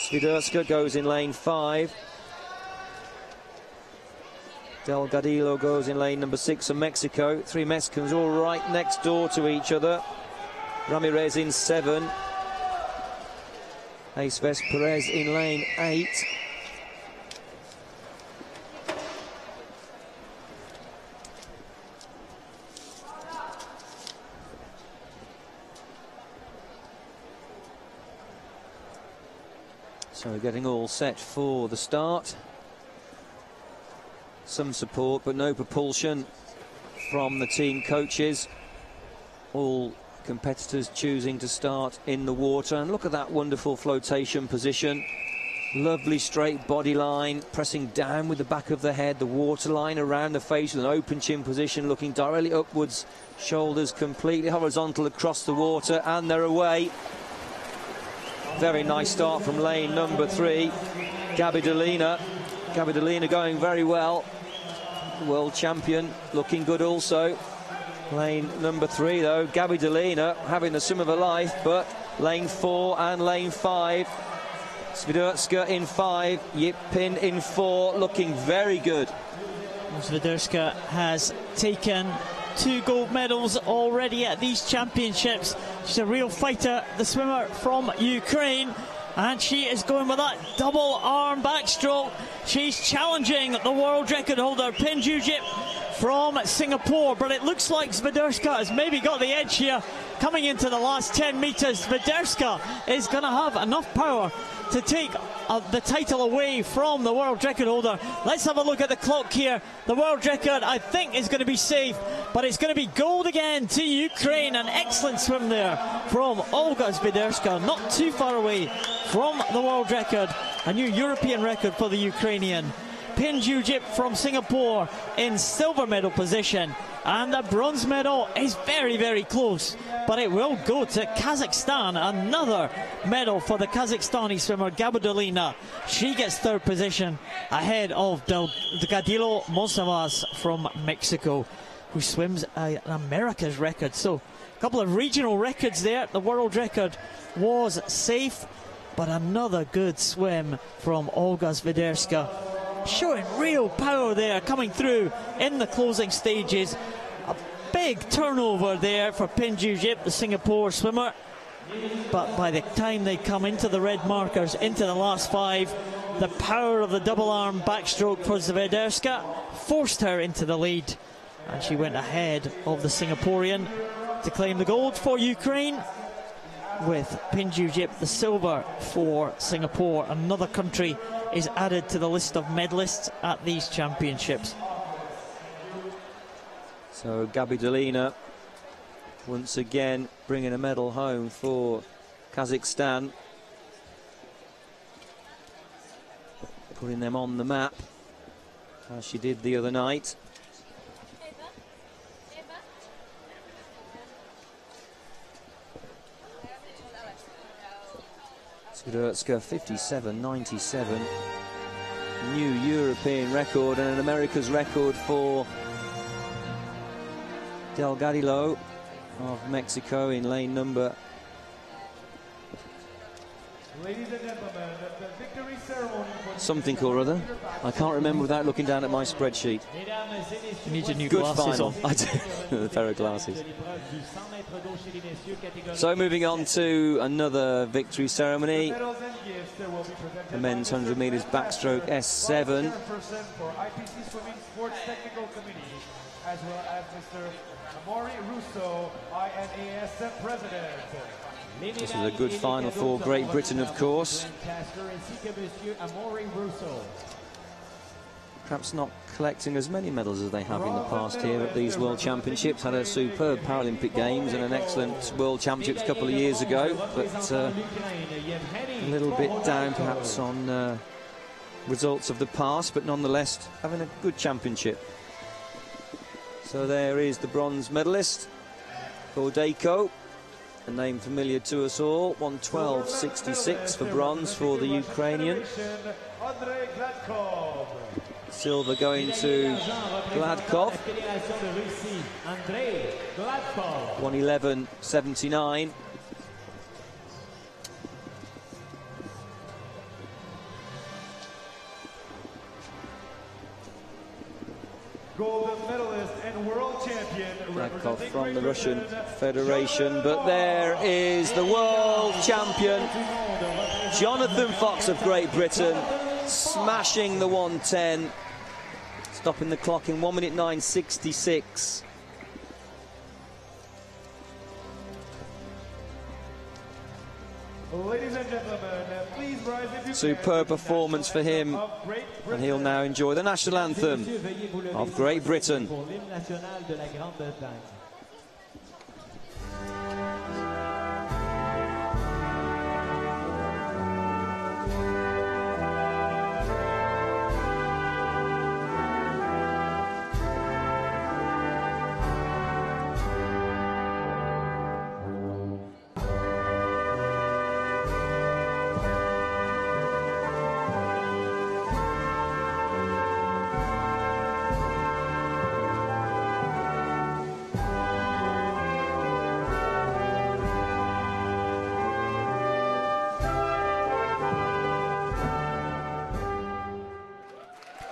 Swiderska goes in lane 5. Delgadillo goes in lane number 6 for Mexico. 3 Mexicans all right next door to each other. Ramirez in 7. Ace Perez in lane 8. So we're getting all set for the start. Some support but no propulsion from the team coaches. All competitors choosing to start in the water, and look at that wonderful flotation position. Lovely straight body line, pressing down with the back of the head, the water line around the face with an open chin position, looking directly upwards, shoulders completely horizontal across the water, and they're away. Very nice start from lane number 3, Gabidulina. Gabidulina going very well. World champion looking good also. Lane number 3 though, Gabidulina having the swim of her life, but lane 4 and lane 5. Swiderska in 5, Yip Pin in 4, looking very good. Swiderska has taken 2 gold medals already at these championships. She's a real fighter, the swimmer from Ukraine, and she is going with that double arm backstroke. She's challenging the world record holder Pin Jujip from Singapore, but it looks like Swiderska has maybe got the edge here coming into the last 10 metres. Swiderska is going to have enough power to take the title away from the world record holder. Let's have a look at the clock here. The world record, I think, is going to be safe, but it's going to be gold again to Ukraine. An excellent swim there from Olga Swiderska, not too far away from the world record. A new European record for the Ukrainian. Pin Jujip from Singapore in silver medal position, and the bronze medal is very, very close, but it will go to Kazakhstan. Another medal for the Kazakhstani swimmer Gabidulina. She gets 3rd position ahead of Delgadillo Monsavas from Mexico, who swims an America's record. So a couple of regional records there. The world record was safe, but another good swim from Olga Swiderska, showing real power there coming through in the closing stages. A big turnover there for Pin Jujip, the Singapore swimmer, but by the time they come into the red markers, into the last 5, the power of the double arm backstroke for Swiderska forced her into the lead, and she went ahead of the Singaporean to claim the gold for Ukraine, with Pin Jujip the silver for Singapore. Another country is added to the list of medalists at these championships. So Gabidulina once again bringing a medal home for Kazakhstan, putting them on the map as she did the other night. Swiderska 57.97, new European record and an America's record for Delgadillo of Mexico in lane number. Ladies and gentlemen, the victory ceremony something or other. I can't remember without looking down at my spreadsheet. You need your new Good glasses final. on. I do. The pair of glasses. So moving on to another victory ceremony. The men's 100 metres backstroke S7. for IPC Swimming Sports Technical Committee, as well as Mr. Amaury Russo, INAS President. This is a good final for Great Britain, of course. perhaps not collecting as many medals as they have in the past here at these World Championships. Had a superb Paralympic Games and an excellent World Championships a couple of years ago, but a little bit down perhaps on results of the past, but nonetheless having a good championship. So there is the bronze medalist, Bordejko, a name familiar to us all. 1:12.66 for bronze for the Ukrainian. Silver going to Gladkov. 1:11.79. Gold medalist and world champion Gladkov from the Russian Federation, but there is the world champion, Jonathan Fox of Great Britain, smashing the 1:10, stopping the clock in 1:09.66. Ladies and gentlemen, please rise if you Superb performance for him, and he'll now enjoy the national anthem of Great Britain.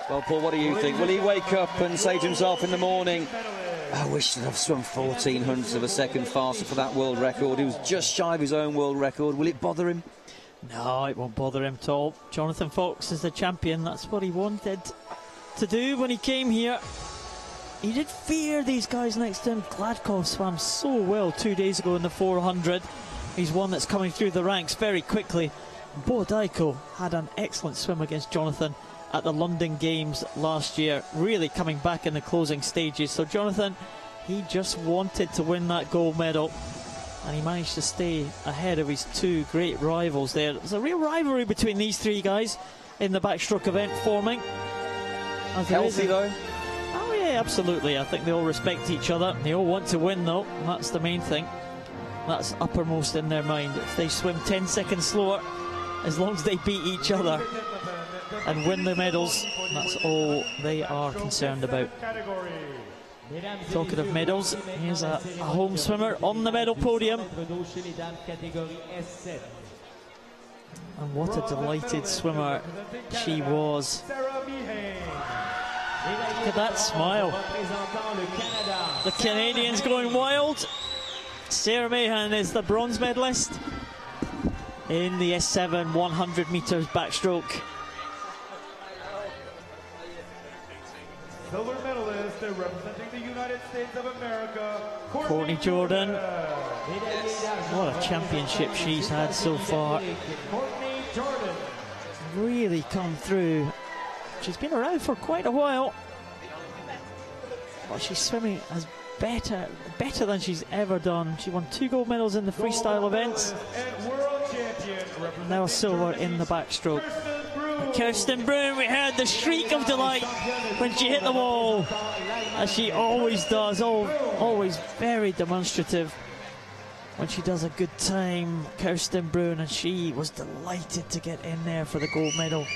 Well, Paul, what do you think? Will he wake up and say to himself in the morning, I wish that I've swum 1400ths of a second faster for that world record? He was just shy of his own world record. Will it bother him? No, it won't bother him at all. Jonathan Fox is the champion. That's what he wanted to do when he came here. He did fear these guys next to him. Gladkov swam so well 2 days ago in the 400. He's one that's coming through the ranks very quickly. Bordejko had an excellent swim against Jonathan at the London Games last year, really coming back in the closing stages. So Jonathan, he just wanted to win that gold medal, and he managed to stay ahead of his two great rivals there. There's a real rivalry between these three guys in the backstroke event forming. Healthy though? Oh yeah, absolutely. I think they all respect each other. They all want to win though, and that's the main thing. That's uppermost in their mind. If they swim 10 seconds slower, as long as they beat each other and win the medals, that's all they are concerned about. Talking of medals, here's a home swimmer on the medal podium. And what a delighted swimmer she was. Look at that smile. The Canadians going wild. Sarah Mahan is the bronze medalist in the S7 100 metres backstroke. Silver medalist representing the United States of America, Courtney Jordan. What a championship she's had so far. Really come through. She's been around for quite a while, but she's swimming as better than she's ever done. She won 2 gold medals in the freestyle events, now a silver in the backstroke. Kirsten Broom, we heard the shriek of delight when she hit the wall, as she always does, always very demonstrative when she does a good time. Kirsten Broom, and she was delighted to get in there for the gold medal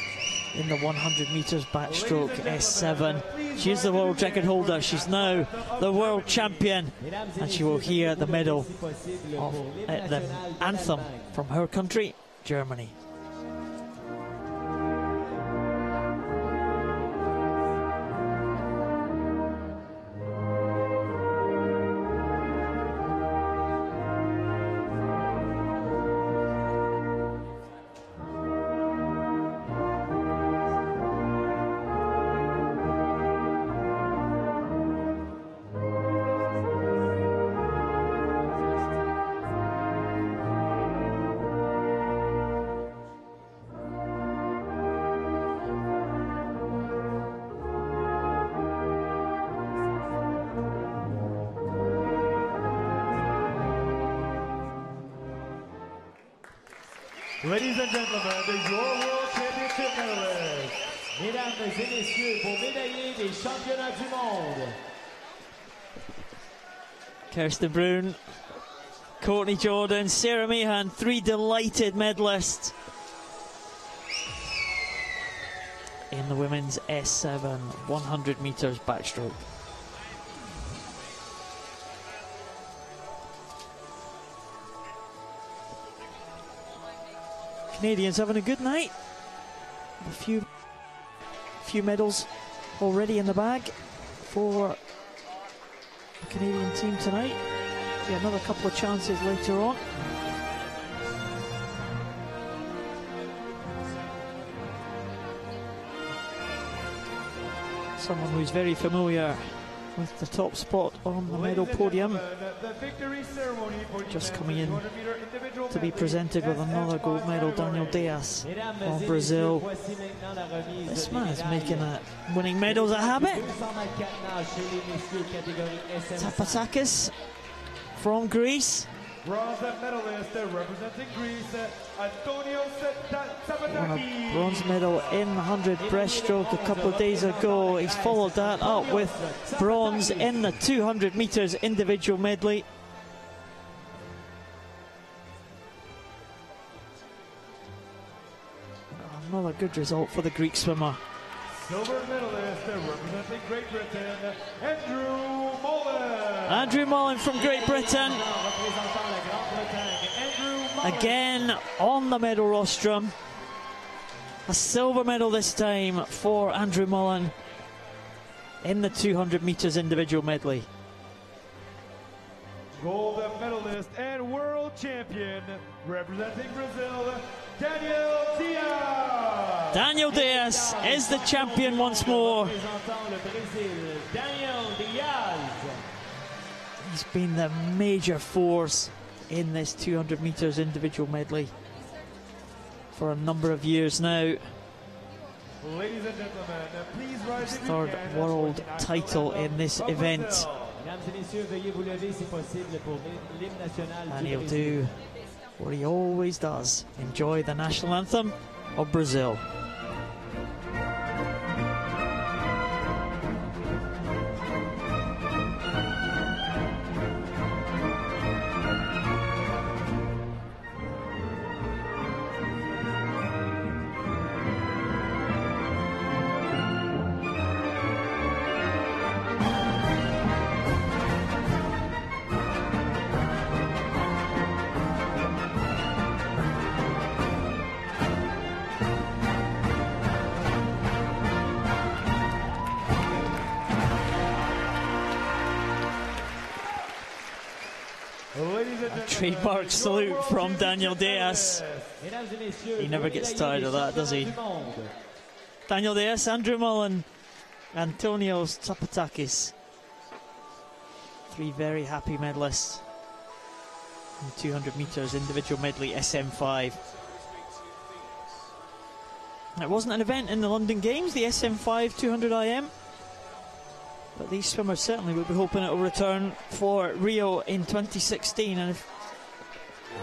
in the 100 metres backstroke S7. She is the world record holder. She's now the world champion, and she will hear the medal of the anthem from her country, Germany. Ladies and gentlemen, your World Championship medalists. Mesdames et messieurs, vos médaillés des championnats du monde. Kirsten Brown, Courtney Jordan, Sarah Mahan, 3 delighted medalists in the women's S7 100 metres backstroke. Canadians having a good night. A few medals already in the bag for the Canadian team tonight. Yeah, another couple of chances later on. Someone who's very familiar with the top spot on the medal podium, just coming in to be presented with another gold medal, Daniel Diaz of Brazil. This man is making winning medals a habit. Tapatakis from Greece. Bronze medalist representing Greece, Won a bronze medal in the 100 breaststroke a couple of days ago. He's followed that up with bronze in the 200 metres individual medley. Another good result for the Greek swimmer. Silver medalist representing Great Britain, Andrew Mullen. Andrew Mullen from Great Britain. Again on the medal rostrum. A silver medal this time for Andrew Mullen in the 200 metres individual medley. Gold medalist and world champion representing Brazil, Daniel Diaz. Daniel Diaz is the champion once more. He's been the major force in this 200 metres individual medley for a number of years now. Ladies and gentlemen, please rise. Third world title in this event. And he'll do what he always does, enjoy the national anthem of Brazil. Trademark salute from Daniel Diaz. He never gets tired of that, does he? Daniel Diaz, Andrew Mullen, Antonios Tapatakis. 3 very happy medalists in 200 metres individual medley SM5. It wasn't an event in the London Games, the SM5 200 IM. But these swimmers certainly will be hoping it will return for Rio in 2016. And if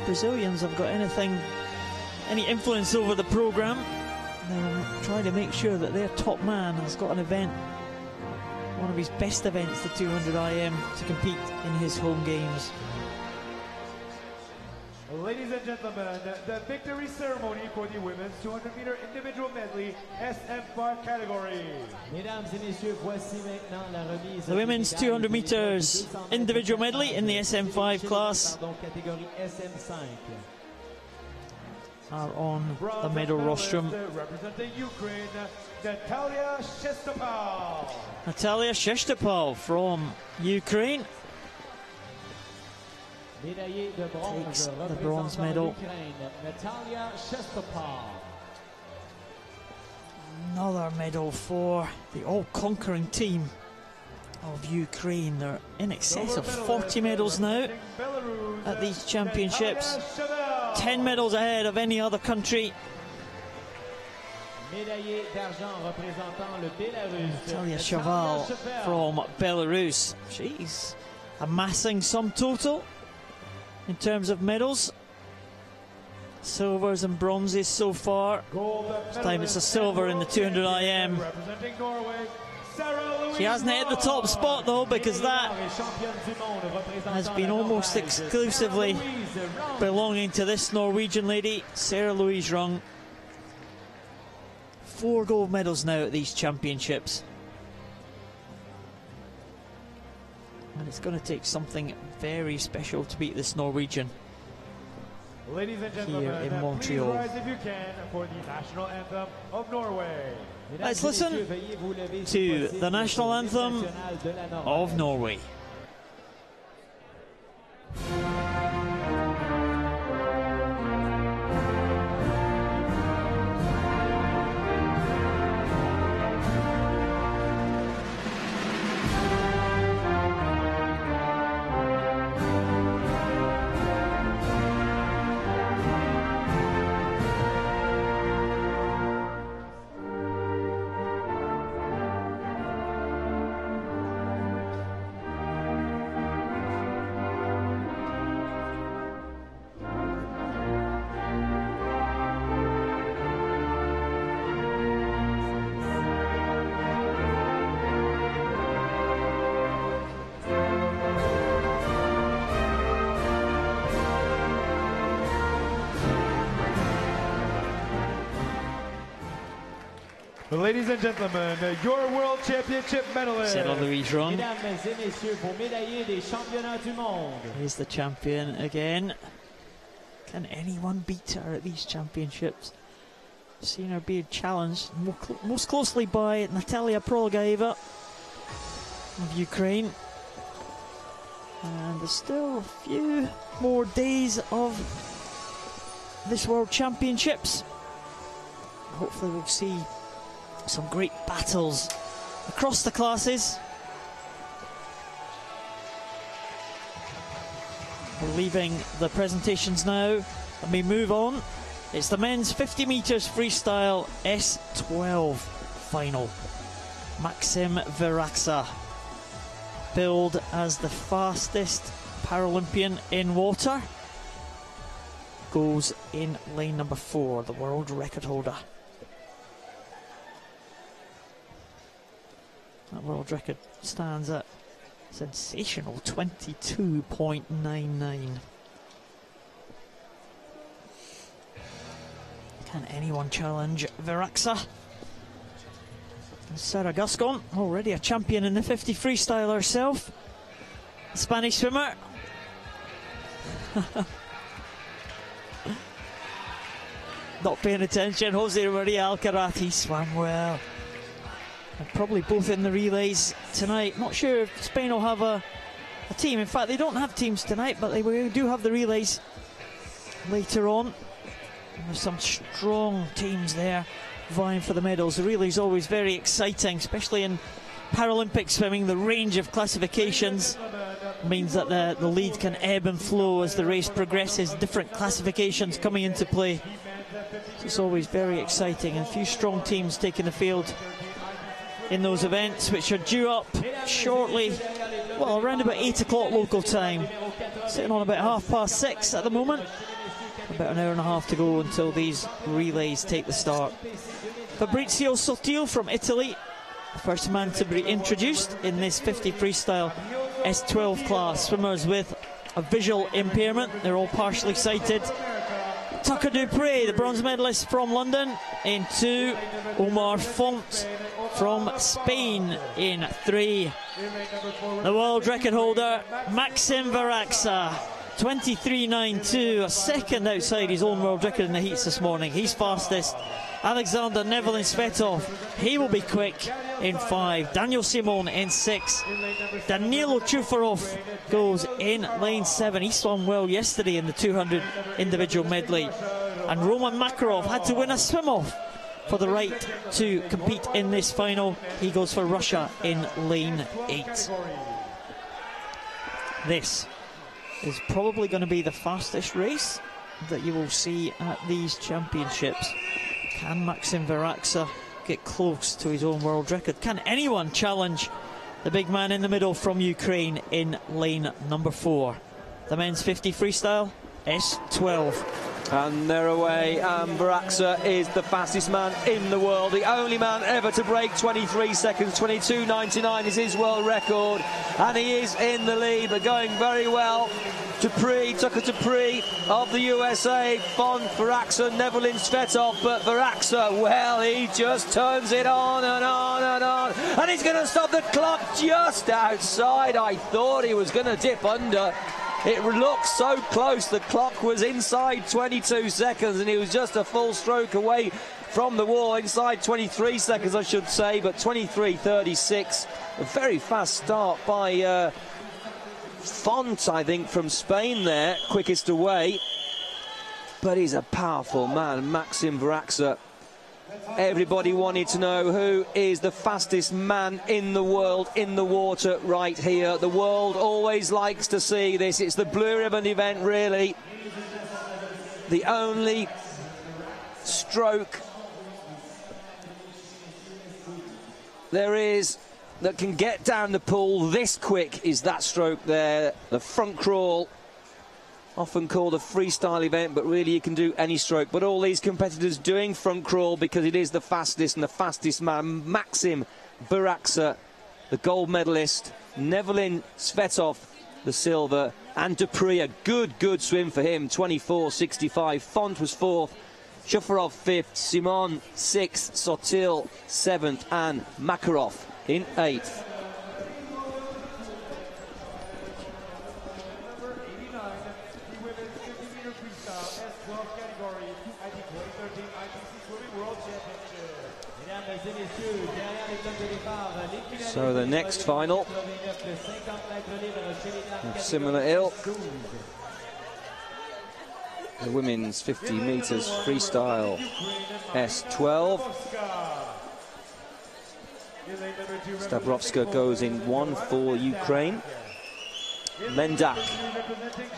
Brazilians have got any influence over the programme, they'll try to make sure that their top man has got an event, one of his best events, the 200 IM, to compete in his home games. Ladies and gentlemen, the victory ceremony for the women's 200-meter individual medley SM5 category. The women's 200 metres individual medley in the SM5 class are on the medal rostrum. Representing Ukraine, Natalia Shestopal. Natalia Shestopal from Ukraine takes the bronze medal. Another medal for the all-conquering team of Ukraine. They're in excess of 40 medals now at these championships. 10 medals ahead of any other country. Natalia Cheval from Belarus. She's amassing some total in terms of medals. silvers and bronzes so far. This time it's a silver in the 200 IM. She hasn't hit the top spot though, because that has been almost exclusively belonging to this Norwegian lady, Sarah Louise Rung. 4 gold medals now at these championships. And it's going to take something very special to beat this Norwegian. Ladies and gentlemen, here in Montreal. please rise if you can for the national anthem of Norway. Let's listen to the national anthem of Norway. Ladies and gentlemen, your World Championship medalist. Sarah Louise Rung Mesdames et messieurs, pour médailler des championnats du monde. is the champion again. Can anyone beat her at these championships? Seen her being challenged most closely by Natalia Prolgaeva of Ukraine. And there's still a few more days of this World Championships. Hopefully we'll see some great battles across the classes. We're leaving the presentations now. Let me move on. It's the men's 50 metres freestyle S12 final. Maxim Veraksa, billed as the fastest Paralympian in water, goes in lane number 4, the world record holder. That world record stands at sensational 22.99. Can anyone challenge Veraksa? Sarah Gascon, already a champion in the 50 freestyle herself. Spanish swimmer. Not paying attention. Jose Maria Alcaraz, he swam well. And probably both in the relays tonight. Not sure if Spain will have a team. In fact, they don't have teams tonight, but they do have the relays later on. And there's some strong teams there vying for the medals. The relay is always very exciting, especially in Paralympic swimming. The range of classifications means that the lead can ebb and flow as the race progresses. Different classifications coming into play. So it's always very exciting, and a few strong teams taking the field in those events, which are due up shortly, well, around about 8 o'clock local time. Sitting on about 6:30 at the moment. About an hour and a half to go until these relays take the start. Fabrizio Sotil from Italy, the first man to be introduced in this 50 freestyle S12 class. Swimmers with a visual impairment, they're all partially sighted. Tucker Dupre, the bronze medalist from London, in 2. Omar Font from Spain in 3. The world record holder, Maxim Veraksa, 23.92, a second outside his own world record in the heats this morning. He's fastest. Alexander Nevelin Svetov, he will be quick in 5. Daniel Simon in 6. Danilo Chufarov goes in lane 7. He swam well yesterday in the 200 individual medley. And Roman Makarov had to win a swim-off for the right to compete in this final. He goes for Russia in lane 8. This is probably going to be the fastest race that you will see at these championships. Can Maxim Veraksa get close to his own world record? Can anyone challenge the big man in the middle from Ukraine in lane number 4? The men's 50 freestyle S12. And they're away, and Baraksa is the fastest man in the world, the only man ever to break 23 seconds. 22.99 is his world record, and he is in the lead, but going very well. Tucker Dupree of the USA, Font, Baraksa, Nevelin Svetov, but Baraksa, well, he just turns it on and on and on, and he's going to stop the clock just outside. I thought he was going to dip under. It looked so close. The clock was inside 22 seconds, and he was just a full stroke away from the wall, inside 23 seconds, I should say, but 23.36. A very fast start by Font, I think, from Spain there, quickest away. But he's a powerful man, Maxim Baraksa. Everybody wanted to know who is the fastest man in the world in the water right here. The world always likes to see this. It's the blue ribbon event, really. The only stroke there is that can get down the pool this quick is that stroke there. The front crawl, often called a freestyle event, but really you can do any stroke. But all these competitors doing front crawl because it is the fastest, and the fastest man, Maxim Baraksa, the gold medalist, Nevelin Svetov, the silver, and Dupree, a good swim for him, 24.65. Font was fourth, Shufarov fifth, Simon sixth, Sotil seventh, and Makarov in eighth. So the next final, of similar ilk, the women's 50 metres freestyle S12. Stavrovska goes in 1 for Ukraine. Mendak,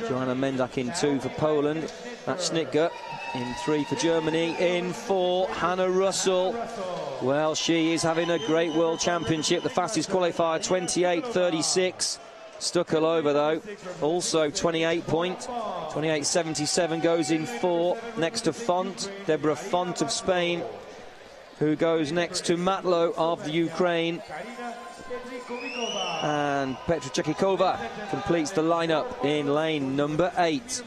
Joanna Mendak in 2 for Poland. That's Schnittger in 3 for Germany. In 4, Hannah Russell. Well, she is having a great World Championship. The fastest qualifier, 28.36. Stukalova, though, also 28.77, goes in 4, next to Font, Deborah Font of Spain, who goes next to Matlo of the Ukraine. And Petra Chekikova completes the lineup in lane number 8.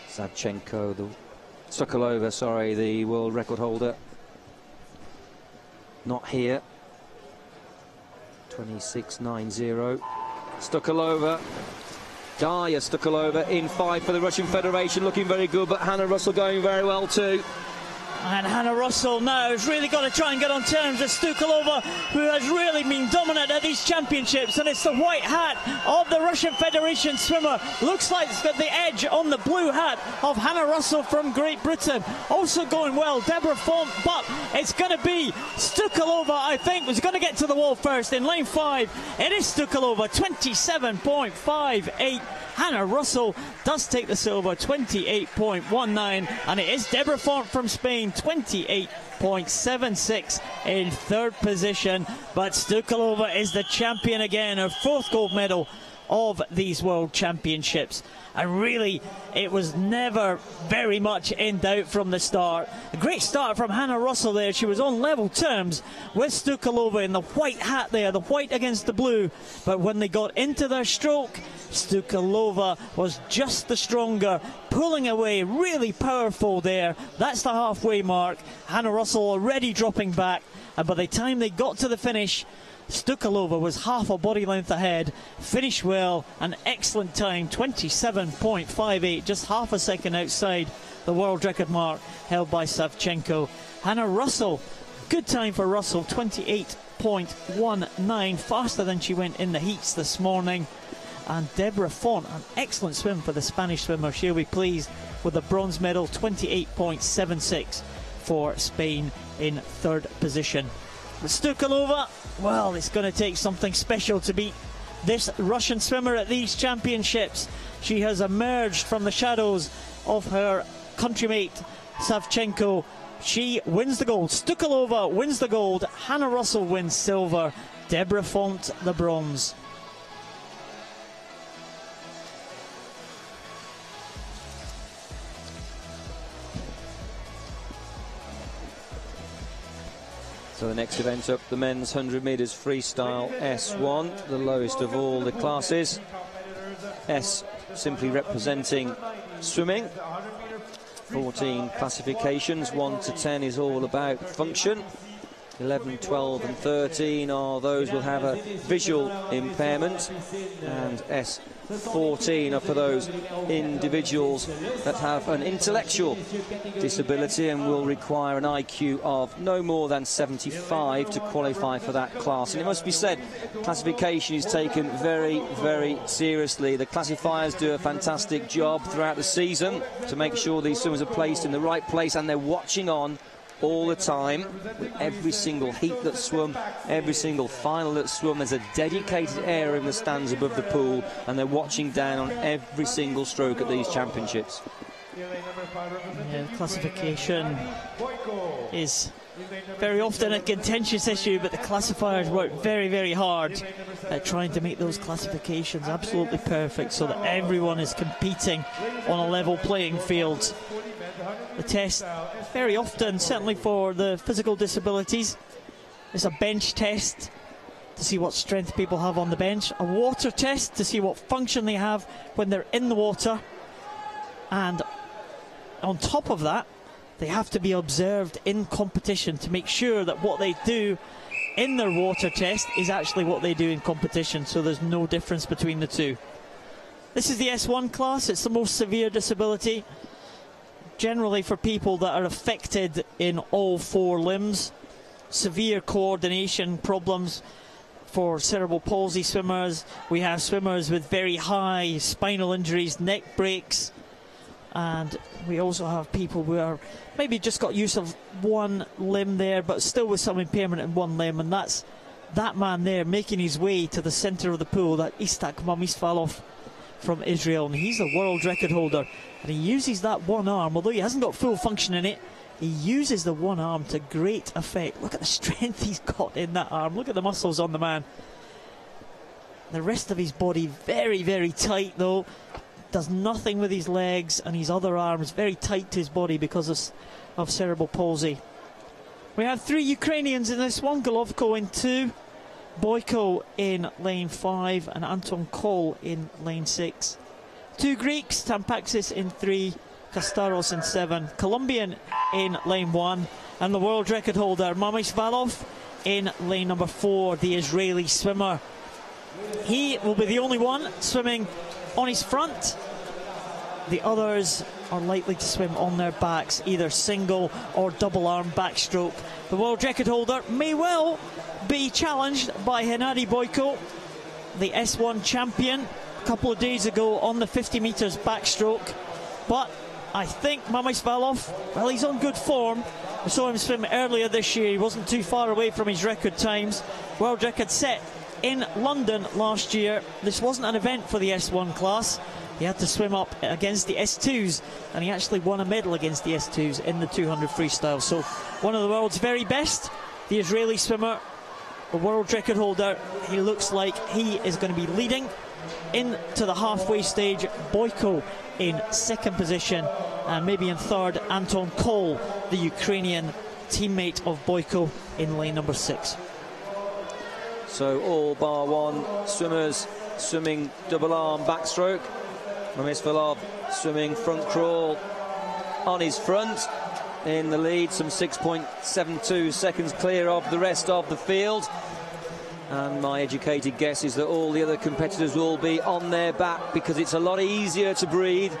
Savchenko, Sokolova, sorry, the world record holder, not here. 26.90. Stukalova, Darya Stukalova in 5 for the Russian Federation, looking very good, but Hannah Russell going very well too. And Hannah Russell now has really got to try and get on terms with Stukalova, who has really been dominant at these championships. And it's the white hat of the Russian Federation swimmer. Looks like it's got the edge on the blue hat of Hannah Russell from Great Britain. Also going well, Deborah Font, but it's going to be Stukalova, I think, was going to get to the wall first in lane 5. It is Stukalova, 27.58. Hannah Russell does take the silver, 28.19, and it is Deborah Font from Spain, 28.76 in 3rd position. But Stukalova is the champion again, her 4th gold medal of these World Championships. And really, it was never very much in doubt from the start. A great start from Hannah Russell there. She was on level terms with Stukalova in the white hat there, the white against the blue. But when they got into their stroke, Stukalova was just the stronger, pulling away, really powerful there. That's the halfway mark. Hannah Russell already dropping back, and by the time they got to the finish, Stukalova was half a body length ahead. Finished well, an excellent time, 27.58, just half a second outside the world record mark held by Savchenko. Hannah Russell, good time for Russell, 28.19, faster than she went in the heats this morning. And Deborah Font, an excellent swim for the Spanish swimmer. She'll be pleased with a bronze medal, 28.76 for Spain in 3rd position. But Stukalova, well, it's going to take something special to beat this Russian swimmer at these championships. She has emerged from the shadows of her countrymate Savchenko, she wins the gold. Stukalova wins the gold. Hannah Russell wins silver. Deborah Font the bronze. So the next event up, the men's 100 metres freestyle S1, the lowest of all the classes. S simply representing swimming. 14 classifications, 1 to 10 is all about function. 11, 12 and 13 are those will have a visual impairment, and S14 are for those individuals that have an intellectual disability and will require an IQ of no more than 75 to qualify for that class. And it must be said, classification is taken very, very seriously. The classifiers do a fantastic job throughout the season to make sure these swimmers are placed in the right place, and they're watching on all the time. With every single heat that's swum, every single final that's swum, there's a dedicated area in the stands above the pool, and they're watching down on every single stroke at these championships. Yeah, classification is very often a contentious issue, but the classifiers work very, very hard at trying to make those classifications absolutely perfect so that everyone is competing on a level playing field. The test, very often, certainly for the physical disabilities, is a bench test to see what strength people have on the bench, a water test to see what function they have when they're in the water, and on top of that, they have to be observed in competition to make sure that what they do in their water test is actually what they do in competition, so there's no difference between the two. This is the S1 class. It's the most severe disability, generally for people that are affected in all 4 limbs. Severe coordination problems for cerebral palsy swimmers. We have swimmers with very high spinal injuries, neck breaks, and we also have people who are maybe just got use of one limb there but still with some impairment in one limb, and that's that man there making his way to the centre of the pool, that Istak Mamisvalov from Israel, and he's the world record holder, and he uses that one arm, although he hasn't got full function in it, he uses the one arm to great effect. Look at the strength he's got in that arm, look at the muscles on the man. The rest of his body very, very tight though, does nothing with his legs, and his other arm is very tight to his body because of cerebral palsy. We have 3 Ukrainians in this one, Golovko in 2, Boyko in lane 5 and Anton Kol in lane 6. 2 Greeks, Tampaxis in 3, Kastaros in 7, Colombian in lane 1, and the world record holder Mamisvalov in lane number 4, the Israeli swimmer. He will be the only one swimming on his front. The others are likely to swim on their backs, either single or double arm backstroke. The world record holder may well be challenged by Hennady Boyko, the S1 champion, a couple of days ago on the 50 metres backstroke. But I think Mamisvalov, well, he's on good form. We saw him swim earlier this year. He wasn't too far away from his record times. World record set in London last year. This wasn't an event for the S1 class. He had to swim up against the S2s, and he actually won a medal against the S2s in the 200 freestyle. So one of the world's very best, the Israeli swimmer, the world record holder. He looks like he is going to be leading into the halfway stage. Boyko in 2nd position, and maybe in 3rd Anton Kol, the Ukrainian teammate of Boyko, in lane number 6. So all bar one swimmers swimming double arm backstroke. Mamisvalov swimming front crawl on his front in the lead, some 6.72 seconds clear of the rest of the field. And my educated guess is that all the other competitors will be on their back, because it's a lot easier to breathe.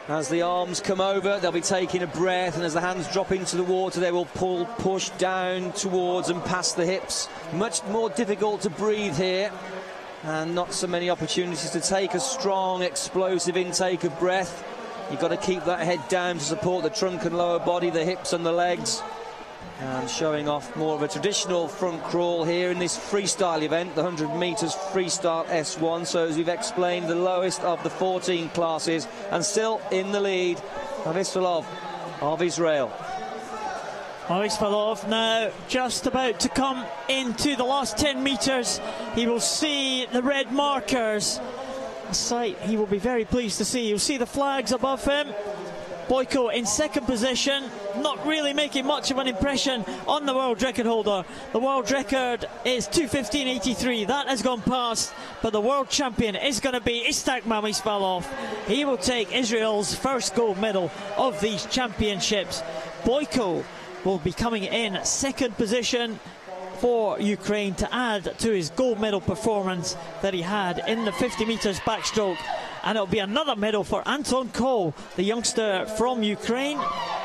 As the arms come over, they'll be taking a breath, and as the hands drop into the water, they will push down towards and past the hips. Much more difficult to breathe here, and not so many opportunities to take a strong, explosive intake of breath. You've got to keep that head down to support the trunk and lower body, the hips and the legs. And showing off more of a traditional front crawl here in this freestyle event, the 100 metres freestyle S1. So as we've explained, the lowest of the 14 classes, and still in the lead, Mamisvalov of Israel. Mohamed Svalov now just about to come into the last 10 metres. He will see the red markers, a sight he will be very pleased to see. You'll see the flags above him. Boyko in second position, not really making much of an impression on the world record holder. The world record is 2:15.83. That has gone past, but the world champion is going to be Istak Mamishvalov. He will take Israel's first gold medal of these championships. Boyko will be coming in second position for Ukraine to add to his gold medal performance that he had in the 50 metres backstroke. And it'll be another medal for Anton Kol, the youngster from Ukraine.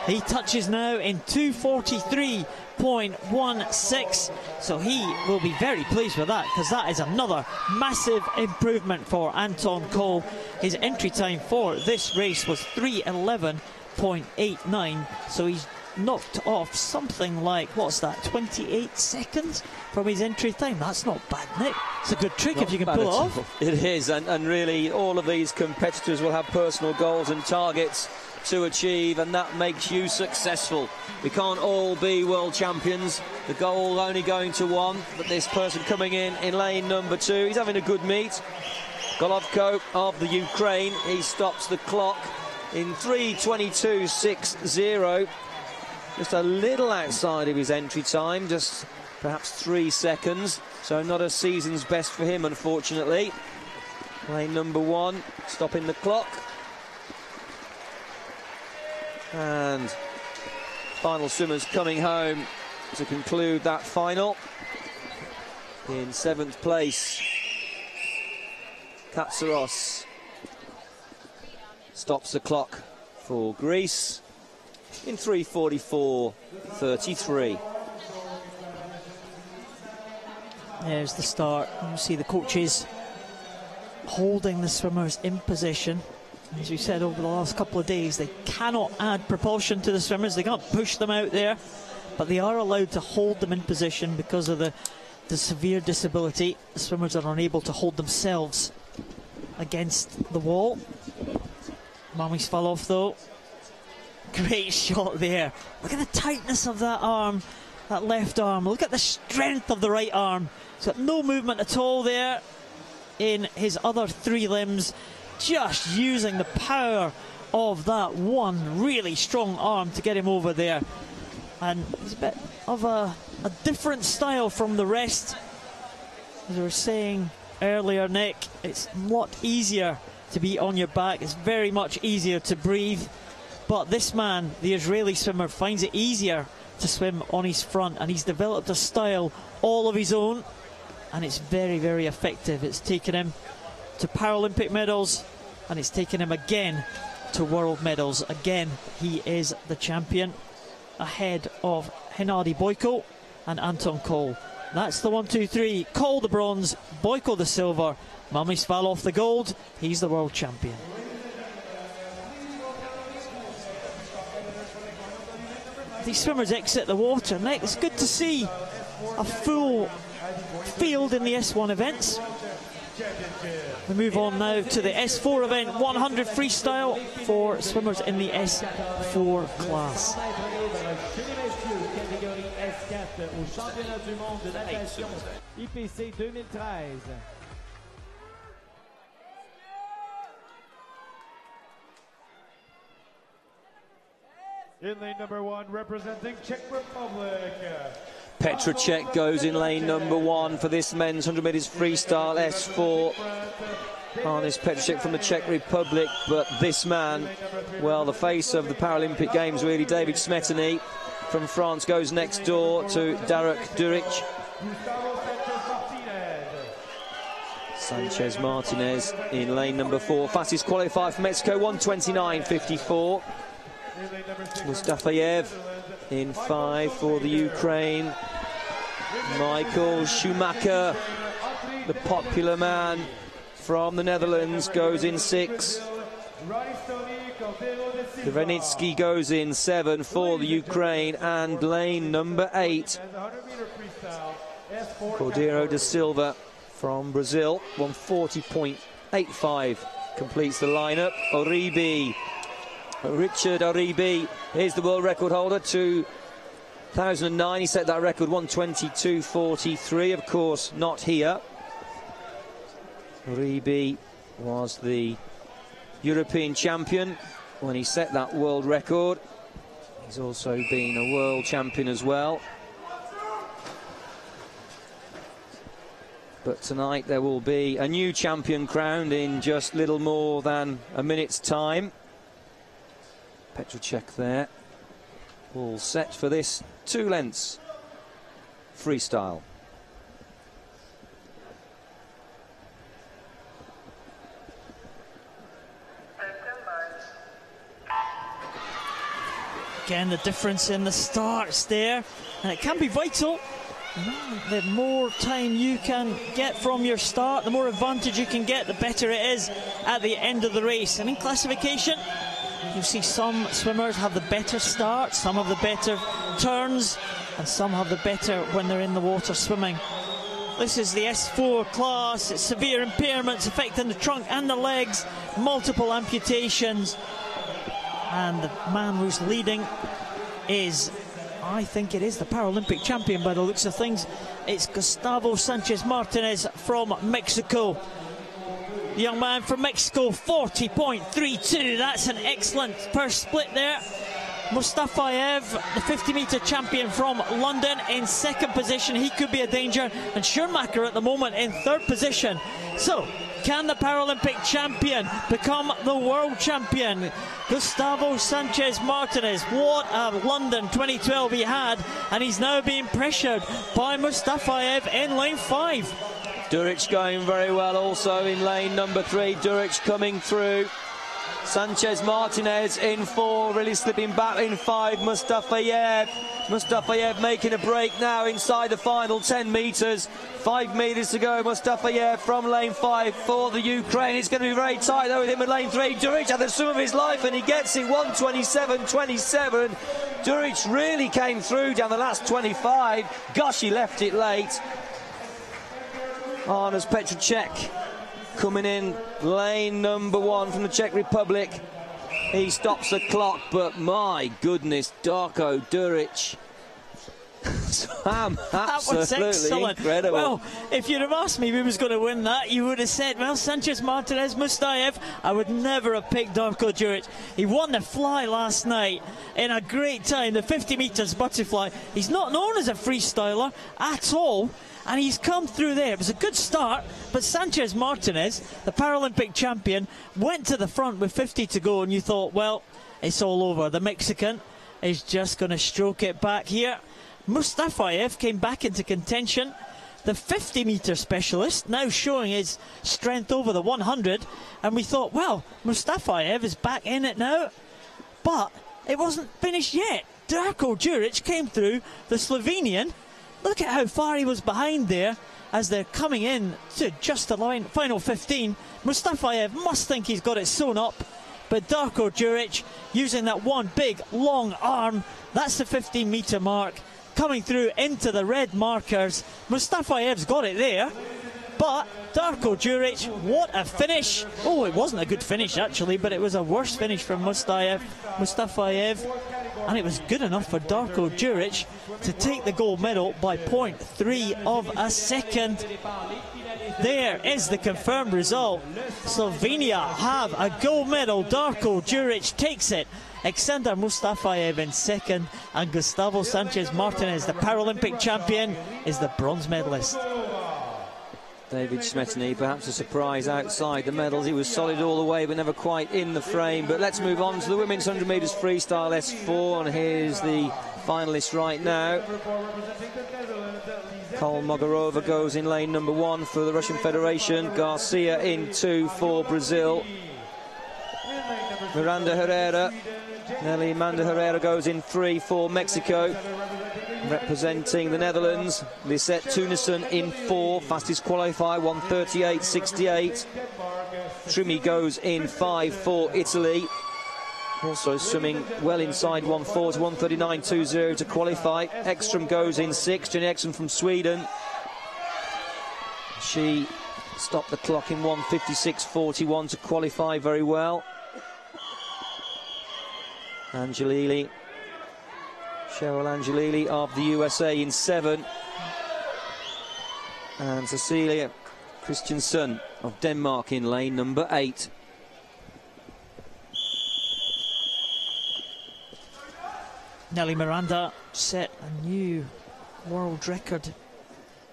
He touches now in 2:43.16, so he will be very pleased with that, because that is another massive improvement for Anton Kol. His entry time for this race was 3:11.89, so he's knocked off something like, what's that, 28 seconds from his entry time. That's not bad, Nick. It's a good trick if you can pull it off. It is, and really all of these competitors will have personal goals and targets to achieve, and that makes you successful. We can't all be world champions. The goal only going to one, but this person coming in lane number 2, he's having a good meet. Golovko of the Ukraine, he stops the clock in 3:22.60. Just a little outside of his entry time, just perhaps 3 seconds. So not a season's best for him, unfortunately. Lane number 1, stopping the clock. And final swimmers coming home to conclude that final. In 7th place, Katsaros stops the clock for Greece in 3:44.33. There's the start. You see the coaches holding the swimmers in position. As we said over the last couple of days, they cannot add propulsion to the swimmers. They can't push them out there, but they are allowed to hold them in position because of the severe disability. The swimmers are unable to hold themselves against the wall. Mamishvalov, though, great shot there. Look at the tightness of that arm, that left arm. Look at the strength of the right arm. He's got no movement at all there in his other 3 limbs, just using the power of that one really strong arm to get him over there. And it's a bit of a different style from the rest. As we were saying earlier, Nick, it's a lot easier to be on your back. It's very much easier to breathe. But this man, the Israeli swimmer, finds it easier to swim on his front, and he's developed a style all of his own, and it's very, very effective. It's taken him to Paralympic medals, and it's taken him again to world medals. Again, he is the champion, ahead of Hennady Boyko and Anton Kol. That's the 1, 2, 3. Kol the bronze, Boyko the silver, Mamishvalov the gold. He's the world champion. These swimmers exit the water. Nick, it's good to see a full field in the S1 events. We move on now to the S4 event, 100 freestyle for swimmers in the S4 class. IPC 2013. In lane number 1, representing Czech Republic, Petr Cech goes in lane number 1 for this men's 100 metres freestyle S4. This Petr Cech from the Czech Republic, but this man, well, the face of the Paralympic Games really, David Smetany from France, goes next door to Darek Duric. Sanchez Martinez in lane number 4, fastest qualifier for Mexico, 1:29.54. Mustafayev in 5 for the Ukraine. Michael Schumacher, the popular man from the Netherlands, goes in 6. Krenitsky goes in 7 for the Ukraine, and lane number 8, Cordeiro da Silva from Brazil, 1:40.85 completes the lineup. Oribe Richard Oribe is the world record holder. 2009, he set that record 1:22:43. Of course, not here. Oribe was the European champion when he set that world record. He's also been a world champion as well. But tonight there will be a new champion crowned in just little more than a minute's time. Petrocek there, all set for this 2 lengths freestyle. Again, the difference in the starts there, and it can be vital. The more time you can get from your start, the more advantage you can get, the better it is at the end of the race. And in classification, you see some swimmers have the better start, some have the better turns, and some have the better when they're in the water swimming. This is the S4 class. It's severe impairments affecting the trunk and the legs, multiple amputations. And the man who's leading is, I think it is the Paralympic champion by the looks of things. It's Gustavo Sanchez Martinez from Mexico. The young man from Mexico, 40.32. That's an excellent first split there. Mustafayev, the 50-metre champion from London, in second position. He could be a danger. And Schumacher at the moment in third position. So, can the Paralympic champion become the world champion? Gustavo Sanchez Martinez, what a London 2012 he had, and he's now being pressured by Mustafayev in lane 5. Duric going very well also in lane number 3. Duric coming through. Sanchez Martinez in 4, really slipping back in 5. Mustafayev making a break now inside the final 10 metres. 5 metres to go. Mustafayev from lane 5 for the Ukraine. It's going to be very tight though with him at lane 3. Duric had the swim of his life and he gets it 1:27.27. Duric really came through down the last 25. Gosh, he left it late. Arnas Petrocek coming in lane number 1 from the Czech Republic. He stops the clock, but my goodness, Darko Duric. Absolutely incredible. Well, if you'd have asked me who was going to win that, you would have said, well, Sanchez Martinez, Mustafayev. I would never have picked Darko Duric. He won the fly last night in a great time, the 50 metres butterfly. He's not known as a freestyler at all, and he's come through there. It was a good start, but Sanchez Martinez, the Paralympic champion, went to the front with 50 to go, and you thought, well, it's all over. The Mexican is just going to stroke it back here. Mustafayev came back into contention. The 50-metre specialist now showing his strength over the 100, and we thought, well, Mustafayev is back in it now, but it wasn't finished yet. Darko Duric came through, the Slovenian. Look at how far he was behind there as they're coming in to just the line, final 15. Mustafayev must think he's got it sewn up, but Darko Duric using that one big long arm. That's the 15-metre mark, coming through into the red markers. Mustafayev's got it there, but Darko Duric, what a finish. Oh, it wasn't a good finish actually, but it was a worse finish from Mustafayev, and it was good enough for Darko Duric to take the gold medal by 0.3 of a second. There is the confirmed result. Slovenia have a gold medal. Darko Duric takes it. Alexander Mustafayev in second, and Gustavo Sanchez Martinez, the Paralympic champion, is the bronze medalist. David Smetany, perhaps a surprise outside the medals. He was solid all the way, but never quite in the frame. But let's move on to the women's 100 metres freestyle S4, and here's the finalists right now. Kol Mogorova goes in lane number 1 for the Russian Federation. Garcia in 2 for Brazil. Miranda Herrera, Nelly Amanda Herrera goes in 3 for Mexico. Representing the Netherlands, Lisette Tunison in 4, fastest qualifier, 1:38.68. Trimi goes in 5 for Italy. Also swimming well inside 1:4 to 1:39.20 to qualify. Ekström goes in 6, Jenny Ekström from Sweden. She stopped the clock in 1:56.41 to qualify very well. Angelili, Cheryl Angelili of the USA in 7. And Cecilia Christensen of Denmark in lane number 8. Nelly Miranda set a new world record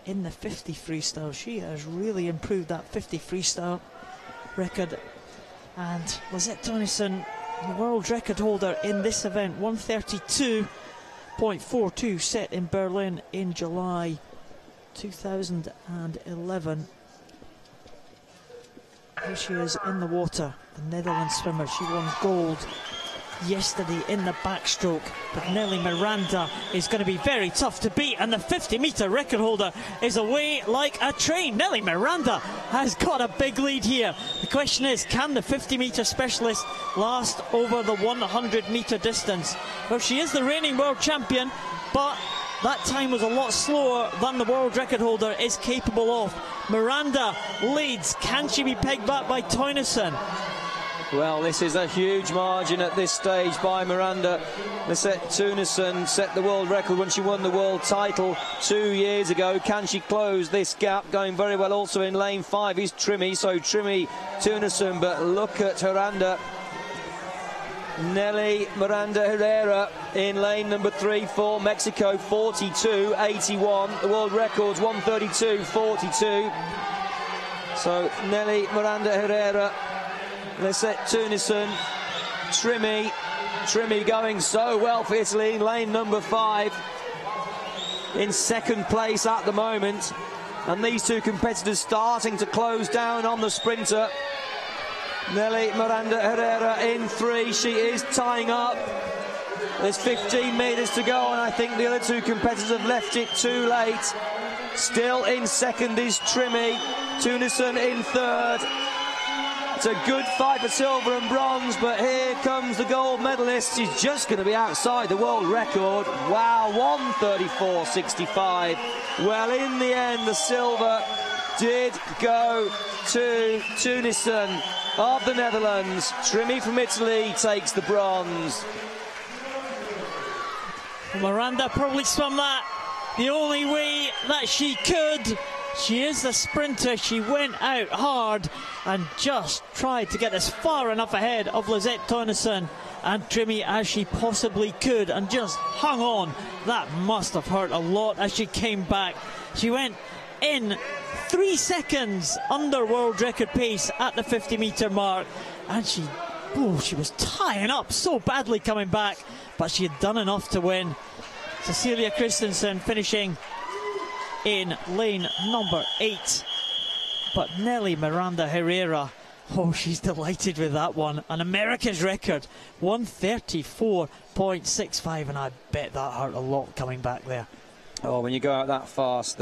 in the 50 freestyle. She has really improved that 50 freestyle record. And Lisette Tennyson, the world record holder in this event, 132.42, set in Berlin in July 2011. Here she is in the water, the Netherlands swimmer. She won gold yesterday in the backstroke, but Nelly Miranda is going to be very tough to beat, and the 50-metre record holder is away like a train. Nelly Miranda has got a big lead here. The question is, can the 50-metre specialist last over the 100-metre distance? Well, she is the reigning world champion, but that time was a lot slower than the world record holder is capable of. Miranda leads. Can she be pegged back by Tennyson? Well, this is a huge margin at this stage by Miranda. Lisette Tennyson set the world record when she won the world title 2 years ago. Can she close this gap? Going very well also in lane 5 is Trimmy. So Trimmy, Tennyson, but look at Miranda. Nelly Miranda Herrera in lane number 3 for Mexico, 42.81. The world record's 132.42. So Nelly Miranda Herrera, Lisette Tennyson, Trimmy going so well for Italy in lane number 5, in second place at the moment, and these two competitors starting to close down on the sprinter. Nelly Miranda Herrera in 3, she is tying up. There's 15 metres to go, and I think the other two competitors have left it too late. Still in second is Trimmy, Tennyson in 3rd. It's a good fight for silver and bronze, but here comes the gold medalist. She's just going to be outside the world record. Wow, 134.65. Well, in the end, the silver did go to Tennyson of the Netherlands. Trimmy from Italy takes the bronze. Miranda probably swam that the only way that she could. She is the sprinter. She went out hard and just tried to get as far enough ahead of Lisette Tennyson and Trimmy as she possibly could, and just hung on. That must have hurt a lot as she came back. She went in 3 seconds under world record pace at the 50-metre mark, and she was tying up so badly coming back, but she had done enough to win. Cecilia Christensen finishing in lane number 8, but Nelly Miranda Herrera, she's delighted with that one. An America's record, 134.65, and I bet that hurt a lot coming back there. Oh, when you go out that fast,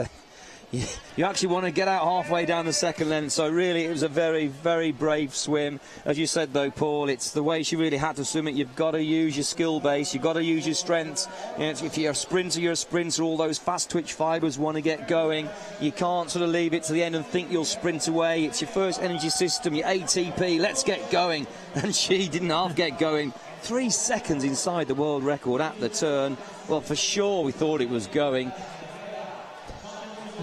you actually want to get out halfway down the second length. So really, it was a very, very brave swim. As you said, though, Paul, it's the way she really had to swim it. You've got to use your skill base. You've got to use your strengths. If you're a sprinter, you're a sprinter. All those fast twitch fibres want to get going. You can't sort of leave it to the end and think you'll sprint away. It's your first energy system, your ATP. Let's get going. And she didn't half get going. 3 seconds inside the world record at the turn. Well, for sure, we thought it was going.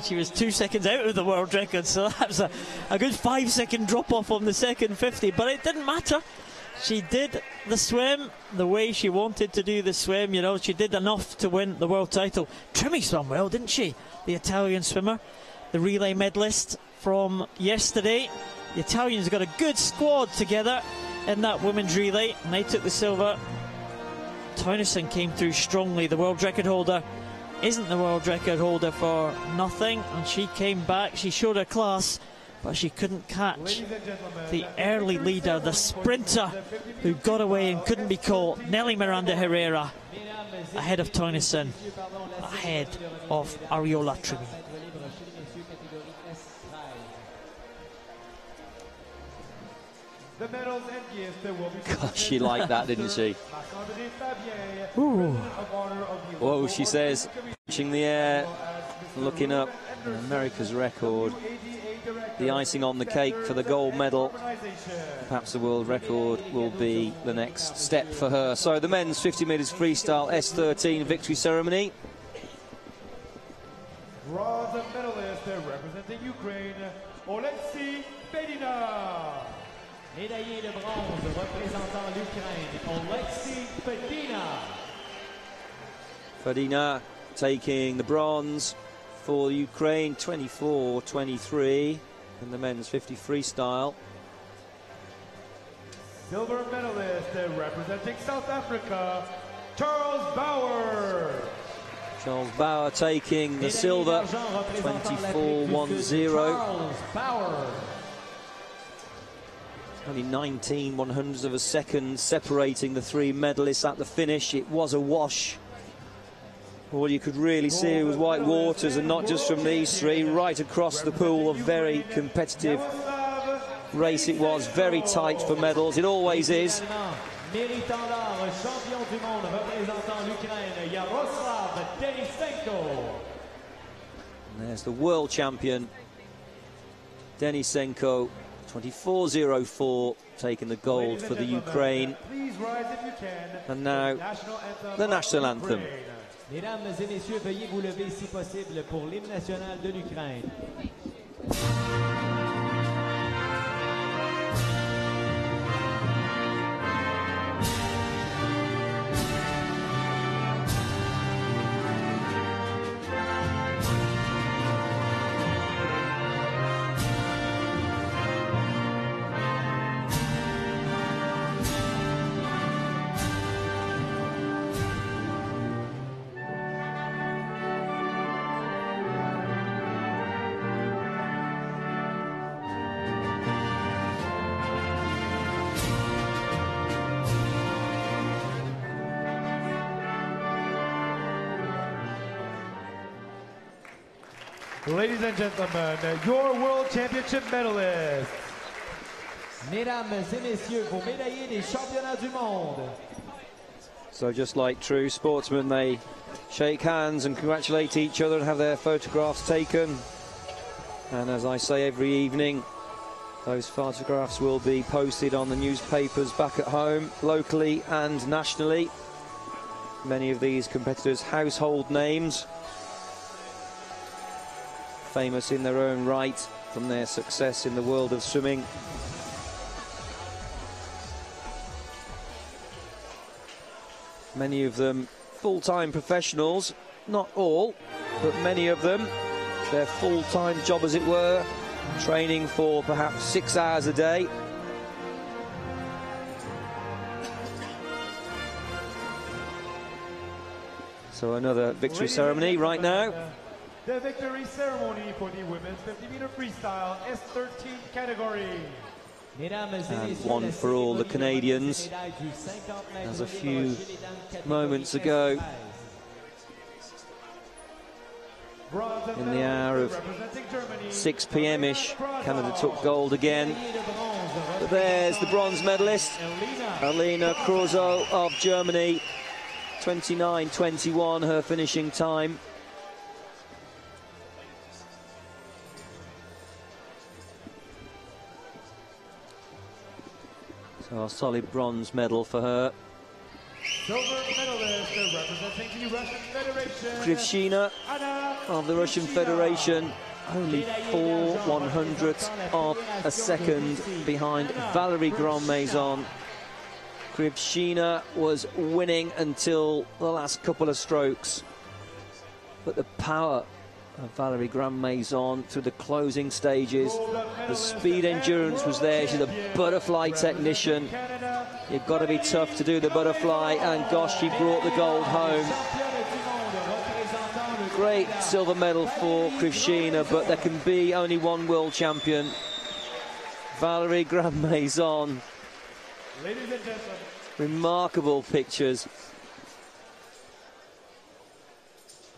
She was 2 seconds out of the world record, so that was a good 5-second drop off on the second 50, but it didn't matter. She did the swim the way she wanted to do the swim. You know, she did enough to win the world title. Trimmy swam well, didn't she? The Italian swimmer, the relay medalist from yesterday. The Italians got a good squad together in that women's relay, and they took the silver. Tennyson came through strongly. The world record holder isn't the world record holder for nothing, and she came back. She showed her class, but she couldn't catch the early leader, the sprinter who got away and couldn't be caught. Nelly Miranda Herrera ahead of Tennyson, ahead of Ariola Trimmy. Gosh, she liked that, didn't she? Ooh. Whoa, she says, pushing the air, looking up, America's record. the icing on the cake for the gold medal. Perhaps the world record will be the next step for her. So the men's 50 metres freestyle S13 victory ceremony. Bronze medalist representing Ukraine, Oleksiy Fedina. Médaillé de bronze représentant l'Ukraine, Oleksiy Fedina. Fedina taking the bronze for Ukraine, 24-23 in the men's 50 freestyle. Silver medalist representing South Africa, Charles Bauer. Charles Bauer taking the silver, 24-10. Only 19/100ths of a second separating the three medalists at the finish. It was a wash. All you could really see was white waters, and not just from these three, right across the pool. A very competitive race it was, very tight for medals. It always is. And there's the world champion, Denisenko, 24-04, taking the gold for the Ukraine. And now, the national anthem. Mesdames et messieurs, veuillez vous lever si possible pour l'hymne national de l'Ukraine. Ladies and gentlemen, your World Championship medalists. Mesdames et messieurs, vos médaillés des championnats du monde. So just like true sportsmen, they shake hands and congratulate each other and have their photographs taken. And as I say every evening, those photographs will be posted on the newspapers back at home, locally and nationally. Many of these competitors household names, famous in their own right from their success in the world of swimming. Many of them full-time professionals, not all, but many of them, their full-time job as it were, training for perhaps 6 hours a day. So another victory ceremony right now. The victory ceremony for the women's 50-meter freestyle S13 category. And one for all the Canadians, as a few moments ago, in the hour of 6 p.m.-ish, Canada took gold again. But there's the bronze medalist, Alina Krauso of Germany, 29:21, her finishing time. So a solid bronze medal for her. Silver medalist representing the Russian Federation, Krivshina of the Russian Federation, only 4/100ths of a second behind Valerie Grand-Maison. Krivshina was winning until the last couple of strokes, but the power of Valerie Grand-Maison through the closing stages, the speed endurance was there. She's a butterfly technician. You've got to be tough to do the butterfly, and gosh, she brought the gold home. Great silver medal for Krivshina, but there can be only one world champion. Valerie Grand-Maison. Ladies and gentlemen, remarkable pictures.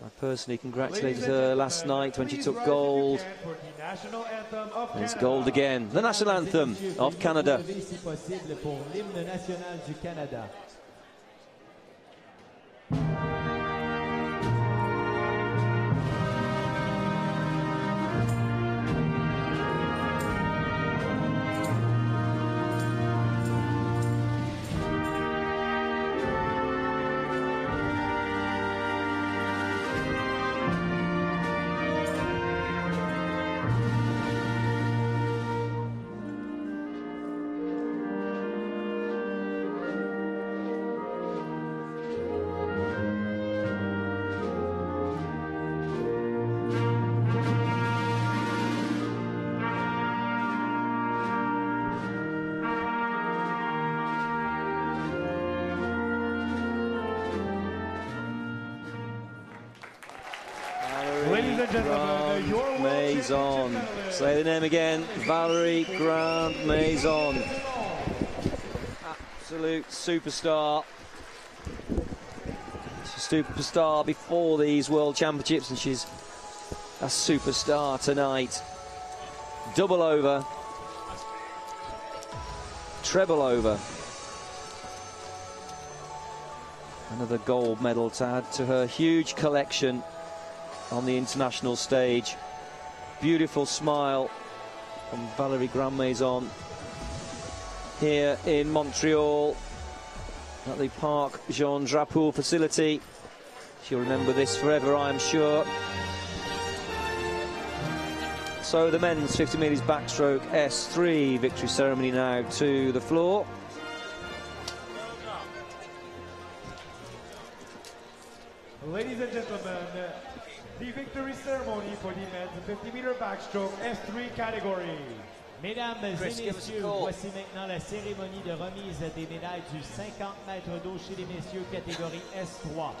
I personally congratulated her last night when she took gold. It's gold again. The national anthem of Canada. and gentlemen, your world Maison. championship Say the name again. Valerie Grant Maison. Absolute superstar. She's a superstar before these World Championships, and she's a superstar tonight. Double over. Treble over. Another gold medal to add to her huge collection on the international stage. Beautiful smile from Valerie Grant Maison here in Montreal at the Parc Jean Drapeau facility. She'll remember this forever, I'm sure. So the men's 50 metres backstroke S3 victory ceremony now to the floor. Ladies and gentlemen, the victory ceremony for the men's 50-meter backstroke S3 category. Mesdames Chris, et give us a messieurs, call. voici maintenant la cérémonie de remise des médailles du 50 mètres d'eau chez les messieurs catégorie S3.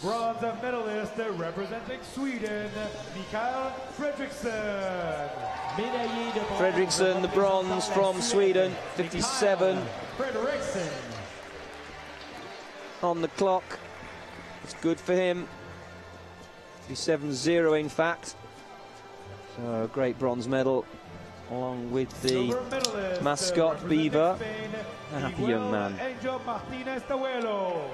Bronze medalist representing Sweden, Mikael Fredriksson. Médaillé de bronze. Fredriksson, the bronze from Sweden, 57 Fredriksson. on the clock. It's good for him. 57.0 in fact. So a great bronze medal along with the Silver medalist, mascot representing Beaver. Spain, A happy Miguel young man. Angel Martinez Tahuelo.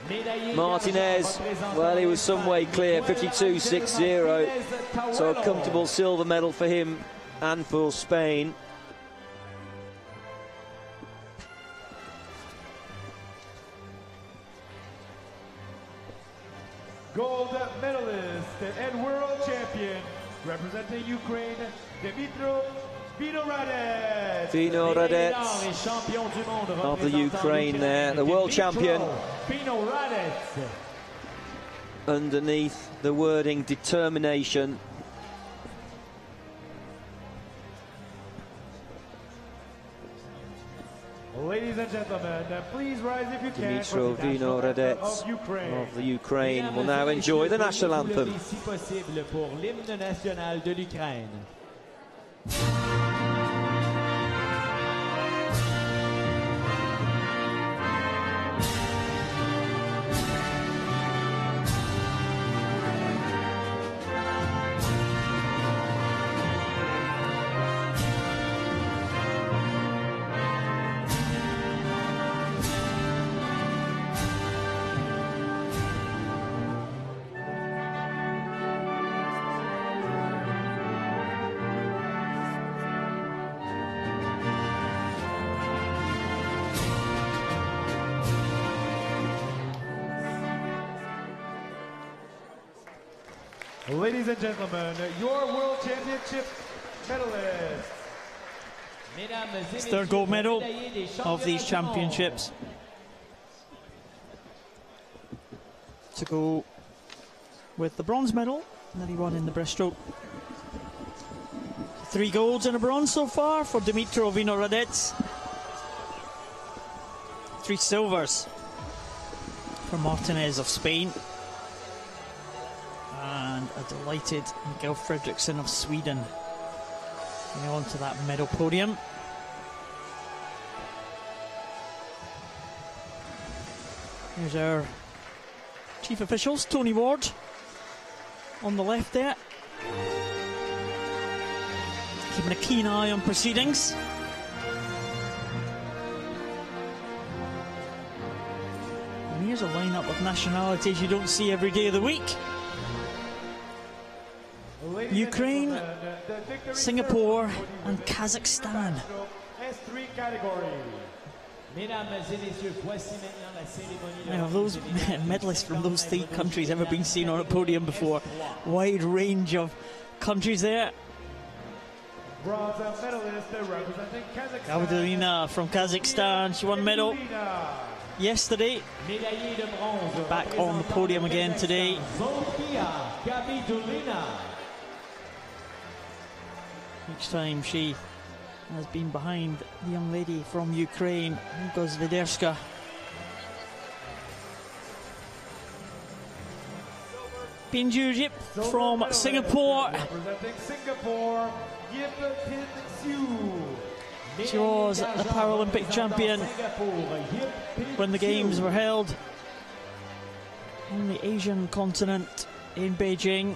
Médaillé Martinez, représentant well, he was some way clear, Miguel 52.60. Martinez So a Tahuelo. comfortable silver medal for him and for Spain. Gold medalist and world champion representing Ukraine, Dmytro Vinohradets. Vinohradets Médaillé d'or et champion du monde of the représentant Ukraine there, the world champion. Vinohradets. Underneath the wording determination. Ladies and gentlemen, please rise if you can Dmytro for the national anthem Vinohradets of Ukraine. of the Ukraine will Mesdames now et enjoy the messieurs, national veuillez vous anthem. lever si possible pour l'hymne national de l'Ukraine. Ladies and gentlemen, your world championship medalist. Mesdames et It's their messieurs, gold medal médaillé des of these championnats du monde. championships to go with the bronze medal that he won in the breaststroke. 3 golds and a bronze so far for Dmytro Vinohradets. 3 silvers for Martinez of Spain. And a delighted Miguel Fredriksson of Sweden going on to that medal podium. Here's our chief officials, Tony Ward on the left there, keeping a keen eye on proceedings. And here's a lineup of nationalities you don't see every day of the week. Ladies Ukraine, and gentlemen, the victory Singapore ceremony for the and women's Kazakhstan. backstroke S3 category. Mesdames et messieurs, voici maintenant la cérémonie de Now, have those remise des médailles du medalists from 50 those 3 mètres d'eau countries chez ever les been dames seen on a catégorie podium before? S3. Wide range of countries there. Bronze medalist representing Kazakhstan. Gavdalina from Kazakhstan, she won medal yesterday. Médaillé de bronze. Back on the podium again today. Zofia Gabidulina. Each time she has been behind the young lady from Ukraine, Gozviderska. Indvidual from Singapore. Representing Singapore, Yip Tin Siu. She was the Paralympic champion when the games were held on the Asian continent in Beijing.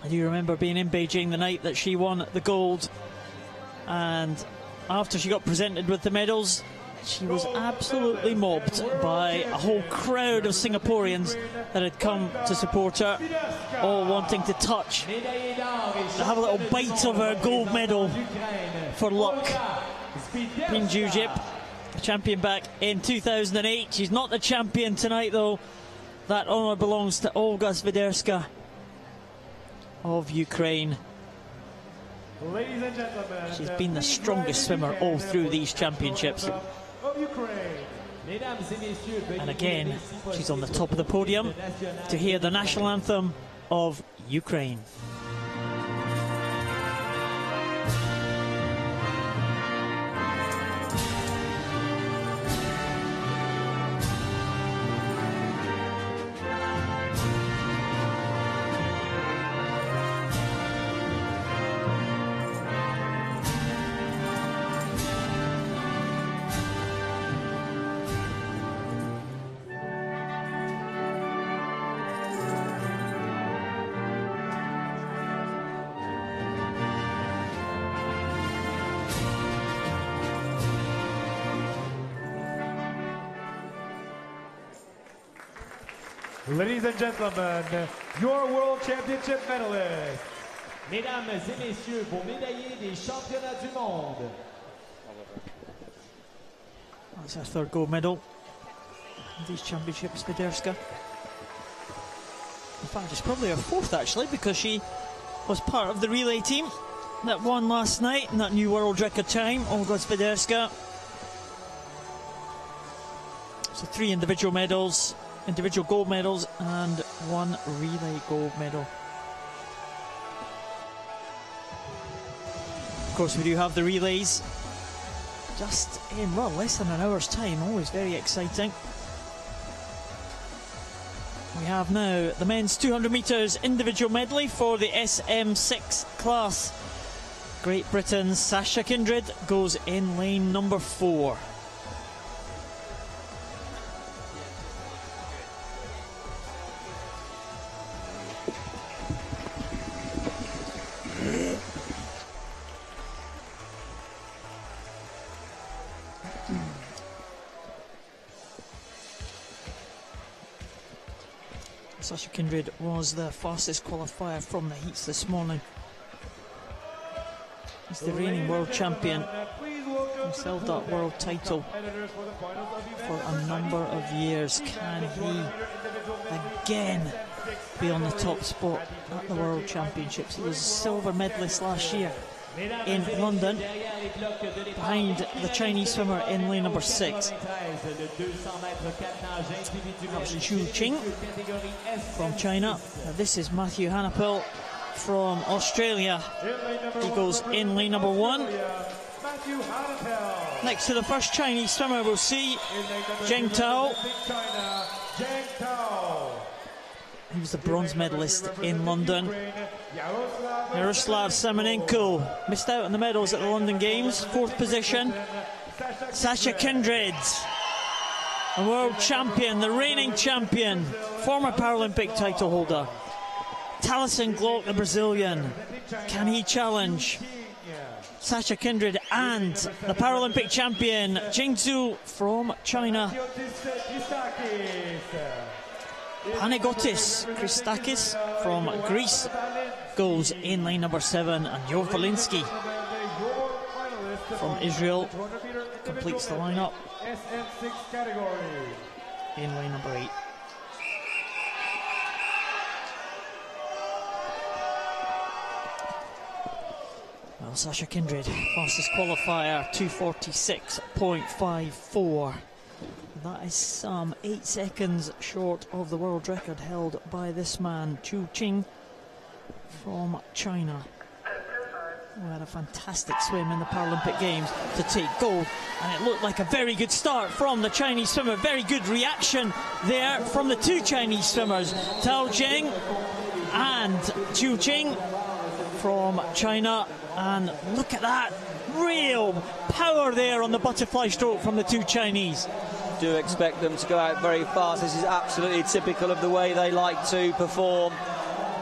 I do remember being in Beijing the night that she won the gold, and after she got presented with the medals, she was absolutely mobbed by a whole crowd of Singaporeans that had come to support her, all wanting to touch, to have a little bite of her gold medal for luck. Indvidual, champion back in 2008. She's not the champion tonight, though. That honour belongs to Olga Swiderska of Ukraine. Ladies and gentlemen, she's been the strongest swimmer all through these championships. And again, she's on the top of the podium to hear the national anthem of Ukraine. Ladies and gentlemen, your World Championship medalists. Mesdames et messieurs, vos médaillés des championnats du monde. That's her third gold medal in these championships, Swiderska. In fact, it's probably her fourth, actually, because she was part of the relay team that won last night in that new world record time, Olga Swiderska. So 3 individual medals, individual gold medals, and 1 relay gold medal. Of course, we do have the relays just in, well, less than an hour's time. Always very exciting. We have now the men's 200 metres individual medley for the SM6 class. Great Britain's Sasha Kindred goes in lane number 4. Sasha Kindred was the fastest qualifier from the heats this morning. He's the reigning world champion. He's held that world title for a number of years. Can he again be on the top spot at the World Championships? He was a silver medalist last year in London, behind the Chinese swimmer in lane number 6. That was Chu Ching from China. Now this is Matthew Hanapil from Australia. He goes in lane number 1. Next to the first Chinese swimmer, we'll see Zheng Tao. He was the bronze medalist in London. Yaroslav Semenenko missed out on the medals at the London Games. 4th position. Sasha Kindred, a world champion, the reigning champion, former Paralympic title holder. Taliesin Glock, the Brazilian. Can he challenge Sasha Kindred and the Paralympic champion Jingzhu from China? Panagotis Christakis from Greece goes in lane number 7, and Yov Valinsky from Israel completes the lineup in lane number 8. Well, Sasha Kindred, fastest qualifier, 2:46.54. That is some 8 seconds short of the world record held by this man, Chu Ching from China. who had a fantastic swim in the Paralympic Games to take gold, and it looked like a very good start from the Chinese swimmer. Very good reaction there from the two Chinese swimmers, Tao Zheng and Zhu Jing from China. And look at that, real power there on the butterfly stroke from the two Chinese. Do expect them to go out very fast. This is absolutely typical of the way they like to perform.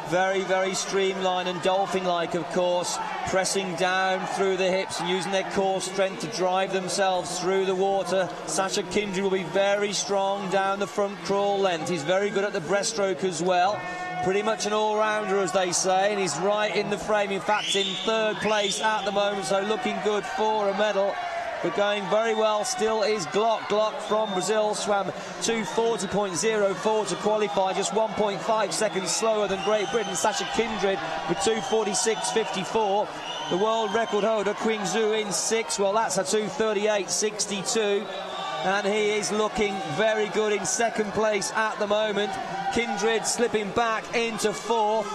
Very, very streamlined and dolphin-like, of course, pressing down through the hips and using their core strength to drive themselves through the water. Sasha Kindred will be very strong down the front crawl length. He's very good at the breaststroke as well. Pretty much an all-rounder, as they say, and he's right in the frame. In fact, in third place at the moment, so looking good for a medal. But going very well still is Glock. Glock from Brazil swam 2:40.04 to qualify, just 1.5 seconds slower than Great Britain. Sasha Kindred with 2:46.54. The world record holder, Qing Zhu, in 6th. Well, that's a 2:38.62. And he is looking very good in 2nd place at the moment. Kindred slipping back into 4th.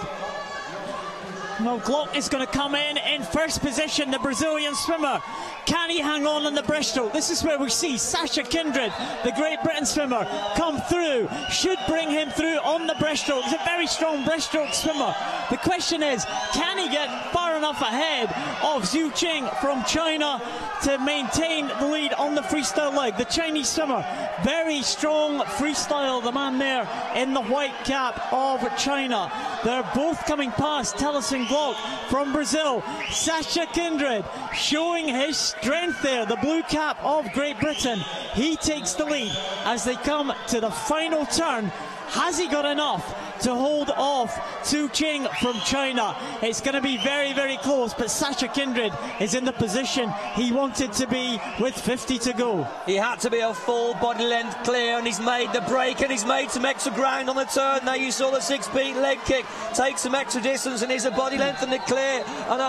Well, Glock is going to come in 1st position, the Brazilian swimmer. Can he hang on the breaststroke? This is where we see Sasha Kindred, the Great Britain swimmer, come through. Should bring him through on the breaststroke. He's a very strong breaststroke swimmer. The question is, can he get far enough ahead of Zhu Jing from China to maintain the lead on the freestyle leg? The Chinese swimmer, very strong freestyle, the man there in the white cap of China. They're both coming past Taliesin Glock from Brazil. Sasha Kindred showing his strength there, the blue cap of Great Britain. He takes the lead as they come to the final turn. Has he got enough to hold off Zhu Jing from China? It's going to be very, very close, but Sasha Kindred is in the position he wanted to be with 50 to go. He had to be a full body length clear, and he's made the break, and he's made some extra ground on the turn. Now you saw the 6-beat leg kick take some extra distance, and he's a body length and a clear, and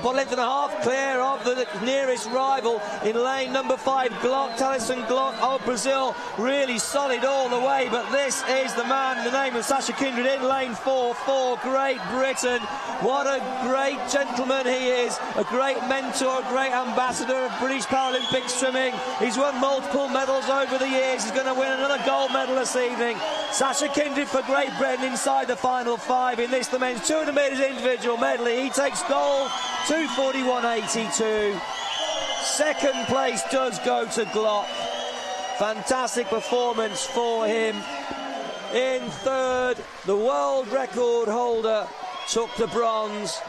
body length and a half clear of the nearest rival in lane number 5, Glock, Taliesin Glock of Brazil. Really solid all the way, but this is the man, the name of Sasha Kindred, in lane 4 for Great Britain. What a great gentleman he is, a great mentor, a great ambassador of British Paralympic swimming. He's won multiple medals over the years. He's going to win another gold medal this evening. Sasha Kindred for Great Britain inside the final 5 in this, the men's 200 metres individual medley. He takes gold, 2:41.82. 2nd place does go to Glock. Fantastic performance for him. In 3rd, the world record holder took the bronze.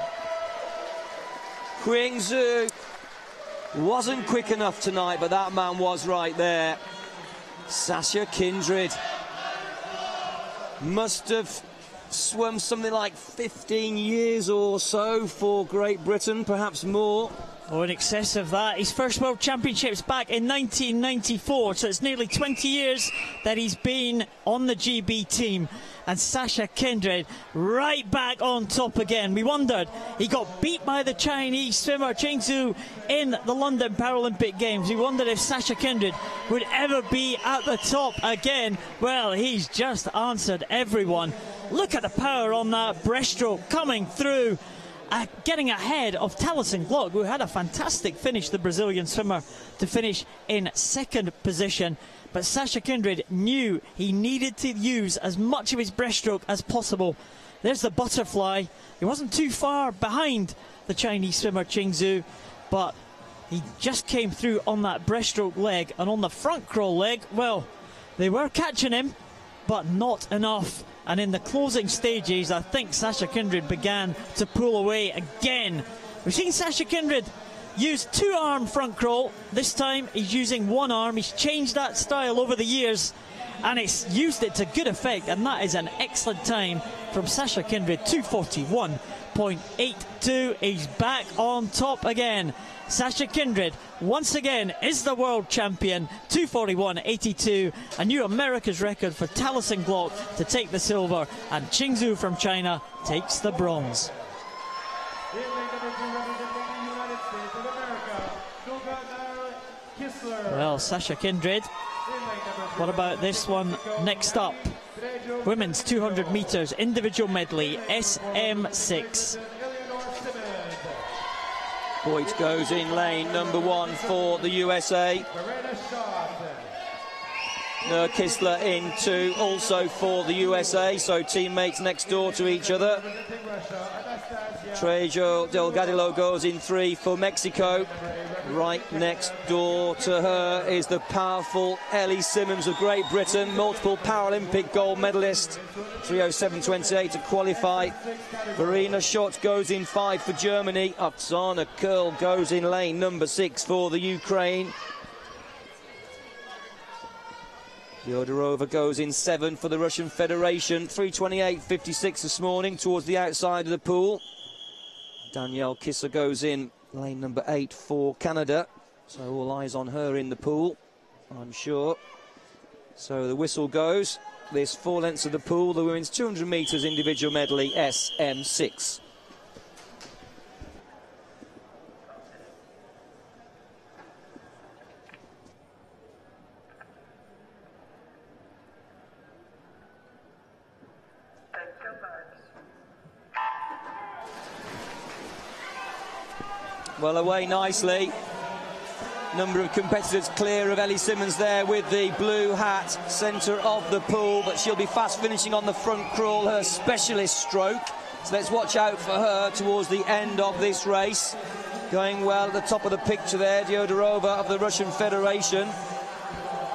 Qing Zhu wasn't quick enough tonight, but that man was right there. Sasha Kindred must have swum something like 15 years or so for Great Britain, perhaps more. Oh, in excess of that. His first World Championships back in 1994, so it's nearly 20 years that he's been on the GB team. And Sasha Kindred right back on top again. We wondered, he got beat by the Chinese swimmer Qing Zhu in the London Paralympic Games. We wondered if Sasha Kindred would ever be at the top again. Well, he's just answered everyone. Look at the power on that breaststroke coming through. Getting ahead of Taliesin Glock, who had a fantastic finish, the Brazilian swimmer, to finish in 2nd position. But Sasha Kindred knew he needed to use as much of his breaststroke as possible. There's the butterfly. He wasn't too far behind the Chinese swimmer Qing Zhu, but he just came through on that breaststroke leg. And on the front crawl leg, well, they were catching him, but not enough. And in the closing stages, I think Sasha Kindred began to pull away again. We've seen Sasha Kindred use 2-arm front crawl. This time he's using 1 arm. He's changed that style over the years, and it's used it to good effect. And that is an excellent time from Sasha Kindred, 2:41.82. He's back on top again. Sasha Kindred, once again, is the world champion, 2:41.82, a new America's record for Taliesin Glock to take the silver, and Qing Zhu from China takes the bronze. Well, Sasha Kindred, what about this one next up? Women's 200 metres individual medley SM6. Hoyt goes in lane number 1 for the USA. Kistler in 2, also for the USA, so teammates next door to each other. Trejo Delgadillo goes in 3 for Mexico. Right next door to her is the powerful Ellie Simmonds of Great Britain, multiple Paralympic gold medalist, 3:07.28 to qualify. Verena Schott goes in 5 for Germany. Oksana Kurl goes in lane number 6 for the Ukraine. Fyodorova goes in 7 for the Russian Federation. 3:28.56 this morning towards the outside of the pool. Danielle Kisser goes in lane number 8 for Canada. So all eyes on her in the pool, I'm sure. So the whistle goes. This 4 lengths of the pool, the women's 200 metres individual medley SM6. Well, away nicely. Number of competitors clear of Ellie Simmonds there with the blue hat, centre of the pool, but she'll be fast finishing on the front crawl, her specialist stroke. So let's watch out for her towards the end of this race. Going well at the top of the picture there, Fyodorova of the Russian Federation.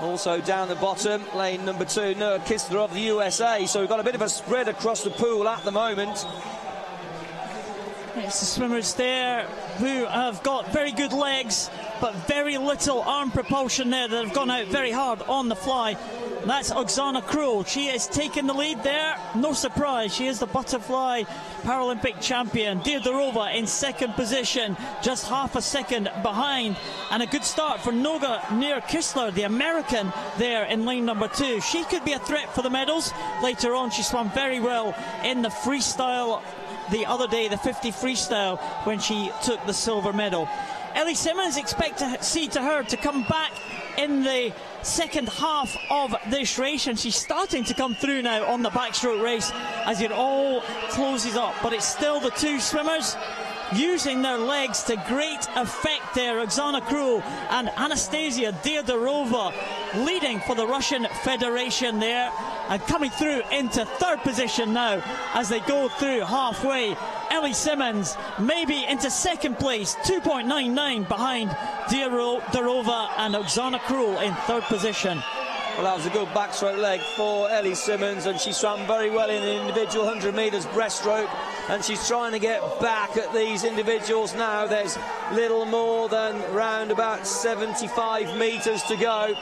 Also down the bottom, lane number 2, Noah Kistler of the USA. So we've got a bit of a spread across the pool at the moment. It's the swimmers there who have got very good legs, but very little arm propulsion there, that have gone out very hard on the fly. And that's Oksana Kurl. She has taken the lead there. No surprise, she is the butterfly Paralympic champion. Fyodorova in 2nd position, just half a second behind. And a good start for Noga Kistler, the American, there in lane number 2. She could be a threat for the medals. Later on, she swam very well in the freestyle the other day, the 50 freestyle, when she took the silver medal. Ellie Simmonds, expect to see to her to come back in the second half of this race, and she's starting to come through now on the backstroke race as it all closes up. But it's still the 2 swimmers using their legs to great effect there. Oksana Kurl and Anastasia Fyodorova leading for the Russian Federation there, and coming through into 3rd position now as they go through halfway. Ellie Simmonds maybe into 2nd place, 2.99 behind Fyodorova, and Oksana Kurl in 3rd position. Well, that was a good backstroke leg for Ellie Simmonds, and she swam very well in the individual 100 metres breaststroke, and she's trying to get back at these individuals now. There's little more than round about 75 metres to go.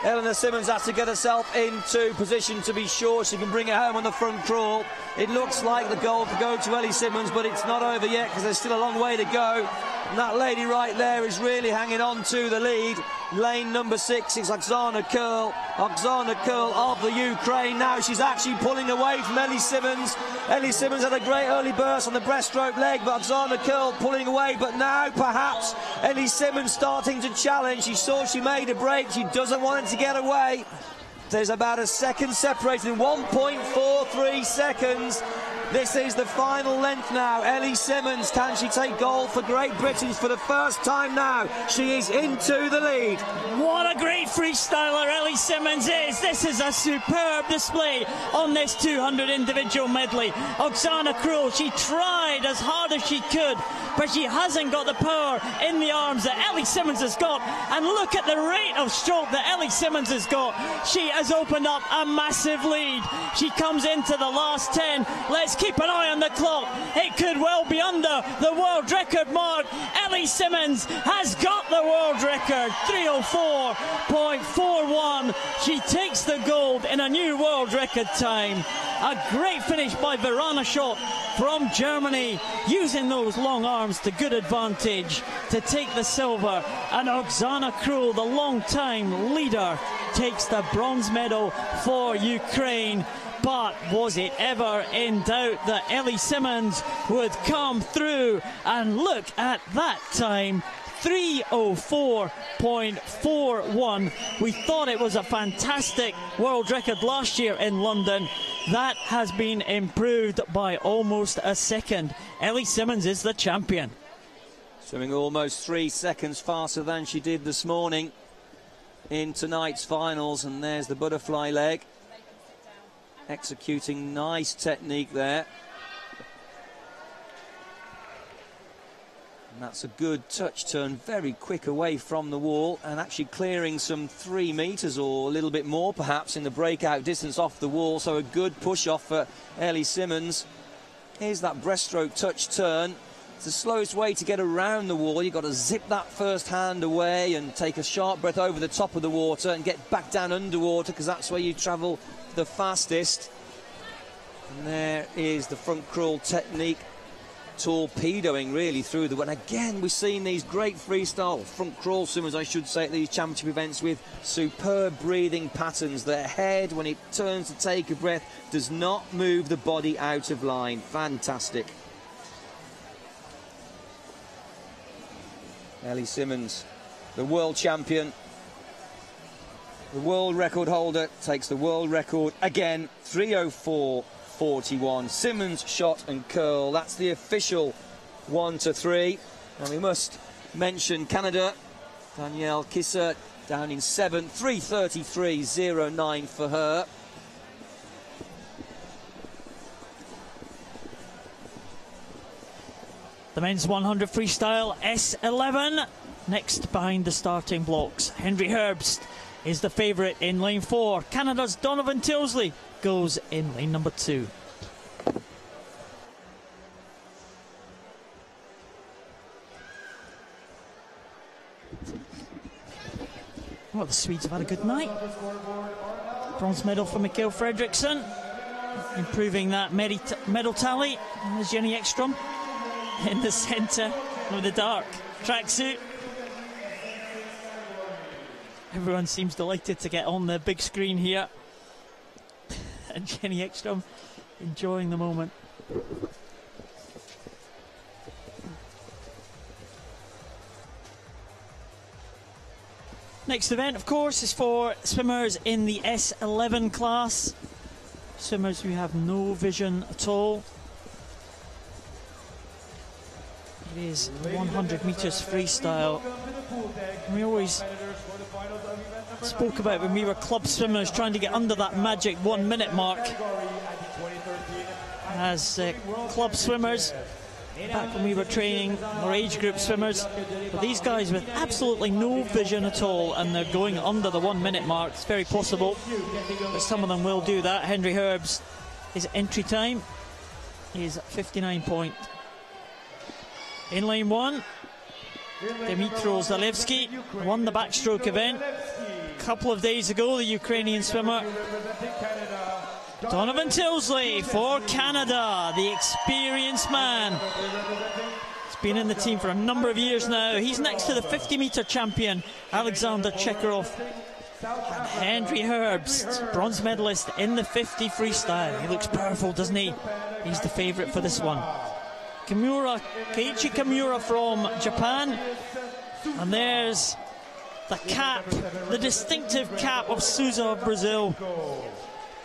Eleanor Simmonds has to get herself into position to be sure she can bring it home on the front crawl. It looks like the goal could go to Ellie Simmonds, but it's not over yet because there's still a long way to go. And that lady right there is really hanging on to the lead. Lane number 6 is Oksana Kurl. Oksana Kurl of the Ukraine. Now she's actually pulling away from Ellie Simmonds. Ellie Simmonds had a great early burst on the breaststroke leg, but Oksana Kurl pulling away. But now perhaps Ellie Simmonds starting to challenge. She saw she made a break. She doesn't want it to get away. There's about a second separated, 1.43 seconds. This is the final length now. Ellie Simmonds, can she take gold for Great Britain for the first time now? She is into the lead. What a great freestyler Ellie Simmonds is. This is a superb display on this 200 individual medley. Oksana Kurl, she tried as hard as she could, but she hasn't got the power in the arms that Ellie Simmonds has got. And look at the rate of stroke that Ellie Simmonds has got. She has opened up a massive lead. She comes into the last 10. Let's keep an eye on the clock. It could well be under the world record mark. Ellie Simmonds has got the world record, 3:04.41. She takes the gold in a new world record time. A great finish by Verena Schott from Germany, using those long arms to good advantage to take the silver. And Oksana Kurl, the long-time leader, takes the bronze medal for Ukraine. But was it ever in doubt that Ellie Simmonds would come through? And look at that time, 3:04.41. We thought it was a fantastic world record last year in London. That has been improved by almost a second. Ellie Simmonds is the champion. Swimming almost 3 seconds faster than she did this morning in tonight's finals. And there's the butterfly leg. Executing nice technique there. And that's a good touch turn, very quick away from the wall, and actually clearing some 3 meters or a little bit more perhaps in the breakout distance off the wall. So a good push off for Ellie Simmons. Here's that breaststroke touch turn. It's the slowest way to get around the wall. You've got to zip that first hand away and take a sharp breath over the top of the water and get back down underwater, because that's where you travel the fastest. And there is the front crawl technique, torpedoing really through the... And again, we've seen these great freestyle front crawl swimmers, I should say, at these championship events with superb breathing patterns. Their head, when it turns to take a breath, does not move the body out of line. Fantastic. Ellie Simmons, the world champion, the world record holder, takes the world record again, 3:04.41. Simmons shot and curl. That's the official 1 to 3. And we must mention Canada. Danielle Kisser down in 7th, 3:33.09 for her. The men's 100 freestyle S11 next behind the starting blocks. Henry Herbst is the favourite in lane 4. Canada's Donovan Tilsley goes in lane number 2. Well, the Swedes have had a good night. Bronze medal for Mikael Fredriksson, improving that medal tally. And there's Jenny Ekstrom in the centre with the dark tracksuit. Everyone seems delighted to get on the big screen here. And Jenny Ekstrom enjoying the moment. Next event, of course, is for swimmers in the S11 class. Swimmers who have no vision at all. It is 100 metres freestyle. We always spoke about when we were club swimmers trying to get under that magic 1 minute mark. As club swimmers, back when we were training, or age group swimmers, but these guys with absolutely no vision at all, and they're going under the 1 minute mark. It's very possible that some of them will do that. Henry Herbst, his entry time is 59 point. In lane 1, Dmytro Zalewski won the backstroke event a couple of days ago. The Ukrainian swimmer Donovan Tilsley for Canada, the experienced man. He's been in the team for a number of years now. He's next to the 50-metre champion Alexander Chekarov. And Henry Herbst, bronze medalist in the 50 freestyle. He looks powerful, doesn't he? He's the favourite for this one. Keiichi Kimura from Japan. And there's the cap, the distinctive cap of Sousa of Brazil.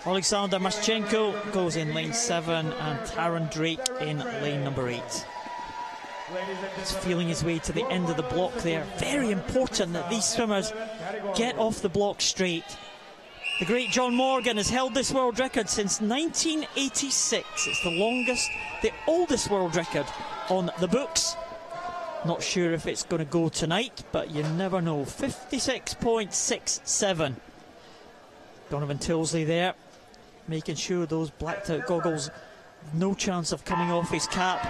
Alexander Maschenko goes in lane 7 and Taron Drake in lane number 8. He's feeling his way to the end of the block there. Very important that these swimmers get off the block straight. The great John Morgan has held this world record since 1986. It's the longest, the oldest world record on the books. Not sure if it's going to go tonight, but you never know. 56.67. Donovan Tilsley there, making sure those blacked out goggles, no chance of coming off his cap.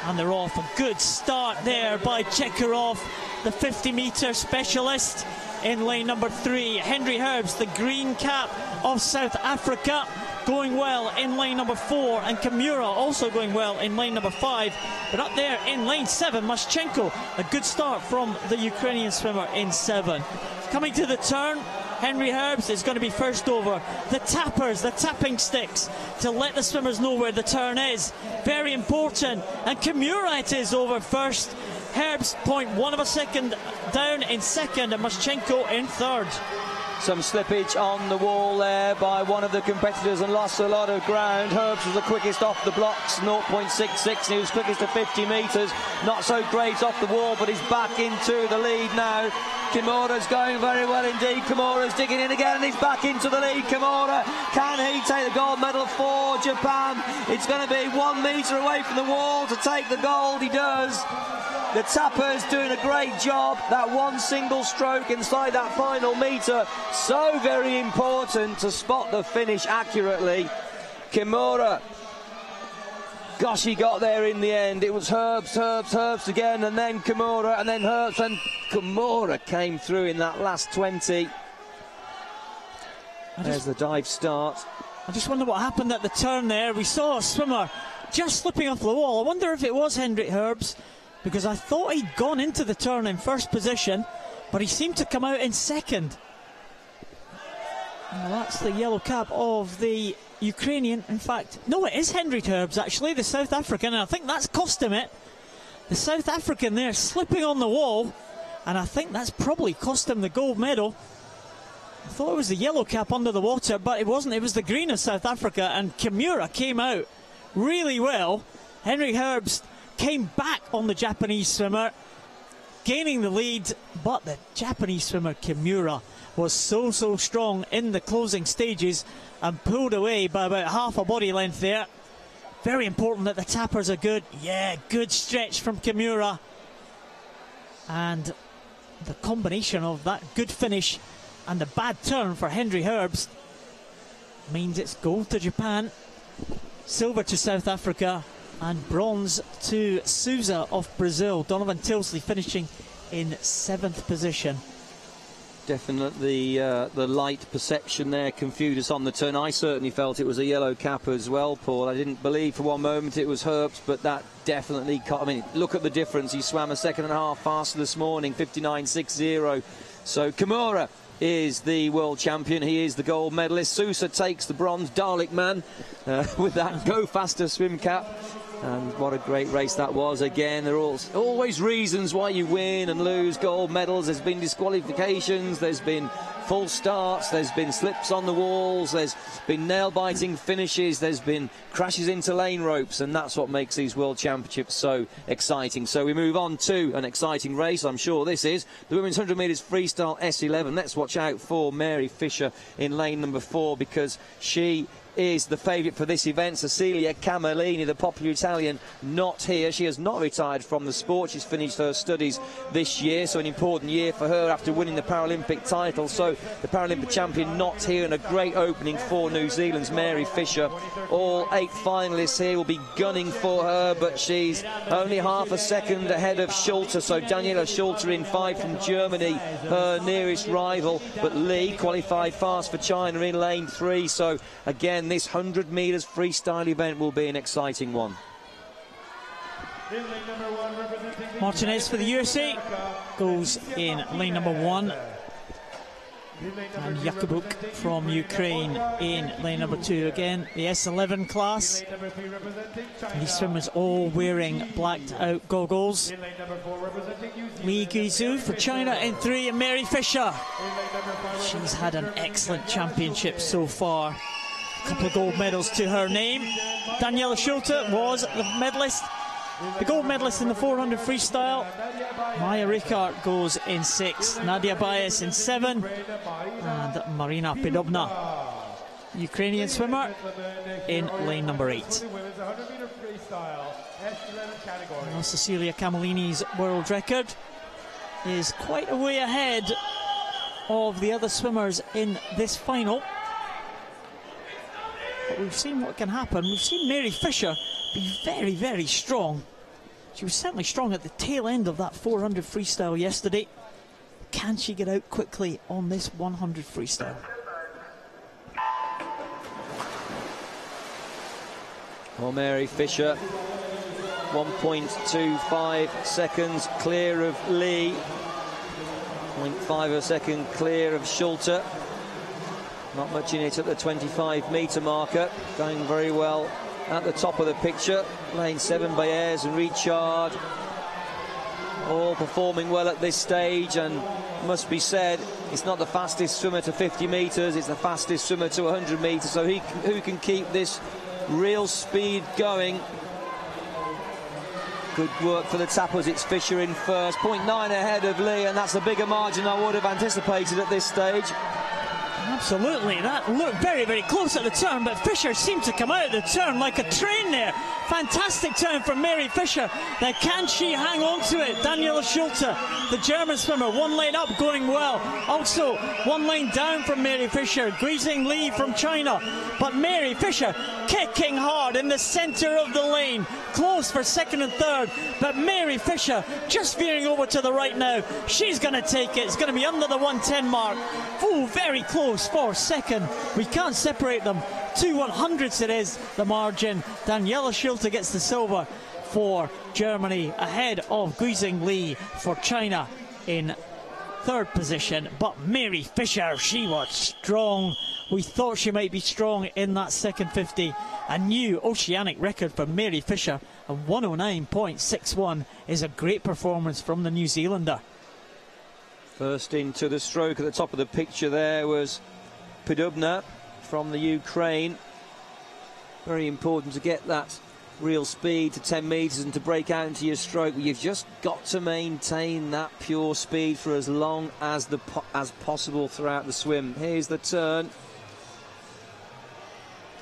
And they're off. A good start there by Chekarov, the 50-metre specialist, in lane number 3. Henry Herbst, the green cap of South Africa, going well in lane number 4, and Kimura also going well in lane number 5. But up there in lane 7, Maschenko, a good start from the Ukrainian swimmer in 7. Coming to the turn, Henry Herbst is going to be first over. The tappers, the tapping sticks, to let the swimmers know where the turn is. Very important. And Kimura it is over first. Herbst 0.1 of a second down in second, and Maschenko in third. Some slippage on the wall there by one of the competitors and lost a lot of ground. Herbs was the quickest off the blocks, 0.66, and he was quickest to 50 metres. Not so great off the wall, but he's back into the lead now. Kimura's going very well indeed. Kimura's digging in again, and he's back into the lead. Kimura, can he take the gold medal for Japan? It's going to be 1 metre away from the wall to take the gold. He does. The tapper's doing a great job. That one single stroke inside that final metre, so very important to spot the finish accurately. Kimura, gosh, he got there in the end. It was Herbs again, and then Kimura, and then Herbs, and Kimura came through in that last 20. There's the dive start. I just wonder what happened at the turn there. We saw a swimmer just slipping off the wall. I wonder if it was Hendrik Herbs, because I thought he'd gone into the turn in first position, but he seemed to come out in second. Well, that's the yellow cap of the Ukrainian. In fact, no, it is Hendrik Herbs, actually, the South African, and I think that's cost him it. The South African there slipping on the wall, and I think that's probably cost him the gold medal. I thought it was the yellow cap under the water, but it wasn't. It was the green of South Africa, and Kimura came out really well. Hendrik Herbs came back on the Japanese swimmer, gaining the lead, but the Japanese swimmer Kimura was so strong in the closing stages and pulled away by about half a body length there. Very important that the tappers are good. Yeah, good stretch from Kimura, and the combination of that good finish and the bad turn for Hendrik Herbs means it's gold to Japan, silver to South Africa, and bronze to Souza of Brazil. Donovan Tilsley finishing in 7th position. Definitely the light perception there confused us on the turn. I certainly felt it was a yellow cap as well, Paul. I didn't believe for one moment it was Herbs, but that definitely caught. I mean, look at the difference. He swam a second and a half faster this morning, 59.60. So Kimura is the world champion. He is the gold medalist. Souza takes the bronze. Dalek man with that go faster swim cap. And what a great race that was. Again, there are always reasons why you win and lose gold medals. There's been disqualifications, there's been false starts, there's been slips on the walls, there's been nail-biting finishes, there's been crashes into lane ropes, and that's what makes these world championships so exciting. So we move on to an exciting race, I'm sure this is the women's 100 metres freestyle S11. Let's watch out for Mary Fisher in lane number 4, because she is the favourite for this event. Cecilia Camellini, the popular Italian, not here. She has not retired from the sport. She's finished her studies this year, so an important year for her after winning the Paralympic title. So the Paralympic champion not here, and a great opening for New Zealand's Mary Fisher. All 8 finalists here will be gunning for her, but she's only half a second ahead of Schulter. So Daniela Schulter in 5 from Germany, her nearest rival. But Lee qualified fast for China in lane 3. So again, this 100 metres freestyle event will be an exciting one. Martinez for the USA goes in lane number 1, and Yakubuk from Ukraine in lane number 2. Again, the S11 class. And these swimmers all wearing blacked out goggles. Li Guizhou for China in 3, and Mary Fisher. She's had an excellent championship so far. A couple of gold medals to her name. Daniela Schulter was the gold medalist in the 400 freestyle. Maya Ricard goes in 6, Nadia Baez in 7, and Marina Pedobna, Ukrainian swimmer, in lane number 8. Now Cecilia Camellini's world record is quite a way ahead of the other swimmers in this final. But we've seen what can happen. We've seen Mary Fisher be very strong. She was certainly strong at the tail end of that 400 freestyle yesterday. Can she get out quickly on this 100 freestyle? Well, Mary Fisher, 1.25 seconds clear of Lee, 0.5 a second clear of Schulter. Not much in it at the 25-metre marker. Going very well at the top of the picture. Lane 7, Baez and Richard. all performing well at this stage, and must be said, it's not the fastest swimmer to 50 metres, it's the fastest swimmer to 100 metres, so who can keep this real speed going. Good work for the tappers. It's Fisher in first, 0.9 ahead of Lee, and that's a bigger margin I would have anticipated at this stage. Absolutely, that looked very, very close at the turn, but Fisher seemed to come out of the turn like a train there. Fantastic turn from Mary Fisher. Now, can she hang on to it? Daniela Schulte, the German swimmer, one lane up, going well. Also, one lane down from Mary Fisher. Guizheng Li from China. But Mary Fisher kicking hard in the centre of the lane. Close for second and third, but Mary Fisher just veering over to the right now. She's going to take it. It's going to be under the 110 mark. Oh, very close for second. We can't separate them. 2 100ths it is, the margin. Daniela Schulte gets the silver for Germany, ahead of Guizheng Li for China in third position. But Mary Fisher, she was strong. We thought she might be strong in that second 50. A new oceanic record for Mary Fisher, and 109.61 is a great performance from the New Zealander. First into the stroke at the top of the picture there was Podubna from the Ukraine. Very important to get that real speed to 10 metres and to break out into your stroke. You've just got to maintain that pure speed for as long as possible throughout the swim. Here's the turn.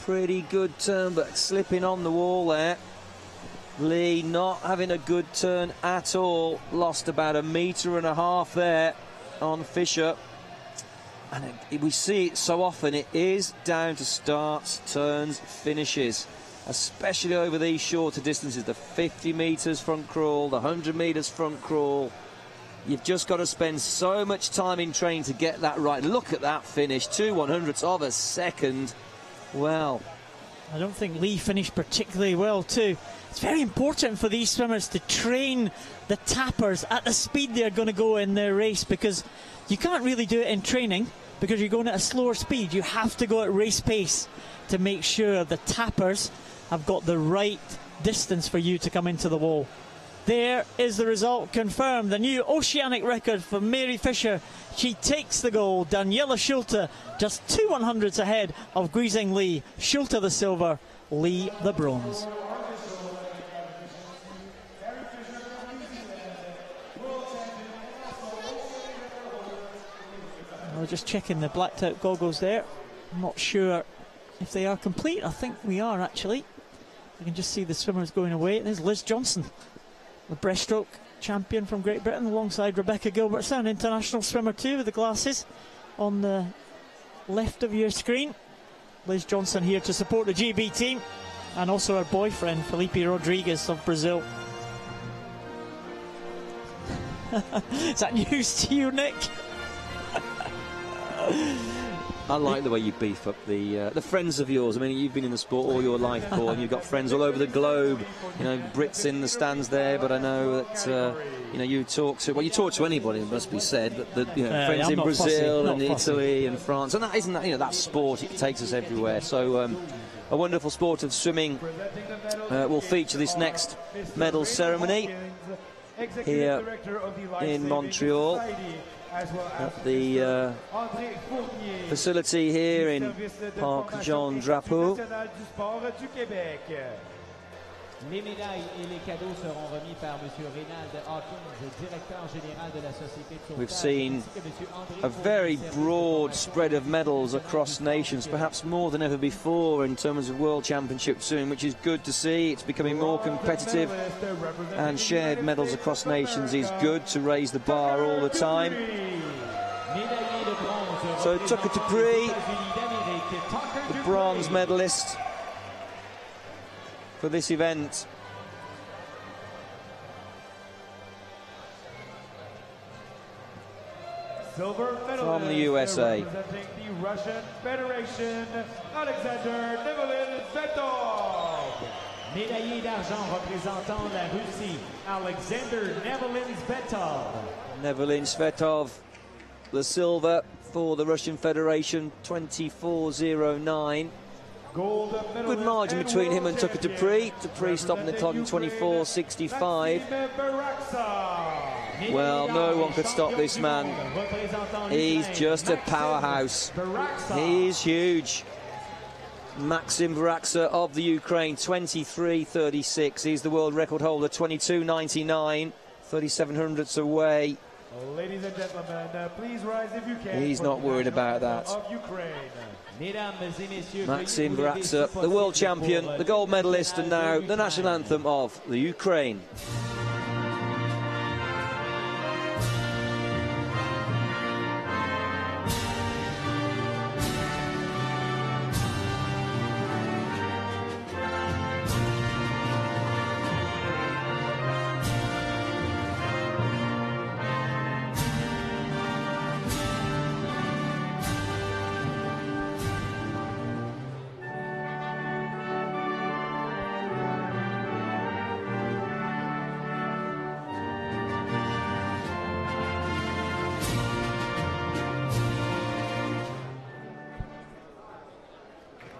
Pretty good turn, but slipping on the wall there. Lee not having a good turn at all. Lost about 1.5 meters there on Fisher. And we see it so often. It is down to starts, turns, finishes, especially over these shorter distances. The 50 metres front crawl, the 100 metres front crawl. You've just got to spend so much time in training to get that right. Look at that finish, 2 100ths of a second. Well, I don't think Lee finished particularly well too. It's very important for these swimmers to train the tappers at the speed they're going to go in their race, because you can't really do it in training because you're going at a slower speed. You have to go at race pace to make sure the tappers have got the right distance for you to come into the wall. There is the result confirmed. The new oceanic record for Mary Fisher. She takes the gold. Daniela Schulte just 2 100ths ahead of Guizheng Li. Schulte the silver, Li the bronze. We're just checking the blacked out goggles there. I'm not sure if they are complete. I think we are actually. You can just see the swimmers going away. There's Liz Johnson, the breaststroke champion from Great Britain, alongside Rebecca Gilbertson, an international swimmer too, with the glasses on the left of your screen. Liz Johnson here to support the GB team, and also her boyfriend Felipe Rodriguez of Brazil. Is that news to you, Nick? I like the way you beef up the friends of yours. I mean, you've been in the sport all your life, Paul, and you've got friends all over the globe. You know, Brits in the stands there, but I know that you know, you talk to anybody, it must be said. But friends in Brazil and Italy and France, and that isn't that, you know, that sport. It takes us everywhere. So a wonderful sport of swimming will feature this next medal ceremony here in Montreal. At the facility here in Parc Jean Drapeau. Les médailles et les cadeaux seront remis par M. Reynald Hawkins, directeur général de la Société de Sauvetage. We've seen a very broad spread of medals across nations, perhaps more than ever before in terms of World Championship swimming, which is good to see. It's becoming more competitive, and shared medals across nations is good to raise the bar all the time. So Tucker Dupree, the bronze medalist for this event. Silver from the USA. Representing the Russian Federation, Alexander Nevelin-Svetov. Médaillé d'argent représentant la Russie, Alexander Nevelin-Svetov. Nevelin-Svetov, the silver for the Russian Federation, 24.09. Gold Good margin between him and Tucker Dupree. Dupree stopping the clock in 24.65. Well, no one could stop this man. He's just a powerhouse. He's huge. Maxim Varaksa of the Ukraine, 23.36. He's the world record holder, 22.99, 3700ths away. Ladies and gentlemen, please rise if you can. He's not worried about that. Maxim Varaksa, the world champion, the gold medalist, and now the national anthem of the Ukraine.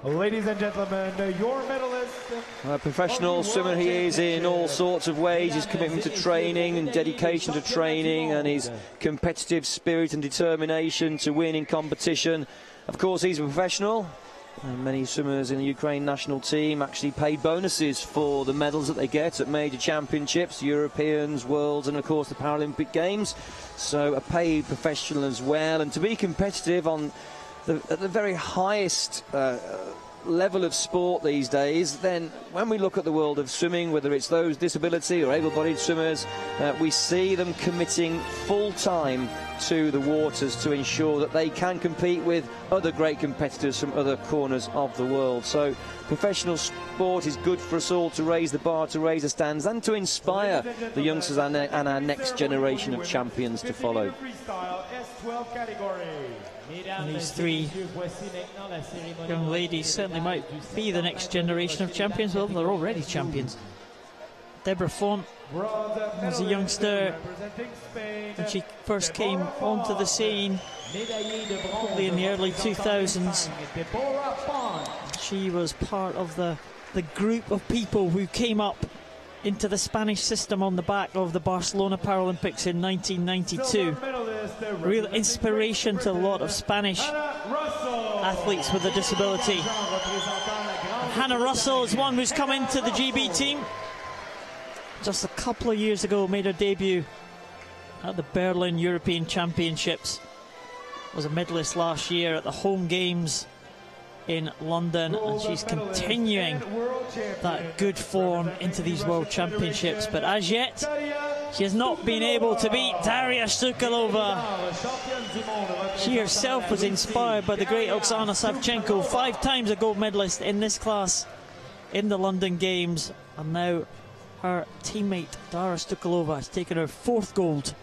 Ladies and gentlemen, your medalist. A professional swimmer he is in all sorts of ways. His commitment to training and dedication to training and his competitive spirit and determination to win in competition. Of course, he's a professional. And many swimmers in the Ukraine national team actually pay bonuses for the medals that they get at major championships, Europeans, Worlds, and of course the Paralympic Games. So a paid professional as well. And to be competitive on at the very highest level of sport these days, then when we look at the world of swimming, whether it's those disability or able-bodied swimmers, we see them committing full-time to the waters to ensure that they can compete with other great competitors from other corners of the world. So professional sport is good for us all, to raise the bar, to raise the stands, and to inspire the youngsters and our next generation of champions to follow. Freestyle S12 category. And these three young ladies certainly might be the next generation of champions. Well, they're already champions. Deborah Font was a youngster when she first came onto the scene, probably in the early 2000s. She was part of the group of people who came up into the Spanish system on the back of the Barcelona Paralympics in 1992. Real inspiration to a lot of Spanish athletes with a disability. Hannah Russell is one who's come into the GB team just a couple of years ago, made her debut at the Berlin European Championships, was a medalist last year at the home games in London, and she's continuing that good form into these World Championships. But as yet, she has not been able to beat Daria Stukalova. She herself was inspired by the great Oksana Savchenko, 5 times a gold medalist in this class in the London Games, and now her teammate Dara Stukalova has taken her 4th gold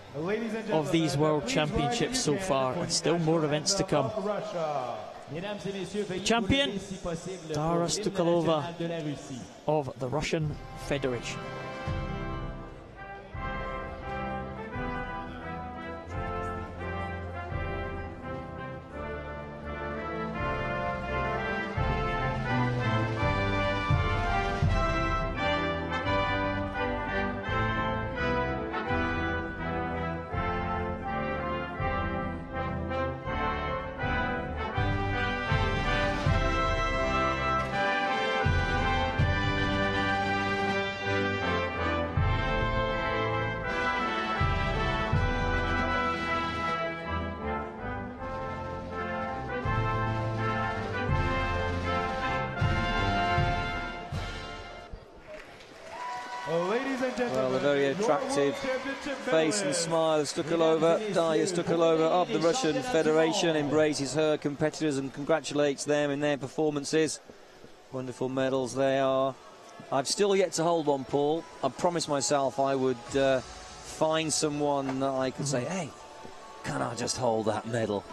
of these World Championships so far, and still more events to come. Champion Dara Stukalova of the Russian Federation. Well, a very attractive face and smile of Stukalova. Daria Stukalova of the Russian Federation embraces her competitors and congratulates them in their performances. Wonderful medals they are. I've still yet to hold one, Paul. I promised myself I would find someone that I could say, hey, can I just hold that medal?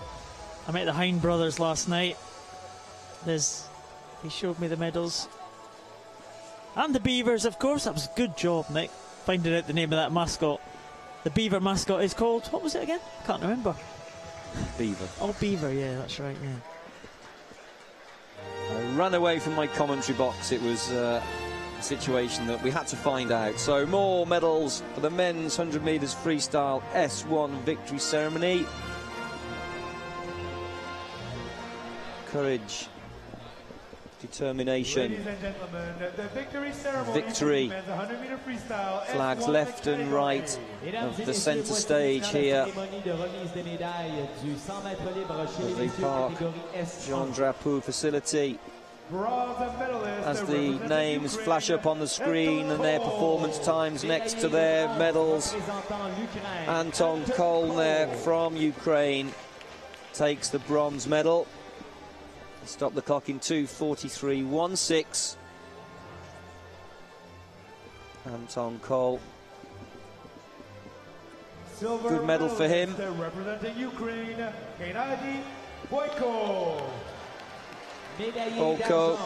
I met the Hind brothers last night. They showed me the medals. And the Beavers, of course. That was a good job, Nick, finding out the name of that mascot. The Beaver mascot is called, what was it again? Can't remember. Beaver. Oh, Beaver, yeah, that's right, yeah. ran away from my commentary box. It was a situation that we had to find out. So more medals for the men's 100 metres freestyle S1 victory ceremony. Courage, determination, victory, flags left and right of the centre stage here at the Parc Jean Drapeau facility. As the names flash up on the screen and their performance times next to their medals, Anton Kolner from Ukraine takes the bronze medal. Stop the clock in 2:43.16. Anton Kol. Good medal for him. Representing Ukraine, Gennady Boyko. Boyko,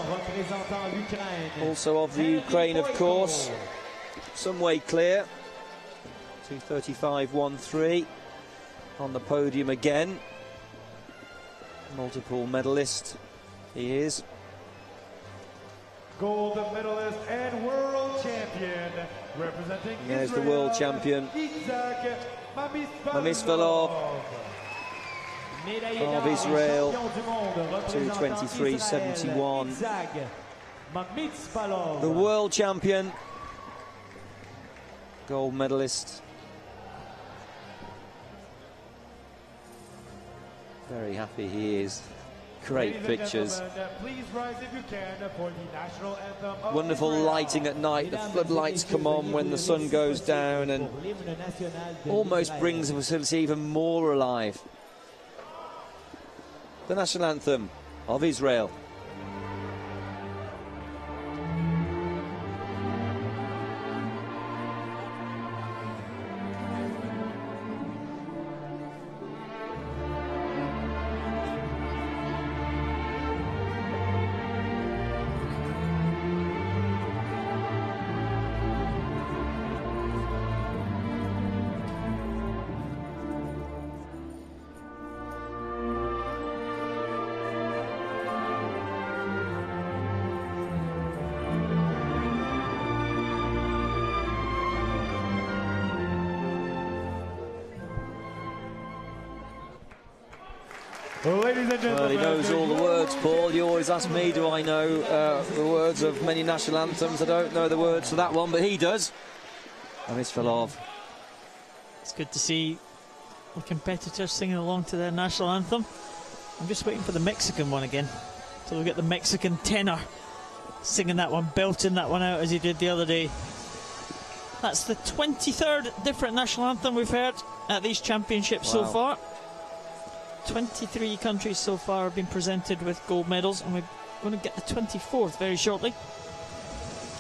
also of the Ukraine, of course. Some way clear. 2:35.13 on the podium again. Multiple medalist he is. Gold medalist and world champion, representing There's Israel, the world champion, Mamisvalov of Israel, 2:23.71. The world champion, gold medalist. Very happy he is. Great pictures. Please rise if you can for the national anthem of Wonderful Israel. lighting at night. The floodlights come on when the sun goes down and almost brings the facility even more alive. The national anthem of Israel. Ladies and gentlemen, Well, he knows all the words, Paul. You always ask me, do I know the words of many national anthems? I don't know the words for that one, but he does. Mamisvalov. It's good to see the competitors singing along to their national anthem. I'm just waiting for the Mexican one again. So we'll get the Mexican tenor singing that one, belting that one out as he did the other day. That's the 23rd different national anthem we've heard at these championships so far. 23 countries so far have been presented with gold medals, and we're going to get the 24th very shortly.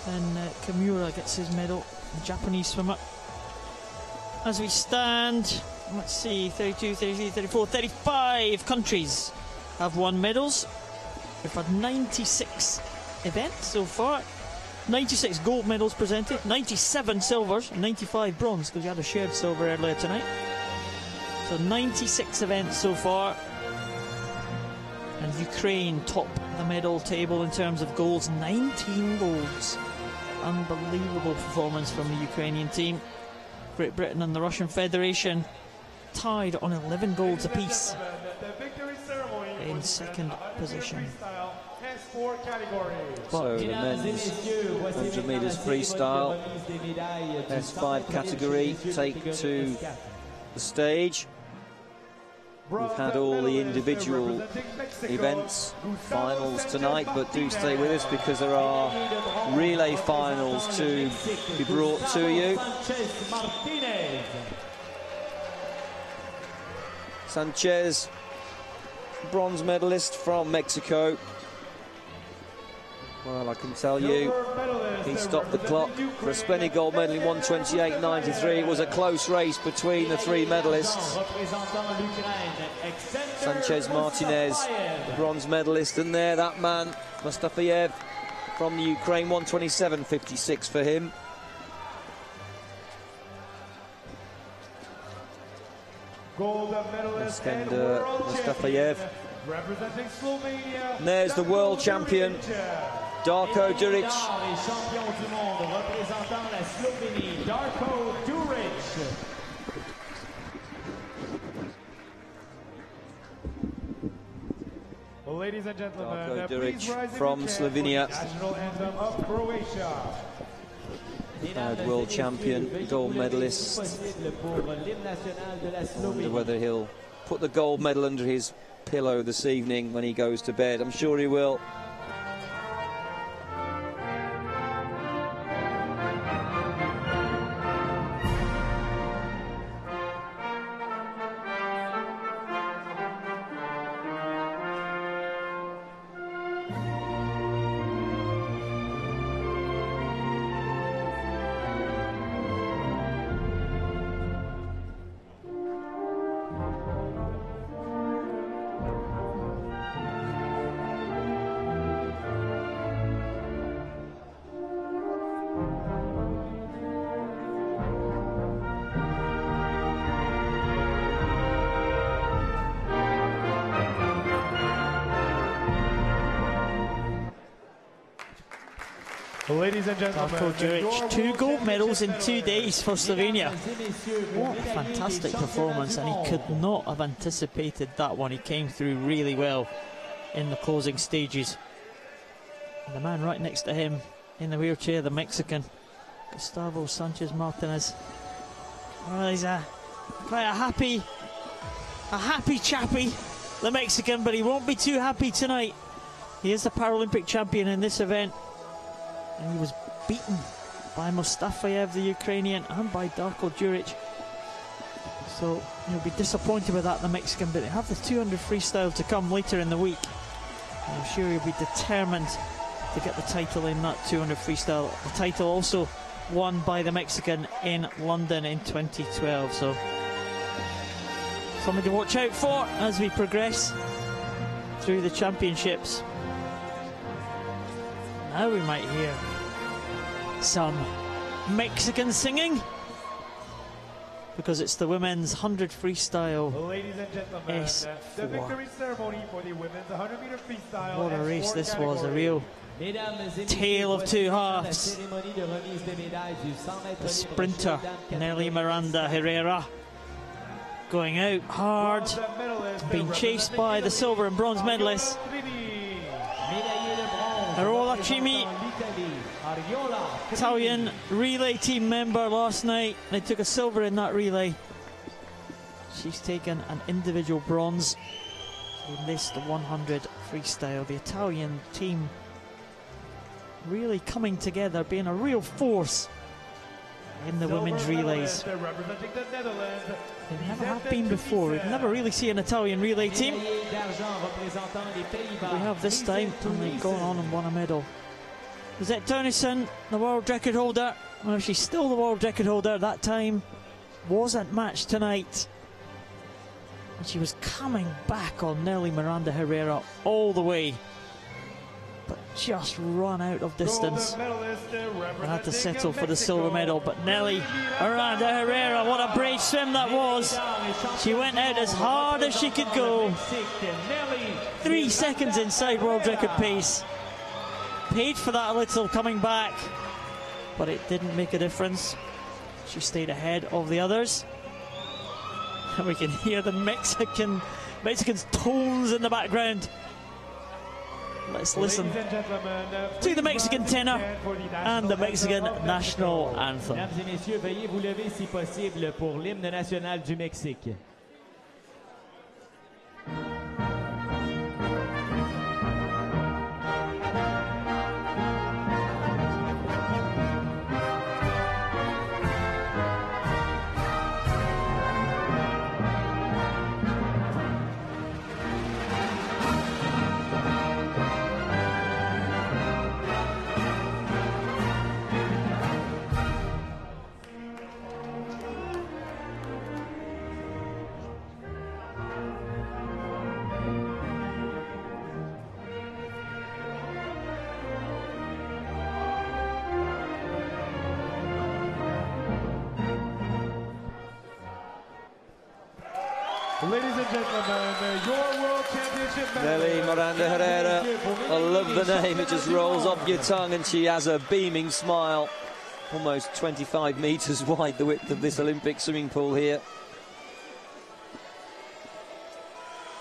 And Kimura gets his medal, the Japanese swimmer. As we stand, let's see, 32, 33, 34, 35 countries have won medals. We've had 96 events so far. 96 gold medals presented, 97 silvers, and 95 bronze, because we had a shared silver earlier tonight. So 96 events so far. And Ukraine top the medal table in terms of golds, 19 golds. Unbelievable performance from the Ukrainian team. Great Britain and the Russian Federation tied on 11 golds apiece in second position. So the men's 100 metres freestyle S5 category take to the stage. We've had all the individual events, finals tonight, but do stay with us because there are relay finals to be brought to you. Sanchez, bronze medalist from Mexico. Well, I can tell you, he stopped the clock for a splendid gold medal in 1:28.93. It was a close race between the three medalists. Sanchez Martinez, the bronze medalist, and there, that man, Mustafayev from the Ukraine, 1:27.56 for him. Gold medalist Mustafayev. Representing Slovenia. And there's the world champion, Darko Duric. Et champion du monde représentant la Slovénie, Darko Duric. Well, ladies and gentlemen, Darko please Duric rise from Slovenia. National anthem of Croatia. World champion, gold medalist. Wonder whether he'll put the gold medal under his pillow this evening when he goes to bed. I'm sure he will. Ladies and gentlemen, Darko Duric, 2 gold medals in 2 days for Slovenia. What a fantastic performance, and he could not have anticipated that one. He came through really well in the closing stages. And the man right next to him in the wheelchair, the Mexican, Gustavo Sanchez Martinez. Well, he's quite a happy chappy, the Mexican, but he won't be too happy tonight. He is the Paralympic champion in this event. And he was beaten by Mustafayev, the Ukrainian, and by Darko Duric. So he'll be disappointed with that, the Mexican, but he'll have the 200 freestyle to come later in the week. And I'm sure he'll be determined to get the title in that 200 freestyle. The title also won by the Mexican in London in 2012. So something to watch out for as we progress through the championships. Now we might hear some Mexican singing, because it's the women's 100 freestyle. Ladies and gentlemen, S4. the victory ceremony for the women's 100-meter freestyle. What a S4 race this category. was, a real tale of two halves. The sprinter Nelly Miranda Herrera going out hard, being chased by the silver and bronze medalists. Arola Chimi, Italian relay team member last night. They took a silver in that relay. She's taken an individual bronze in this, the 100 freestyle. The Italian team really coming together, being a real force in the women's relays. They never have been before. We've never really seen an Italian relay team. We have this time, and they've gone on and won a medal. Lisette Turnison, the world record holder. Well, she's still the world record holder. That time wasn't matched tonight. And she was coming back on Nelly Miranda Herrera all the way, but just run out of distance and had to settle for the silver medal. But Nelly Miranda Herrera, what a brave swim that was. She went out as hard as she could go. 3 seconds inside world record pace. Paid for that a little coming back, but it didn't make a difference. She stayed ahead of the others. And we can hear the Mexican's tones in the background. Let's listen to the Mexican tenor and the Mexican national anthem. Mesdames et messieurs, veuillez vous lever si possible pour l'hymne national du Mexique. Ladies and gentlemen, your world Nelly Miranda Herrera, I love the name, it just rolls off your tongue, and she has a beaming smile. Almost 25 metres wide, the width of this Olympic swimming pool here.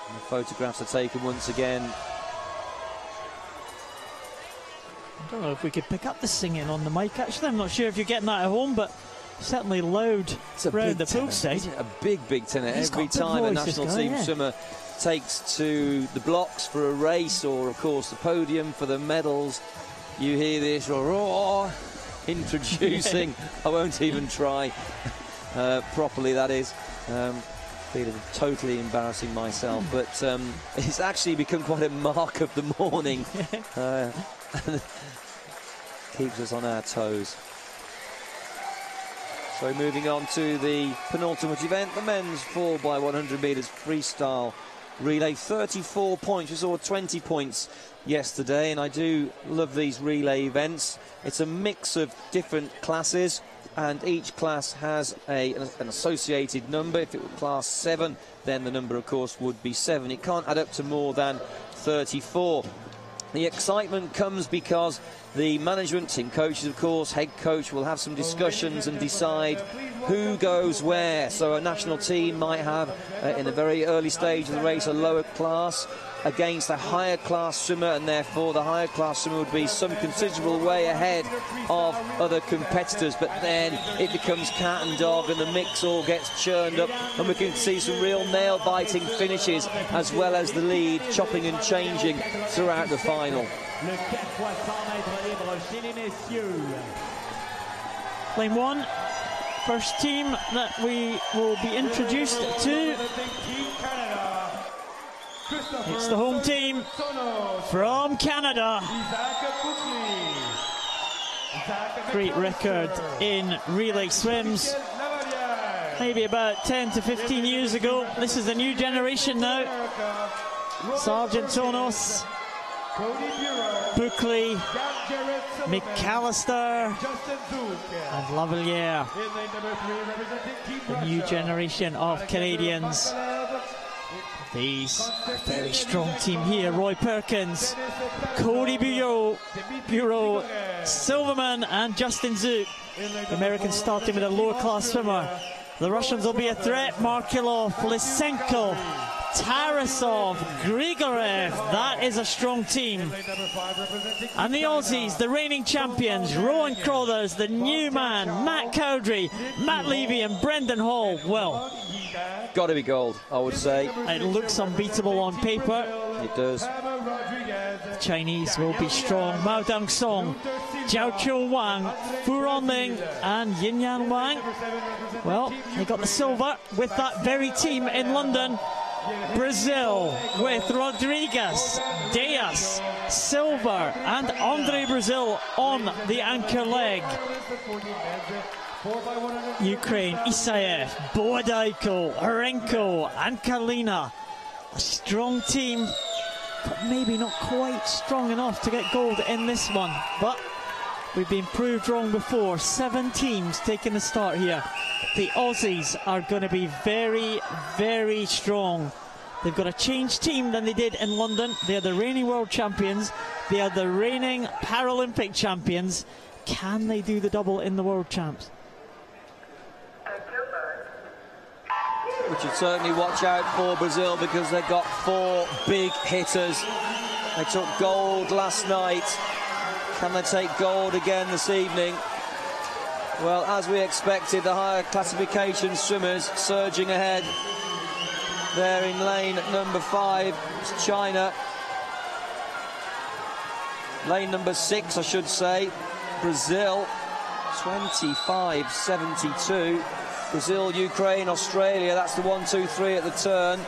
And the photographs are taken once again. I don't know if we could pick up the singing on the mic, actually. I'm not sure if you're getting that at home, but certainly loud around the pool side. A big tenor. Every time a national team swimmer takes to the blocks for a race, or of course the podium for the medals, you hear this roar introducing. I won't even try properly, that is. Feeling totally embarrassing myself, but it's actually become quite a mark of the morning. Keeps us on our toes. So moving on to the penultimate event, the men's 4x100 metres freestyle relay. 34 points. We saw 20 points yesterday, and I do love these relay events. It's a mix of different classes, and each class has an associated number. If it were class 7, then the number of course would be 7. It can't add up to more than 34. The excitement comes because the management team, coaches of course, head coach, will have some discussions and decide who goes where. So a national team might have, in a very early stage of the race, a lower class against a higher class swimmer, and therefore the higher class swimmer would be some considerable way ahead of other competitors. But then it becomes cat and dog, and the mix all gets churned up, and we can see some real nail-biting finishes, as well as the lead chopping and changing throughout the final. Lane 1, first team that we will be introduced to. It's the home team from Canada. Great record in relay swims. Maybe about 10 to 15 years ago. This is a new generation now. Sergeant Tonos, Buckley, McAllister and Lavalier. The new generation of Canadians. These very strong team here. Roy Perkins, Cody Bureau, Silverman and Justin Zook. The Americans starting with a lower class swimmer. The Russians will be a threat. Markelov, Lysenko, Tarasov, Grigorev. That is a strong team. And the Aussies, the reigning champions, Rowan Crothers, the new man, Matt Cowdrey, Matt Levy and Brendan Hall. Well, got to be gold, I would say. It looks unbeatable on paper. It does. The Chinese will be strong. Mao Dong Song, Jiao Chou Wang, Fu Ronling and Yin Yang Wang. Well, they got the silver with that very team in London. Brazil with Rodriguez, Diaz, Silver and Andre Brazil on the anchor leg. Ukraine, Isaev, Boadaiko, Horenko and Kalina. A strong team, but maybe not quite strong enough to get gold in this one. But we've been proved wrong before. 7 teams taking the start here. The Aussies are going to be very, very strong. They've got a changed team than they did in London. They are the reigning world champions. They are the reigning Paralympic champions. Can they do the double in the world champs? We should certainly watch out for Brazil, because they've got 4 big hitters. They took gold last night. Can they take gold again this evening? Well, as we expected, the higher classification swimmers surging ahead. There in lane number 5, it's China. Lane number 6, I should say, Brazil, 25.72. Brazil, Ukraine, Australia, that's the 1, 2, 3 at the turn.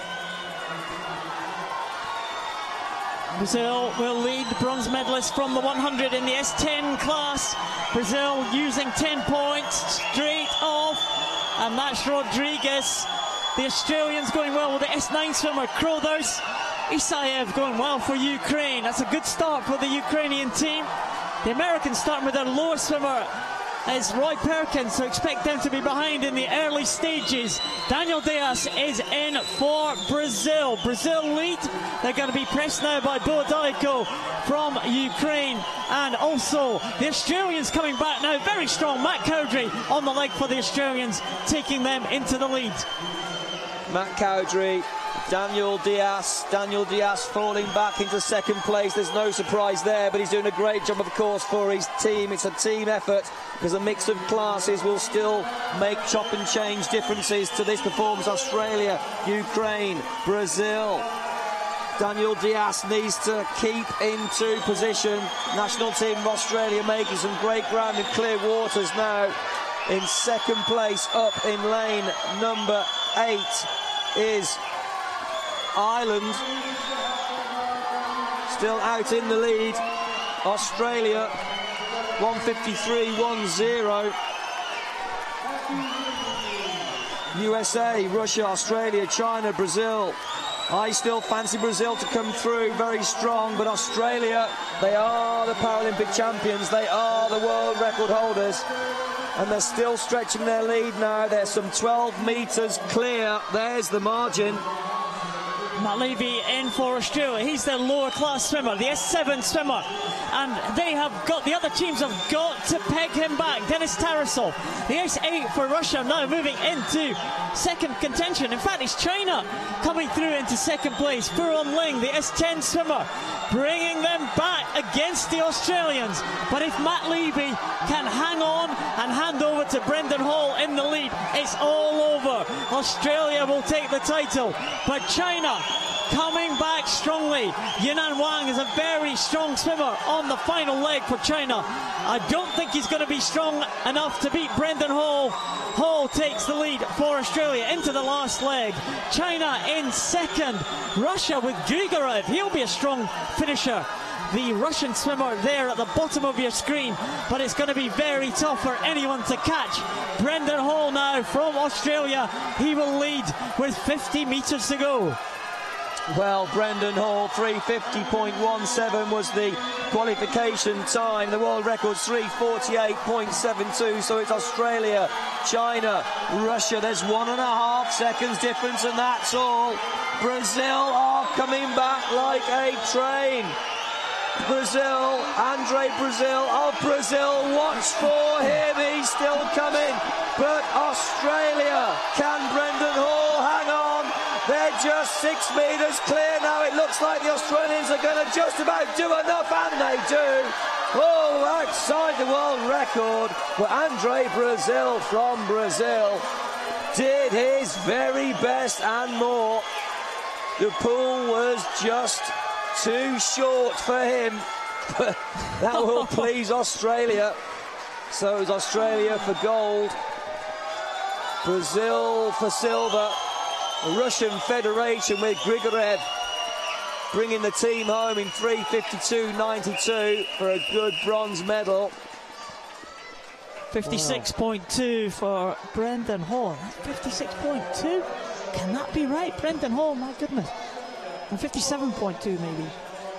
Brazil will lead the bronze medalists from the 100 in the S10 class. Brazil using 10 points straight off, and that's Rodriguez. The Australians going well with the S9 swimmer, Crothers. Isaev going well for Ukraine. That's a good start for the Ukrainian team. The Americans starting with their lower swimmer, is Roy Perkins, so expect them to be behind in the early stages. Daniel Diaz is in for Brazil. Brazil lead. They're going to be pressed now by Bodaiko from Ukraine, and also the Australians coming back now, very strong. Matt Cowdrey on the leg for the Australians, taking them into the lead. Matt Cowdrey, Daniel Diaz falling back into second place. There's no surprise there, but he's doing a great job, of course, for his team. It's a team effort, because a mix of classes will still make chop and change differences to this performance. Australia, Ukraine, Brazil. Daniel Diaz needs to keep into position. National team of Australia making some great ground in clear waters now. In second place, up in lane number 8, is Ireland. Still out in the lead. Australia, 1:53.10. USA, Russia, Australia, China, Brazil. I still fancy Brazil to come through very strong, but Australia, they are the Paralympic champions, they are the world record holders, and they're still stretching their lead now. They're some 12 metres clear. There's the margin. Matt Levy in for Australia. He's their lower class swimmer, the S7 swimmer, and the other teams have got to peg him back. Denis Tarasov, the S8 for Russia, now moving into second contention. In fact, it's China coming through into second place. Furon Ling, the S10 swimmer, bringing them back against the Australians. But if Matt Levy can hang on and hand over to Brendan Hall in the lead, it's all over. Australia will take the title, but China coming back strongly. Yinan Wang is a very strong swimmer on the final leg for China. I don't think he's going to be strong enough to beat Brendan Hall. Hall takes the lead for Australia into the last leg. China in second. Russia with Grigorev. He'll be a strong finisher. The Russian swimmer there at the bottom of your screen, but it's going to be very tough for anyone to catch. Brendan Hall now from Australia. He will lead with 50 metres to go. Well, Brendan Hall, 3:50.17 was the qualification time. The world record's 3:48.72, so it's Australia, China, Russia. There's 1.5 seconds difference, and that's all. Brazil are coming back like a train. Brazil, Andre Brazil of Brazil, watch for him, he's still coming. But Australia, can Brendan Hall hang on? They're just 6 metres clear now. It looks like the Australians are going to just about do enough, and they do. Oh, outside the world record. But Andre Brazil from Brazil did his very best and more. The pool was just too short for him, but that will please Australia. So it's Australia for gold, Brazil for silver. The Russian Federation with Grigorev bringing the team home in 3:52.92 for a good bronze medal. 56.2 for Brendan Hall. 56.2? Can that be right? Brendan Hall, my goodness. And 57.2 maybe.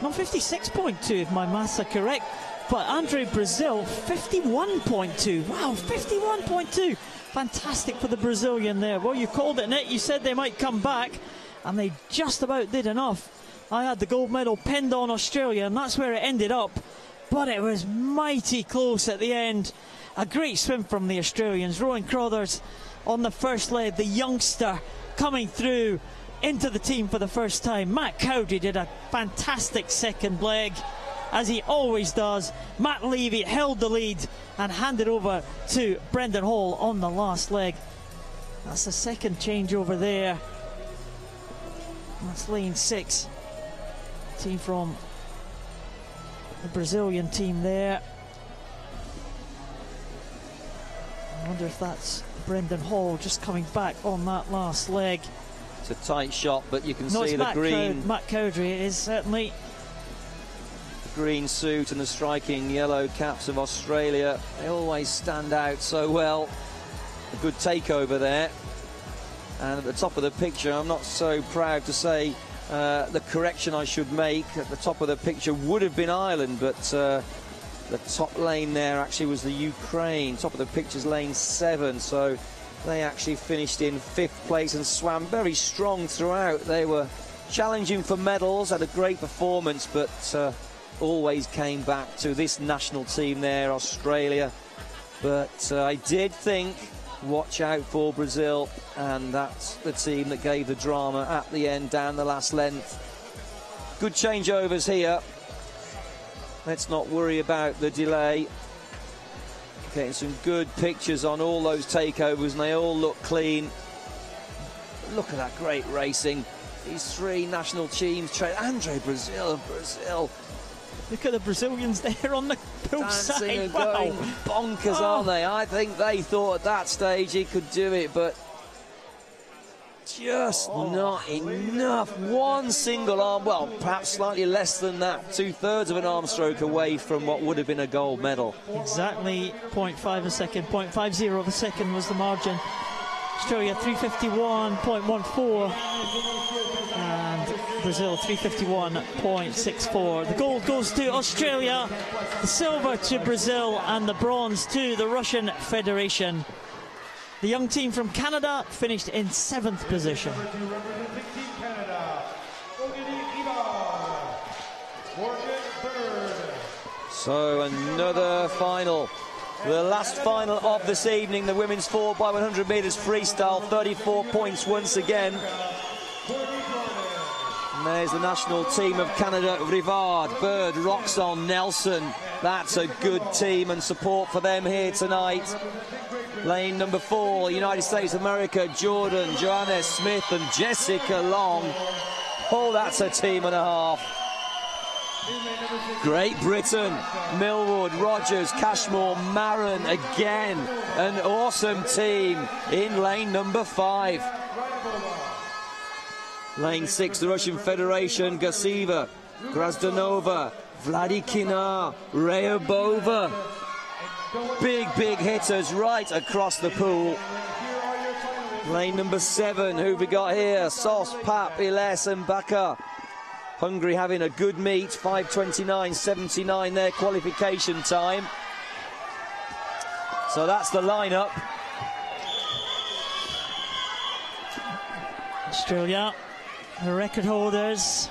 No, 56.2 if my maths are correct. But Andre Brazil, 51.2. Wow, 51.2. Fantastic for the Brazilian there. Well, you called it, Nick. You said they might come back, and they just about did enough. I had the gold medal pinned on Australia, and that's where it ended up. But it was mighty close at the end. A great swim from the Australians. Rowan Crothers on the first leg, the youngster coming through into the team for the first time. Matt Cowdrey did a fantastic second leg, as he always does. Matt Levy held the lead and handed over to Brendan Hall on the last leg. That's the second change over there. That's lane 6. Team from the Brazilian team there. I wonder if that's Brendan Hall just coming back on that last leg. It's a tight shot, but you can see the green. Matt Cowdrey is certainly. Green suit and the striking yellow caps of Australia. They always stand out so well. A good takeover there. And at the top of the picture, I'm not so proud to say the correction I should make. At the top of the picture would have been Ireland, but The top lane there actually was the Ukraine. Top of the picture's lane 7, so they actually finished in 5th place and swam very strong throughout. They were challenging for medals, had a great performance, but always came back to this national team there, Australia. But I did think, watch out for Brazil, and that's the team that gave the drama at the end down the last length. Good changeovers here. Let's not worry about the delay. Getting some good pictures on all those takeovers, and they all look clean. Look at that great racing. These 3 national teams. Andre Brazil. Look at the Brazilians there on the pool side. And going bonkers, aren't they? I think they thought at that stage he could do it, but just not enough. One single arm, well, perhaps slightly less than that, 2/3 of an arm stroke away from what would have been a gold medal. Exactly 0.5 a second, 0.50 of a second was the margin. Australia 351.14 and Brazil 351.64. The gold goes to Australia, the silver to Brazil, and the bronze to the Russian Federation. The young team from Canada finished in 7th position. So another final. The last final of this evening, the women's 4x100 metres freestyle, 34 points once again. And there's the national team of Canada, Rivard, Bird, Roxon, Nelson. That's a good team and support for them here tonight. Lane number 4, United States of America, Jordan, Joanna Smith and Jessica Long. Oh, that's a team and a half. Great Britain, Millwood, Rogers, Cashmore, Maron again. An awesome team in lane number 5. Lane 6, the Russian Federation, Gasiva, Grazdanova, Vladikina, Rayabova. Big hitters right across the pool. Lane number 7, who we got here? Sos, Pap, Iles and Baka. Hungary having a good meet, 5:29.79 their qualification time. So that's the lineup. Australia, the record holders.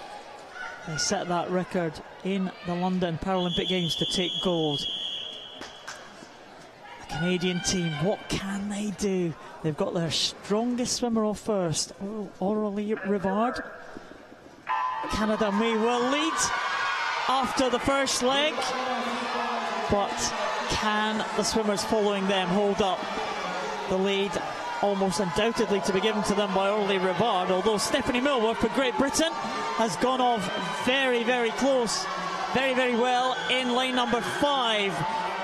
They set that record in the London Paralympic Games to take gold. The Canadian team, what can they do? They've got their strongest swimmer off first, Aurélie Rivard. Canada may well lead after the first leg, but can the swimmers following them hold up the lead? Almost undoubtedly to be given to them by Aurélie Rivard, although Stephanie Millward for Great Britain has gone off very close, very well in lane number 5.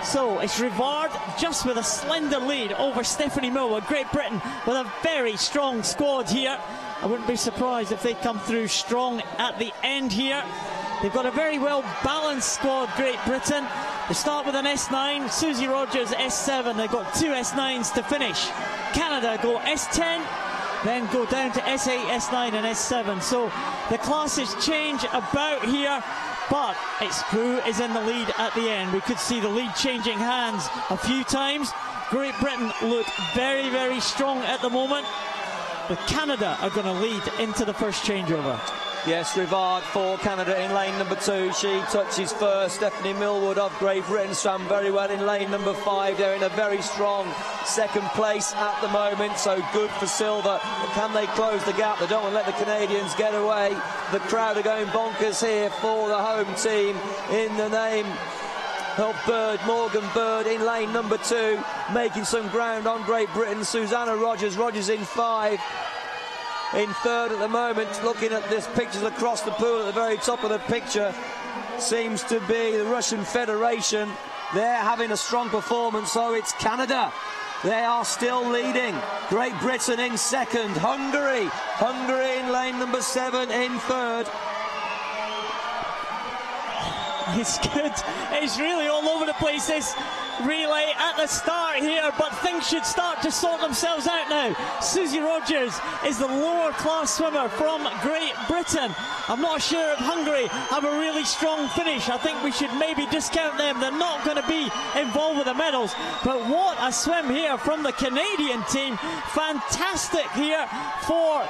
So it's Rivard just with a slender lead over Stephanie Millward. Great Britain with a very strong squad here. I wouldn't be surprised if they come through strong at the end here. They've got a very well balanced squad, Great Britain. They start with an S9, Susie Rogers S7. They've got 2 S9s to finish. Canada go S10, then go down to S8, S9 and S7. So the classes change about here, but it's who is in the lead at the end. We could see the lead changing hands a few times. Great Britain look very strong at the moment, but Canada are going to lead into the first changeover. Yes, Rivard for Canada in lane number 2. She touches first. Stephanie Millward of Great Britain swam very well in lane number 5. They're in a very strong second place at the moment, so good for silver. But can they close the gap? They don't want to let the Canadians get away. The crowd are going bonkers here for the home team in the name of Bird, Morgan Bird in lane number 2, making some ground on Great Britain. Susanna Rogers, Rogers in 5. In 3rd at the moment, looking at this pictures across the pool at the very top of the picture, seems to be the Russian Federation. They're having a strong performance, so it's Canada. They are still leading. Great Britain in 2nd. Hungary in lane number 7 in 3rd. It's good. It's really all over the place, this relay at the start here, but things should start to sort themselves out now. Susie Rogers is the lower class swimmer from Great Britain. I'm not sure if Hungary have a really strong finish. I think we should maybe discount them. They're not going to be involved with the medals. But what a swim here from the Canadian team. Fantastic here for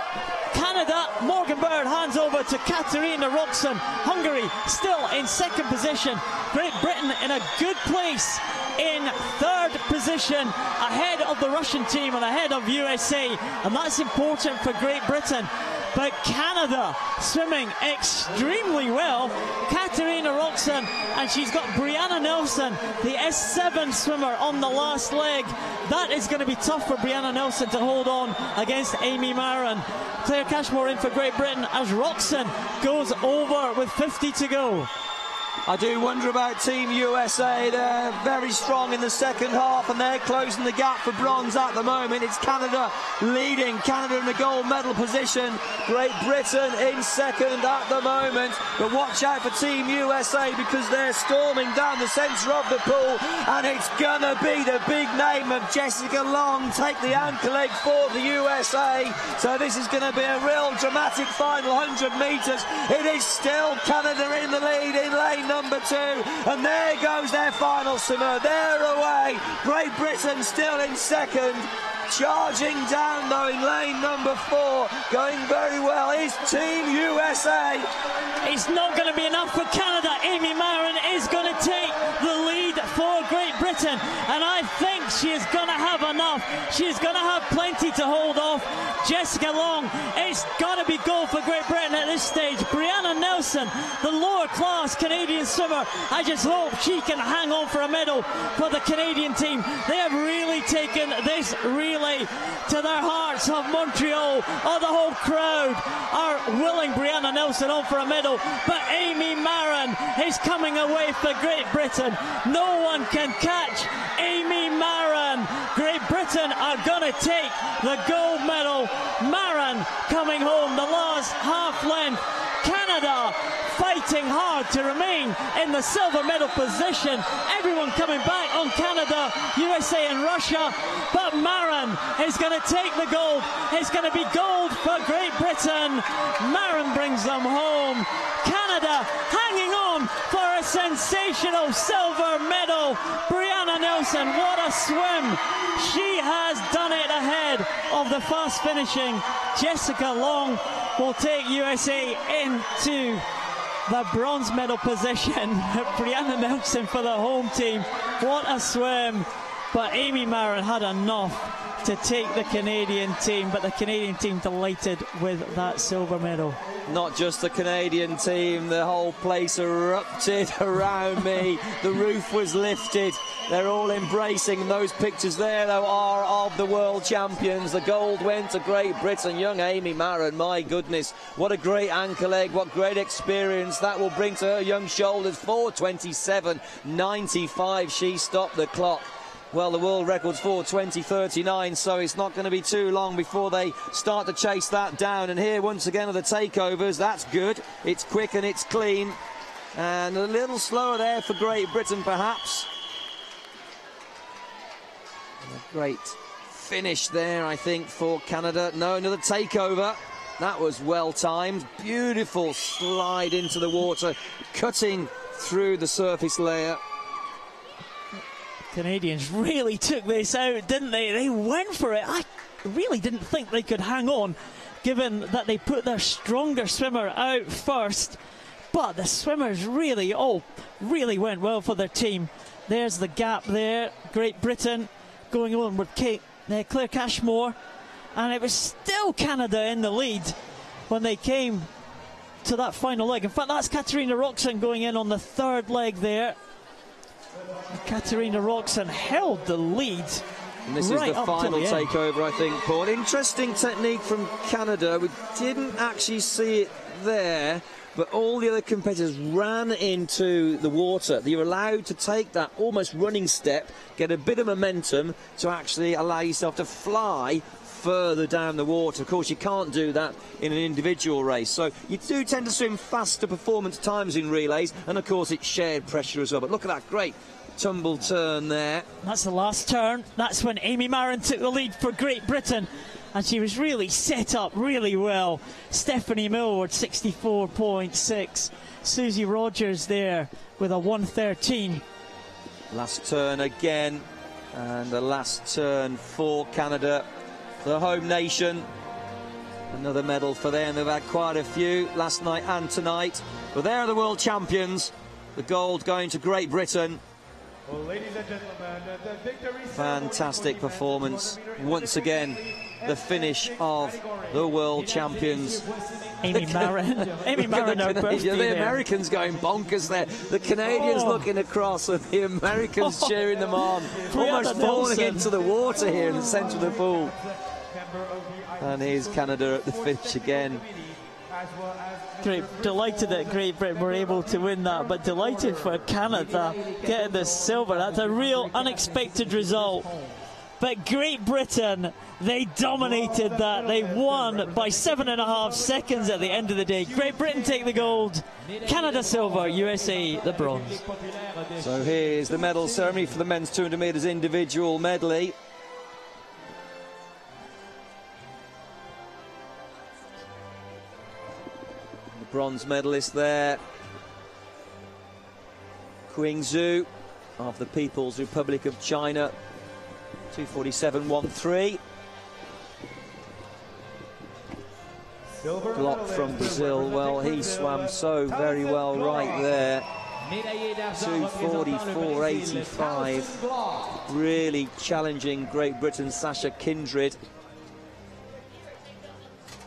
Canada. Morgan Bird hands over to Katarina Roxon. Hungary still in second position. Great Britain in a good place in third position, ahead of the Russian team and ahead of USA, and that's important for Great Britain. But Canada swimming extremely well. Katarina Roxon, and she's got Brianna Nelson, the S7 swimmer, on the last leg. That is going to be tough for Brianna Nelson to hold on against Amy Marin. Claire Cashmore in for Great Britain as Roxon goes over with 50 to go. I do wonder about Team USA. They're very strong in the second half and they're closing the gap for bronze at the moment. It's Canada leading, Canada in the gold medal position, Great Britain in second at the moment. But watch out for Team USA because they're storming down the centre of the pool, and it's gonna be the big name of Jessica Long take the anchor leg for the USA. So this is going to be a real dramatic final 100 metres. It is still Canada in the lead in lane number 2, and there goes their final swimmer. They're away. Great Britain still in second. Charging down though in lane number 4, going very well is Team USA. It's not going to be enough for Canada. Amy Marin is going to take the lead for Great Britain, and I think she is going to have enough. She is going to have plenty to hold off Jessica Long. It's got to be gold for Great Britain at this stage. Brianna Nelson, the lower class Canadian swimmer, I just hope she can hang on for a medal for the Canadian team. They have really taken this relay to their hearts of Montreal. Oh, the whole crowd are willing Brianna Nelson on for a medal, but Amy Marin is coming away for Great Britain. No one can catch Amy Marin. Great Britain are going to take the gold medal. Marin coming home the last half length. Canada fighting hard to remain in the silver medal position. Everyone coming back on Canada, USA and Russia, but Marin is going to take the gold. It's going to be gold for Great Britain. Marin brings them home. Canada hanging on for a sensational silver medal. Brianna Nelson, what a swim. She has done it ahead of the fast finishing Jessica Long. Will take USA into the bronze medal position. Brianna Nelson for the home team. What a swim. But Amy Marin had enough to take the Canadian team, but the Canadian team delighted with that silver medal. Not just the Canadian team, the whole place erupted around me. The roof was lifted. They're all embracing. Those pictures there, though, are of the world champions. The gold went to Great Britain. Young Amy Marin, my goodness, what a great anchor leg, what great experience that will bring to her young shoulders. 4:27.95, she stopped the clock. Well, the world record's 4:20.39, so it's not going to be too long before they start to chase that down. And here, once again, are the takeovers. That's good. It's quick and it's clean. And a little slower there for Great Britain, perhaps. And a great finish there, I think, for Canada. No, another takeover. That was well timed. Beautiful slide into the water, cutting through the surface layer. Canadians really took this out, didn't they? They went for it. I really didn't think they could hang on, given that they put their stronger swimmer out first. But the swimmers really went well for their team. There's the gap there. Great Britain going on with Claire Cashmore. And it was still Canada in the lead when they came to that final leg. In fact, that's Katarina Roxon going in on the third leg there. Katarina Roxon held the lead. And this is the final takeover, I think, Paul. Interesting technique from Canada. We didn't actually see it there, but all the other competitors ran into the water. You're allowed to take that almost running step, get a bit of momentum to actually allow yourself to fly further down the water. Of course, you can't do that in an individual race. So you do tend to swim faster performance times in relays, and of course it's shared pressure as well. But look at that great tumble turn there. That's the last turn. That's when Amy Marin took the lead for Great Britain, and she was really set up really well. Stephanie Millward 64.6. Susie Rogers there with a 113. Last turn again, and the last turn for Canada, the home nation. Another medal for them. They've had quite a few last night and tonight, but they're the world champions. The gold going to Great Britain. Well, ladies and gentlemen, the victory. Fantastic performance once again. The finish of the world champions. Amy Marin. Amy Marin, our birthday the Americans going bonkers there. The Canadians looking across and the Americans cheering them on. Almost falling into the water here in the centre of the pool. And here's Canada at the finish again. Great, delighted that Great Britain were able to win that, but delighted for Canada getting the silver. That's a real unexpected result. But Great Britain, they dominated that. They won by 7.5 seconds at the end of the day. Great Britain take the gold, Canada silver, USA the bronze. So here's the medal ceremony for the men's 200 metres individual medley. The bronze medalist there, Qingzhou of the People's Republic of China. 2:47.13. Block from Brazil. Well, he swam so very well right there. 2:44.85. Really challenging Great Britain. Sasha Kindred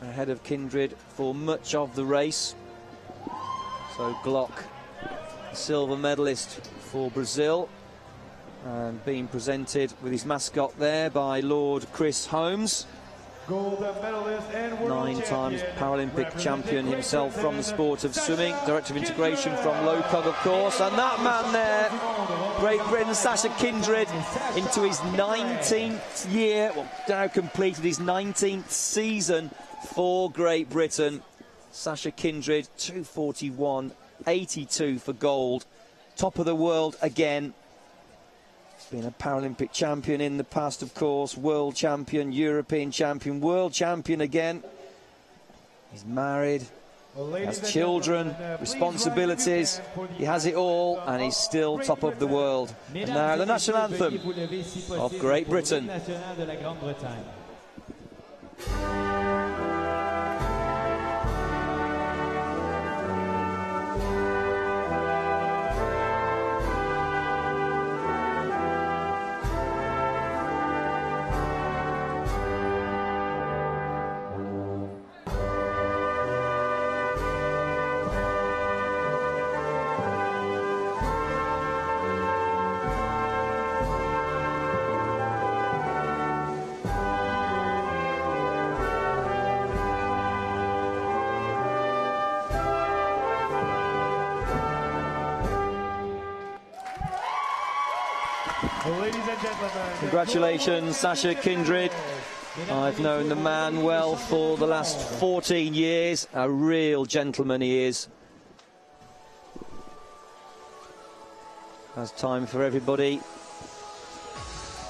ahead of Kindred for much of the race. So Glock, silver medalist for Brazil, and being presented with his mascot there by Lord Chris Holmes. Gold medalist and world 9 times Paralympic champion himself from the sport of swimming. Director of integration from Lowcog, of course. And that man there, Great Britain, Sasha Kindred, into his 19th year, well, now completed his 19th season for Great Britain. Sasha Kindred, 2:41.82 for gold. Top of the world again. Been a Paralympic champion in the past, of course, world champion, European champion, world champion again. He's married, has children, responsibilities, he has it all, and he's still top of the world. And now the national anthem of Great Britain. Congratulations, Sasha Kindred. I've known the man well for the last 14 years. A real gentleman he is. Has time for everybody.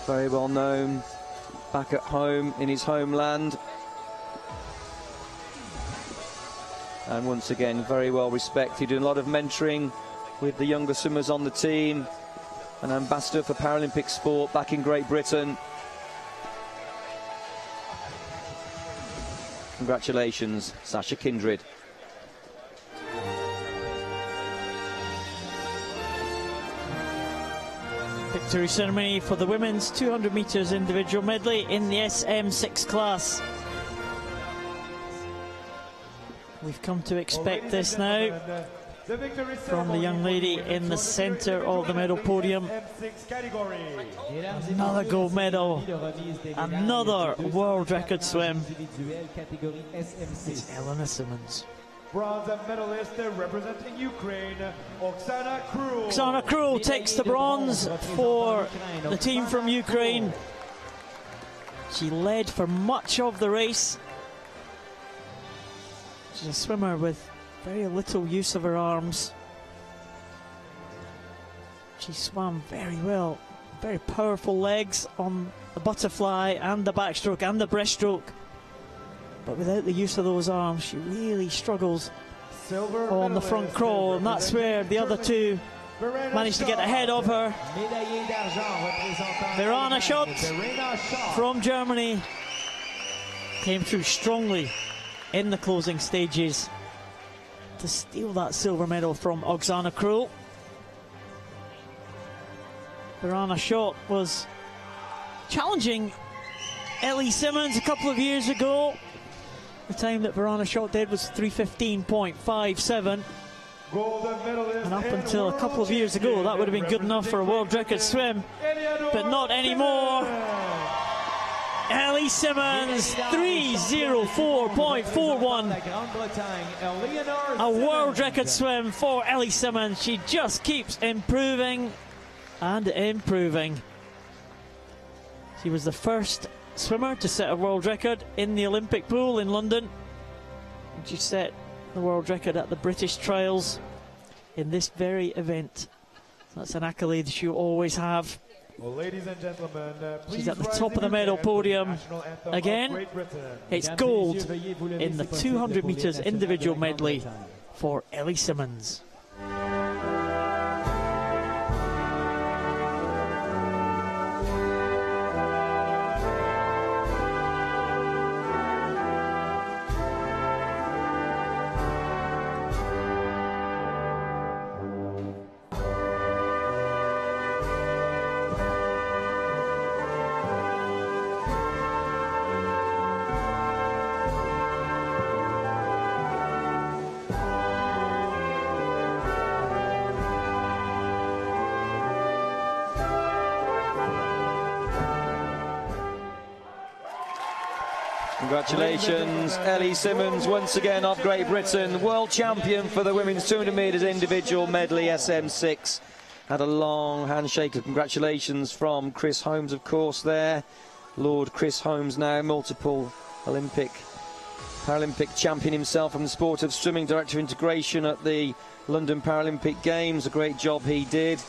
Very well known back at home in his homeland. And once again, very well respected. Doing a lot of mentoring with the younger swimmers on the team. An ambassador for Paralympic sport back in Great Britain. Congratulations, Sasha Kindred. Victory ceremony for the women's 200 metres individual medley in the SM6 class. We've come to expect this now from the young lady in the centre of the medal podium. Another gold medal, another world record swim. It's Eleanor Simmons. bronze medalist representing Ukraine, Oksana Krul. Oksana Krul takes the bronze for the team from Ukraine. She led for much of the race. She's a swimmer with very little use of her arms. She swam very well, very powerful legs on the butterfly and the backstroke and the breaststroke. But without the use of those arms, she really struggles on the front crawl, and that's where the other two managed to get ahead of her. Verena Schott from Germany came through strongly in the closing stages to steal that silver medal from Oksana Krul. Verena Schott was challenging Ellie Simmonds a couple of years ago. The time that Verena Schott did was 3:15.57. And up until a couple of years ago, that would have been good enough for a world record swim, but not anymore. Ellie Simmonds, 3:04.41. A world record swim for Ellie Simmonds. She just keeps improving and improving. She was the first swimmer to set a world record in the Olympic pool in London. She set the world record at the British Trials in this very event. That's an accolade she'll always have. Well, ladies and gentlemen, she's at the top of the medal podium again. It's gold in the 200 metres individual medley for Ellie Simmonds. Congratulations, Ellie Simmonds, once again of Great Britain, world champion for the women's 200 metres individual medley SM6. Had a long handshake of congratulations from Chris Holmes, of course, there. Lord Chris Holmes now, multiple Olympic, Paralympic champion himself from the sport of swimming, director of integration at the London Paralympic Games. A great job he did,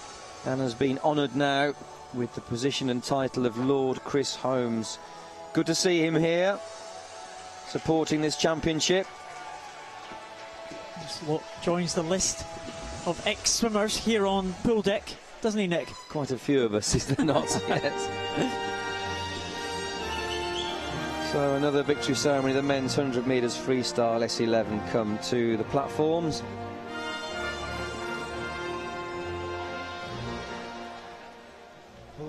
and has been honoured now with the position and title of Lord Chris Holmes. Good to see him here, supporting this championship. Joins the list of ex-swimmers here on pool deck, doesn't he, Nick? Quite a few of us, is there not? Yes. So another victory ceremony. The men's 100 metres freestyle S11 come to the platforms.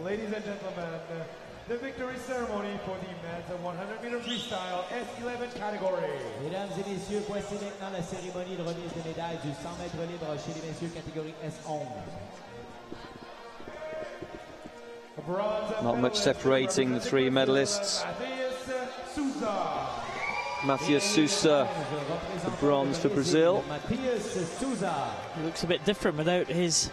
Ladies and gentlemen, the victory ceremony for the men's 100-meter freestyle S11 category. Mesdames et messieurs, voici maintenant la cérémonie de remise des médailles du 100 mètres libre chez les messieurs catégorie S11. Not much separating the three medalists. Matheus Sousa, the bronze for Brazil. He looks a bit different without his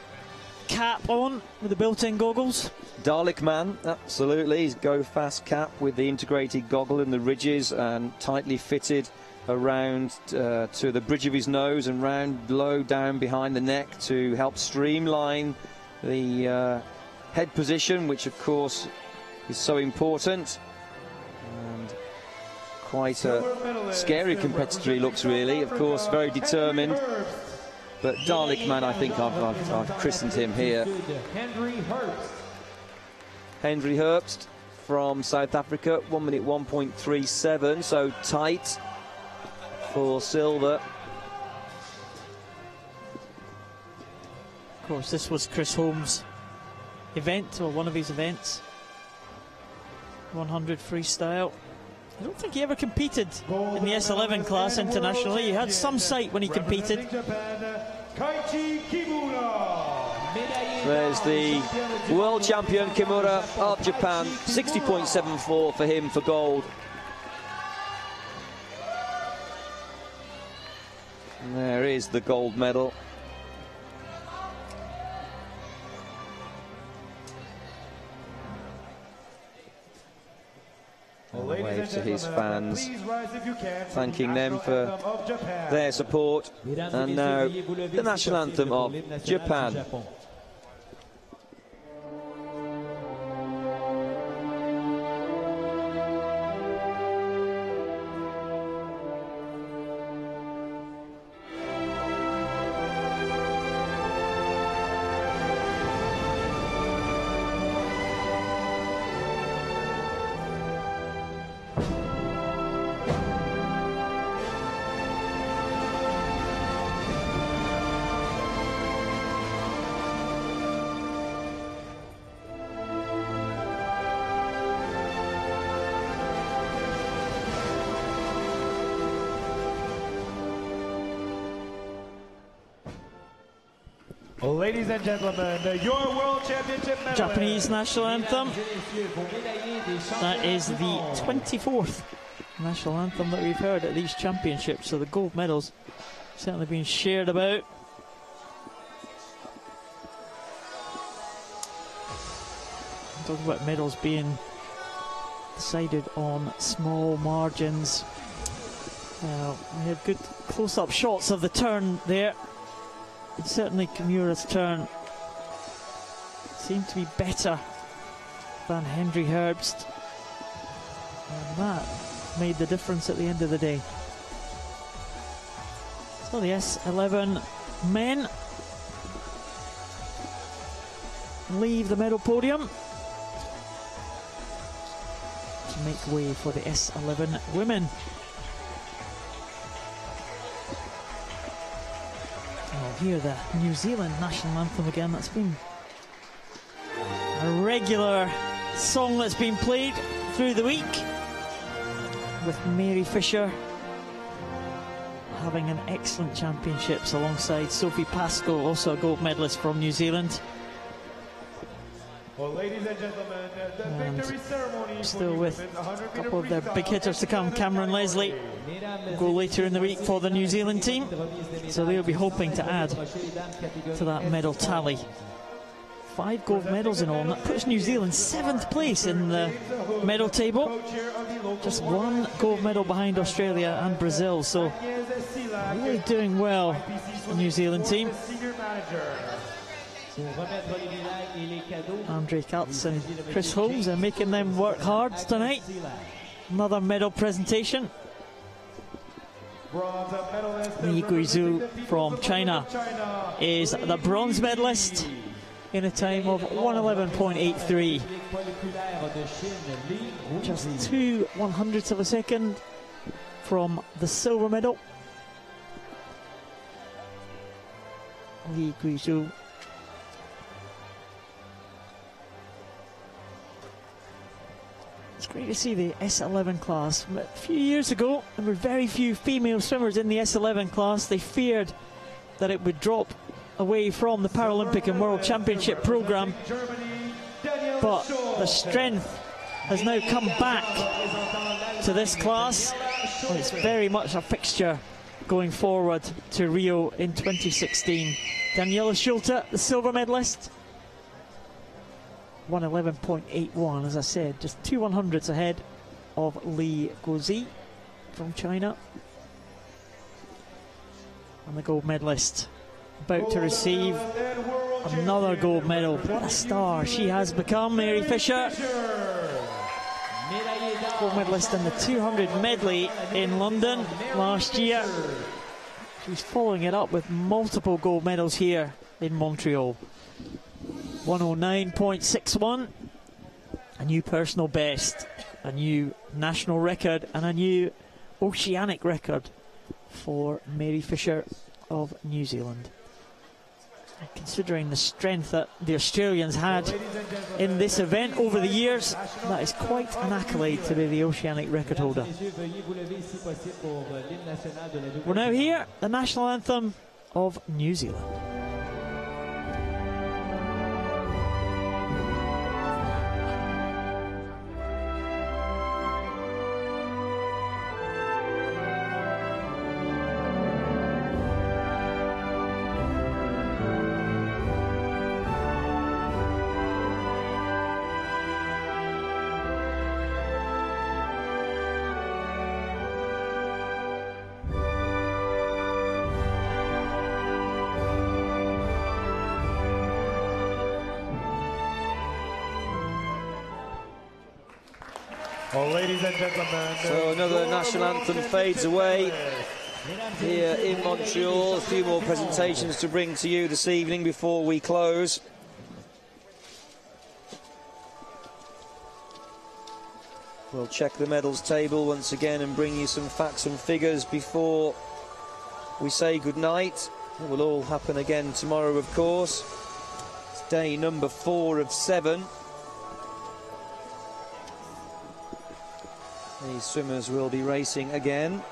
cap on, with the built-in goggles. Dalek man, absolutely. His Go Fast cap with the integrated goggle and the ridges, and tightly fitted around to the bridge of his nose and round low down behind the neck to help streamline the head position, which of course is so important. And quite a scary competitor he looks, really. Of course, very determined. But Dalek man, I think I've christened him here. Henry Herbst from South Africa, 1 minute 1.37, so tight for silver. Of course, this was Chris Holmes' event, or one of his events. 100 freestyle. I don't think he ever competed in the S11 class internationally. He had some sight when he competed. There's the world champion Kimura of Japan, 60.74 for him for gold. There is the gold medal. And a wave to his fans, thanking them for their support. And now the national anthem of Japan. Ladies and gentlemen, your World Championship medalist. Japanese national anthem. That is the 24th national anthem that we've heard at these championships, so the gold medals certainly being shared about. Talking about medals being decided on small margins. We had good close-up shots of the turn there. And certainly Kimura's turn seemed to be better than Henry Herbst, and that made the difference at the end of the day. So the S11 men leave the medal podium to make way for the S11 women. Hear the New Zealand national anthem again. That's been a regular song that's been played through the week, with Mary Fisher having an excellent championships alongside Sophie Pascoe, also a gold medalist from New Zealand. Well, ladies and gentlemen, the victory ceremony still with a couple of their big hitters to come. Cameron Leslie will go later in the week for the New Zealand team, so they'll be hoping to add to that medal tally. 5 gold medals in all, and that puts New Zealand 7th place in the medal table, just 1 gold medal behind Australia and Brazil, so really doing well, the New Zealand team. Andre Katz and Chris Holmes are making them work hard tonight. Another medal presentation. Li Guizhou from China is the bronze medalist in a time of 1:11.83. Just 2/100ths of a second from the silver medal. Li Guizhou. It's great to see the S11 class. A few years ago, there were very few female swimmers in the S11 class. They feared that it would drop away from the Paralympic and World Championship programme. But the strength has now come back to this class. And it's very much a fixture going forward to Rio in 2016. Daniela Schulte, the silver medalist. 1:11.81, as I said, just 2/100ths ahead of Li Guizhou from China. And the gold medalist about to receive another gold medal. What a star she has become, Mary Fisher. Gold medalist in the 200 medley in London last year. She's following it up with multiple gold medals here in Montreal. 1:09.61, a new personal best, a new national record, and a new oceanic record for Mary Fisher of New Zealand. And considering the strength that the Australians had in this event over the years, that is quite an accolade to be the oceanic record holder. We're now here, the national anthem of New Zealand. Well, ladies and gentlemen, so another national anthem fades away here in Montreal. A few more presentations to bring to you this evening before we close. We'll check the medals table once again and bring you some facts and figures before we say goodnight. It will all happen again tomorrow, of course. It's day number 4 of 7. These swimmers will be racing again.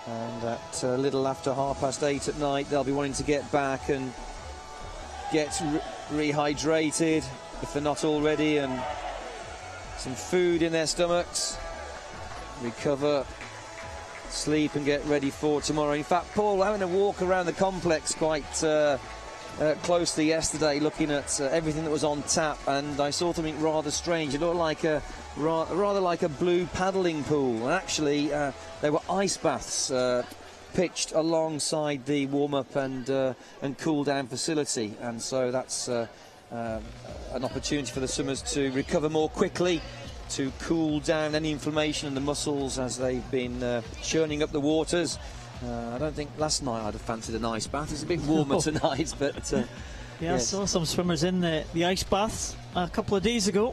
And at a little after 8:30 at night, they'll be wanting to get back and get rehydrated, if they're not already, and some food in their stomachs, recover, sleep and get ready for tomorrow. In fact, Paul, having a walk around the complex quite closely yesterday, looking at everything that was on tap, and I saw something rather strange. It looked like a rather like a blue paddling pool, and actually there were ice baths pitched alongside the warm-up and cool-down facility, and so that's an opportunity for the swimmers to recover more quickly, to cool down any inflammation in the muscles as they've been churning up the waters. I don't think last night I'd have fancied an ice bath. It's a bit warmer tonight, but yeah, yes. I saw some swimmers in the ice baths a couple of days ago.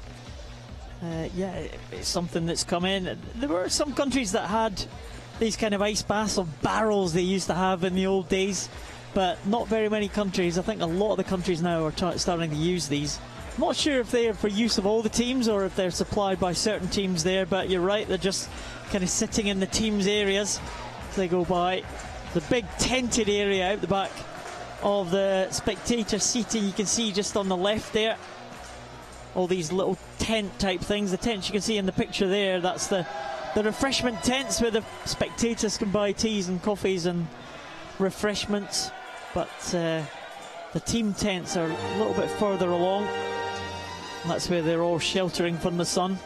Yeah, it's something that's come in. There were some countries that had these kind of ice baths of barrels they used to have in the old days, but not very many countries. I think a lot of the countries now are starting to use these. I'm not sure if they're for use of all the teams or if they're supplied by certain teams there, but you're right, they're just kind of sitting in the teams' areas as they go by. The big tented area out the back of the spectator seating, you can see just on the left there, all these little tent type things. The tents you can see in the picture there, that's the refreshment tents where the spectators can buy teas and coffees and refreshments. But the team tents are a little bit further along. That's where they're all sheltering from the sun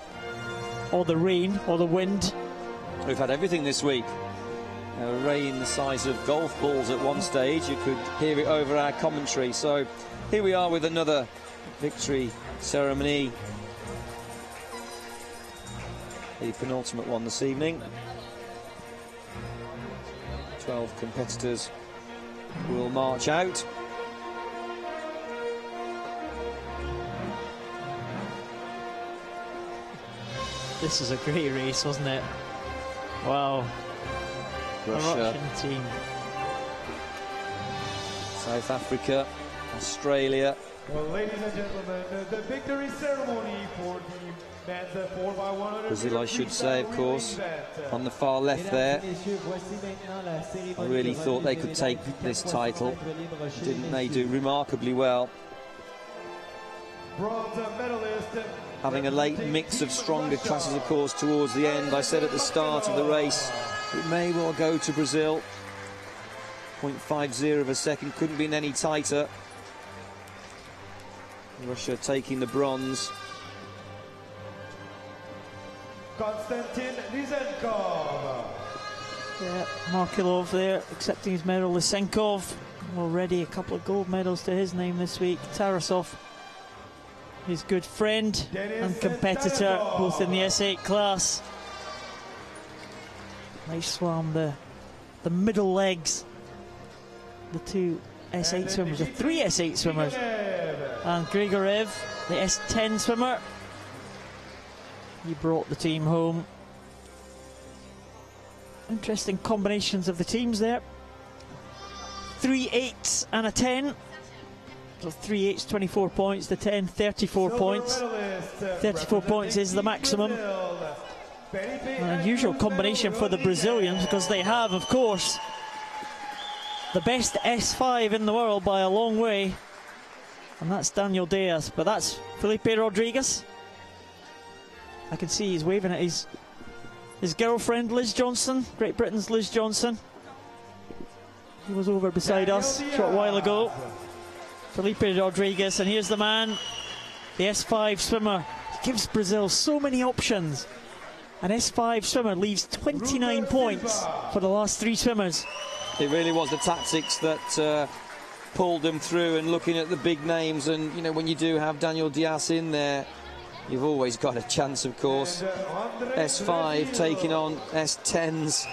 or the rain or the wind. We've had everything this week. Rain the size of golf balls at one stage. You could hear it over our commentary. So here we are with another victory ceremony. The penultimate one this evening. 12 competitors will march out. This is a great race, wasn't it? Wow. Russia, the Russian team. South Africa, Australia. Well, ladies and gentlemen, the victory ceremony for the men's 4x100. Brazil, I should say, of course, on the far left there. I really thought they could take this title. Didn't they do remarkably well? Bronze medalist. Having a late mix of stronger classes, of course, towards the end. I said at the start of the race, it may well go to Brazil. 0.50 of a second, couldn't be any tighter. Russia taking the bronze. Konstantin Lysenkov. Yeah, Markelov there accepting his medal. Lysenkov already a couple of gold medals to his name this week. Tarasov, his good friend and competitor, both in the S8 class. Nice swam the middle legs. The two S8 swimmers, the three S8 swimmers. And Grigorev, the S10 swimmer. He brought the team home. Interesting combinations of the teams there. 3 8s and a 10. So 3 8s, 24 points. The 10, 34 points. 34 points is the maximum. An unusual combination for the Brazilians because they have, of course, the best S5 in the world by a long way. And that's Daniel Diaz. But that's Felipe Rodriguez. I can see he's waving at his girlfriend, Liz Johnson, Great Britain's Liz Johnson. He was over beside us a short while ago. Felipe Rodriguez, and here's the man, the S5 swimmer. He gives Brazil so many options. An S5 swimmer leaves 29 points for the last 3 swimmers. It really was the tactics that pulled them through, and looking at the big names, and you know, when you do have Daniel Diaz in there, you've always got a chance, of course. S5 taking on S10s.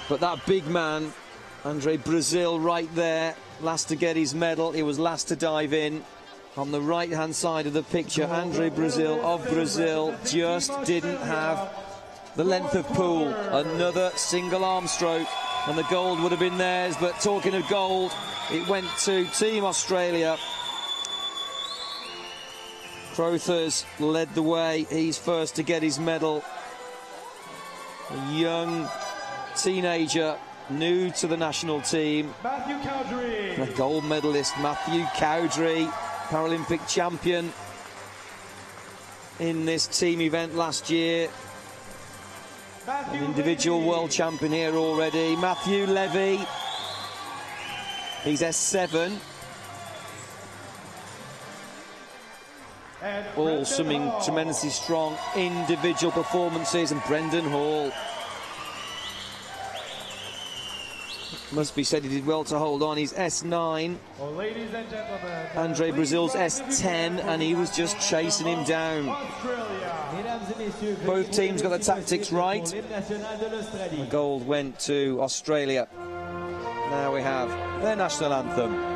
But that big man, Andre Brazil, right there, last to get his medal. He was last to dive in. On the right-hand side of the picture, Andre Brazil of Brazil just didn't have the length of pool. Another single arm stroke, and the gold would have been theirs. But talking of gold, it went to Team Australia. Crothers led the way. He's first to get his medal. A young teenager, new to the national team. Matthew Cowdrey. A gold medalist, Matthew Cowdrey, Paralympic champion in this team event last year. An individual world champion here already. Matthew Levy, he's S7. All swimming tremendously strong individual performances. And Brendan Hall, must be said, he did well to hold on. He's S9. Well, ladies and gentlemen, Andre Brazil's S10, and he was just chasing him down. Both teams got the tactics right. The gold went to Australia. Now we have their national anthem.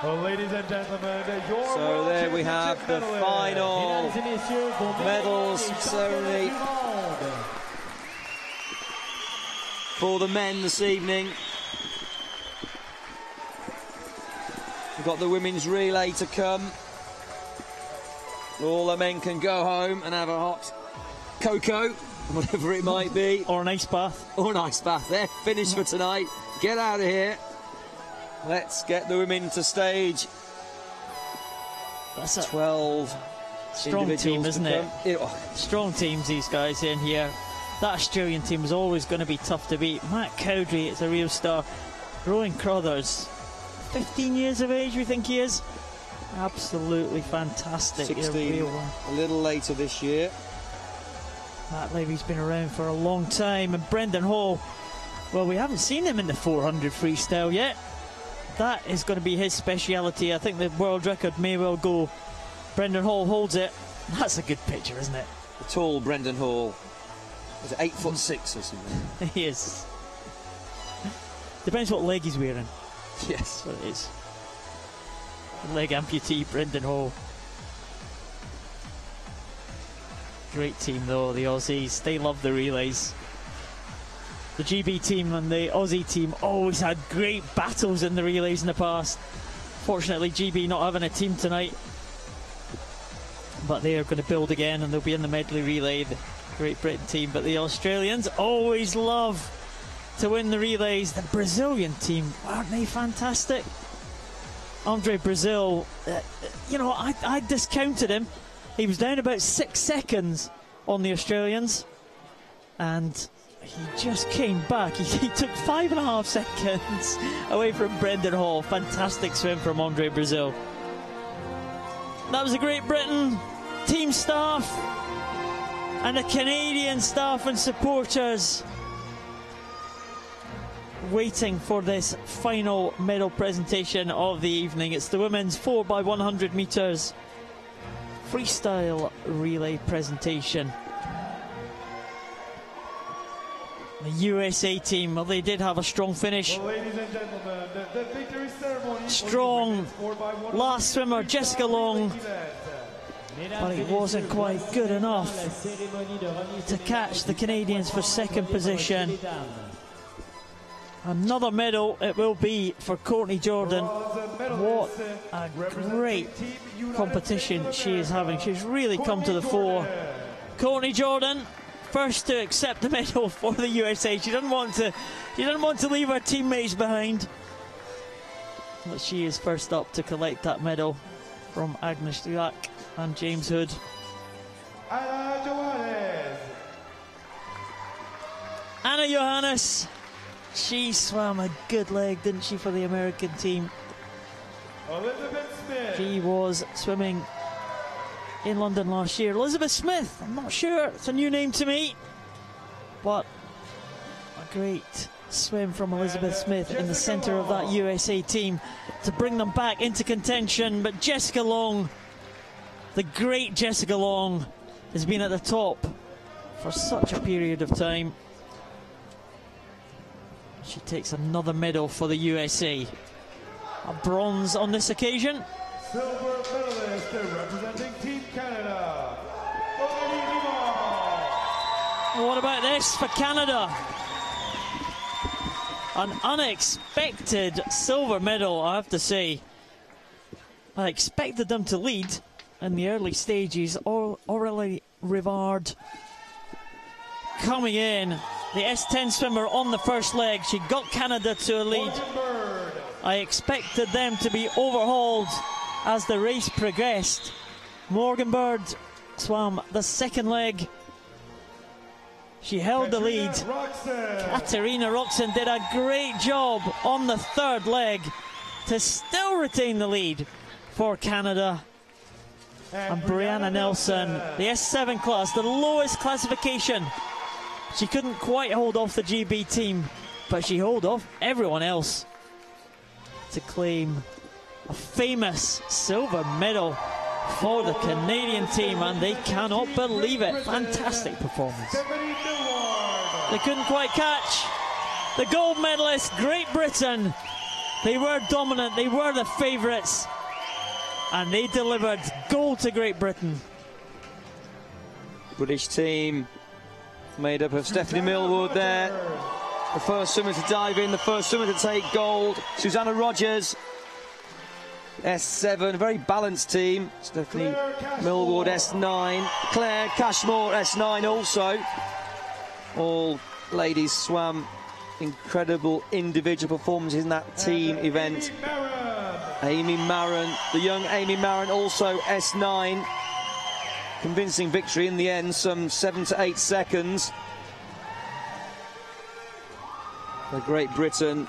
Well, ladies and gentlemen, so there we have the final medals ceremony for the men this evening. We've got the women's relay to come. All the men can go home and have a hot cocoa, whatever it might be. Or an ice bath. Or an ice bath. They're finished for tonight. Get out of here. Let's get the women to stage. That's a 12 strong team, isn't it? Oh. Strong teams, these guys in here. That Australian team is always going to be tough to beat. Matt Cowdrey is a real star. Rowan Crothers, 15 years of age, we think he is. Absolutely fantastic. 16, a little later this year. Matt Levy's been around for a long time. And Brendan Hall, well, we haven't seen him in the 400 freestyle yet. That is going to be his speciality. I think the world record may well go. Brendan Hall holds it. That's a good picture, isn't it? The tall Brendan Hall. Is it 8'6" or something? He is. Depends what leg he's wearing. Yes. That's what it is. Leg amputee Brendan Hall. Great team though, the Aussies. They love the relays. The GB team and the Aussie team always had great battles in the relays in the past. Fortunately, GB not having a team tonight. But they are going to build again and they'll be in the medley relay, the Great Britain team. But the Australians always love to win the relays. The Brazilian team, aren't they fantastic? Andre Brazil, you know, I discounted him. He was down about 6 seconds on the Australians. And he just came back. He took 5.5 seconds away from Brendan Hall. Fantastic swim from Andre Brazil. That was a Great Britain team staff and the Canadian staff and supporters waiting for this final medal presentation of the evening. It's the women's 4x100 metres freestyle relay presentation. The USA team, well, they did have a strong finish. Well, ladies and gentlemen, the victory ceremony. Strong last swimmer, Jessica Long, but it wasn't quite good enough to catch the Canadians for second position. Another medal it will be for Courtney Jordan. What a great competition she is having. She's really come to the fore. Courtney Jordan, first to accept the medal for the USA. She doesn't want to leave her teammates behind. But she is first up to collect that medal from Agnes Dulac and James Hood. Anna Johannes, she swam a good leg, didn't she, for the American team? Elizabeth Smith. She was swimming in London last year. Elizabeth Smith, I'm not sure, it's a new name to me, but a great swim from Elizabeth Smith in the centre of that USA team to bring them back into contention. But Jessica Long, the great Jessica Long, has been at the top for such a period of time. She takes another medal for the USA. A bronze on this occasion. Silver medalist representing Team Canada. What about this for Canada? An unexpected silver medal, I have to say. I expected them to lead in the early stages. Aurélie Rivard coming in. The S10 swimmer on the first leg. She got Canada to a lead. I expected them to be overhauled as the race progressed. Morgan Bird swam the second leg. She held the lead. Katarina Roxon did a great job on the third leg to still retain the lead for Canada. And Brianna Nelson, the S7 class, the lowest classification. She couldn't quite hold off the GB team, but she held off everyone else to claim a famous silver medal for the Canadian team, and they cannot believe it. Fantastic performance. They couldn't quite catch the gold medalist, Great Britain. They were dominant, they were the favourites, and they delivered gold to Great Britain. British team made up of Stephanie Millwood there, the first swimmer to dive in, the first swimmer to take gold. Susanna Rogers, S7, a very balanced team. Stephanie Millwood, S9. Claire Cashmore, S9 also. All ladies swam incredible individual performances in that team event. Amy Maron, the young Amy Maron, also S9. Convincing victory in the end, some 7 to 8 seconds. For Great Britain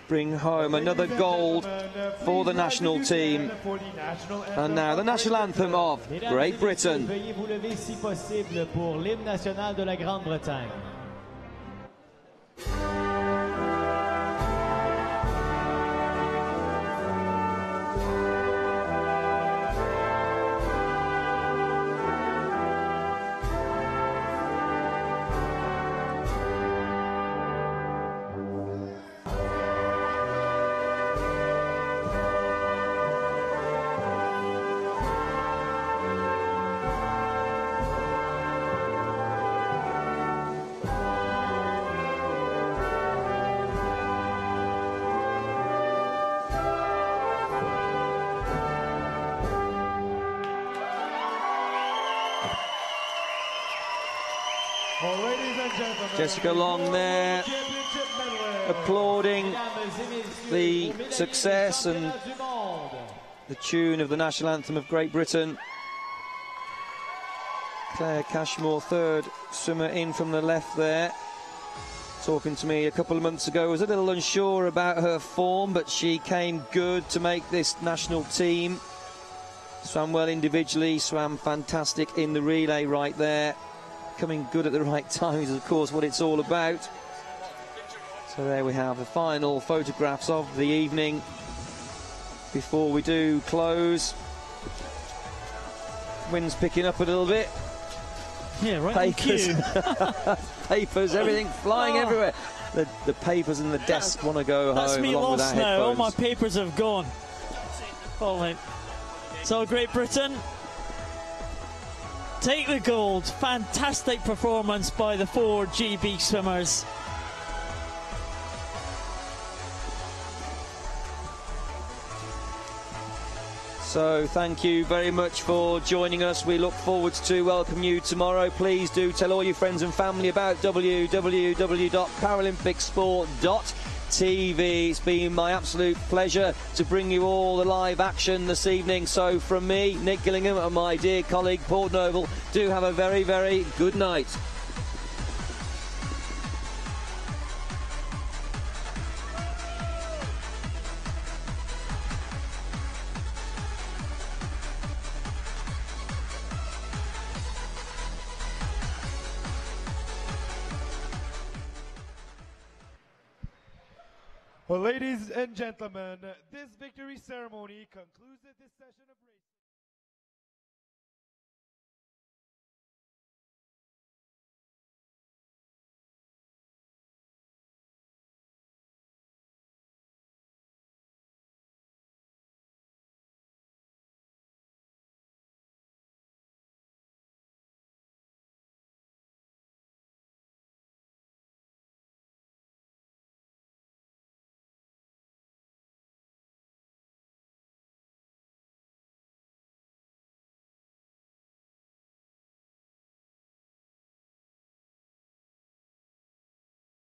bring home another gold for the national team. And now the national anthem of Great Britain. Veuillez vous lever si possible pour l'hymne national de la Grande-Bretagne. Jessica Long there, applauding the success and the tune of the national anthem of Great Britain. Claire Cashmore, third swimmer in from the left there. Talking to me a couple of months ago, was a little unsure about her form, but she came good to make this national team. Swam well individually, swam fantastic in the relay right there. Coming good at the right time is, of course, what it's all about. So there we have the final photographs of the evening before we do close. Wind's picking up a little bit. Yeah, right. Papers, papers, everything flying everywhere. The papers and the desk want to go That's home me along with lost our now. headphones. All my papers have gone. All right. So Great Britain take the gold. Fantastic performance by the 4 GB swimmers. So thank you very much for joining us. We look forward to welcome you tomorrow. Please do tell all your friends and family about www.paralympicsport.tv. It's been my absolute pleasure to bring you all the live action this evening. So from me, Nick Gillingham, and my dear colleague Paul Noble, do have a very, very good night. Well, ladies and gentlemen, this victory ceremony concludes this session of racing.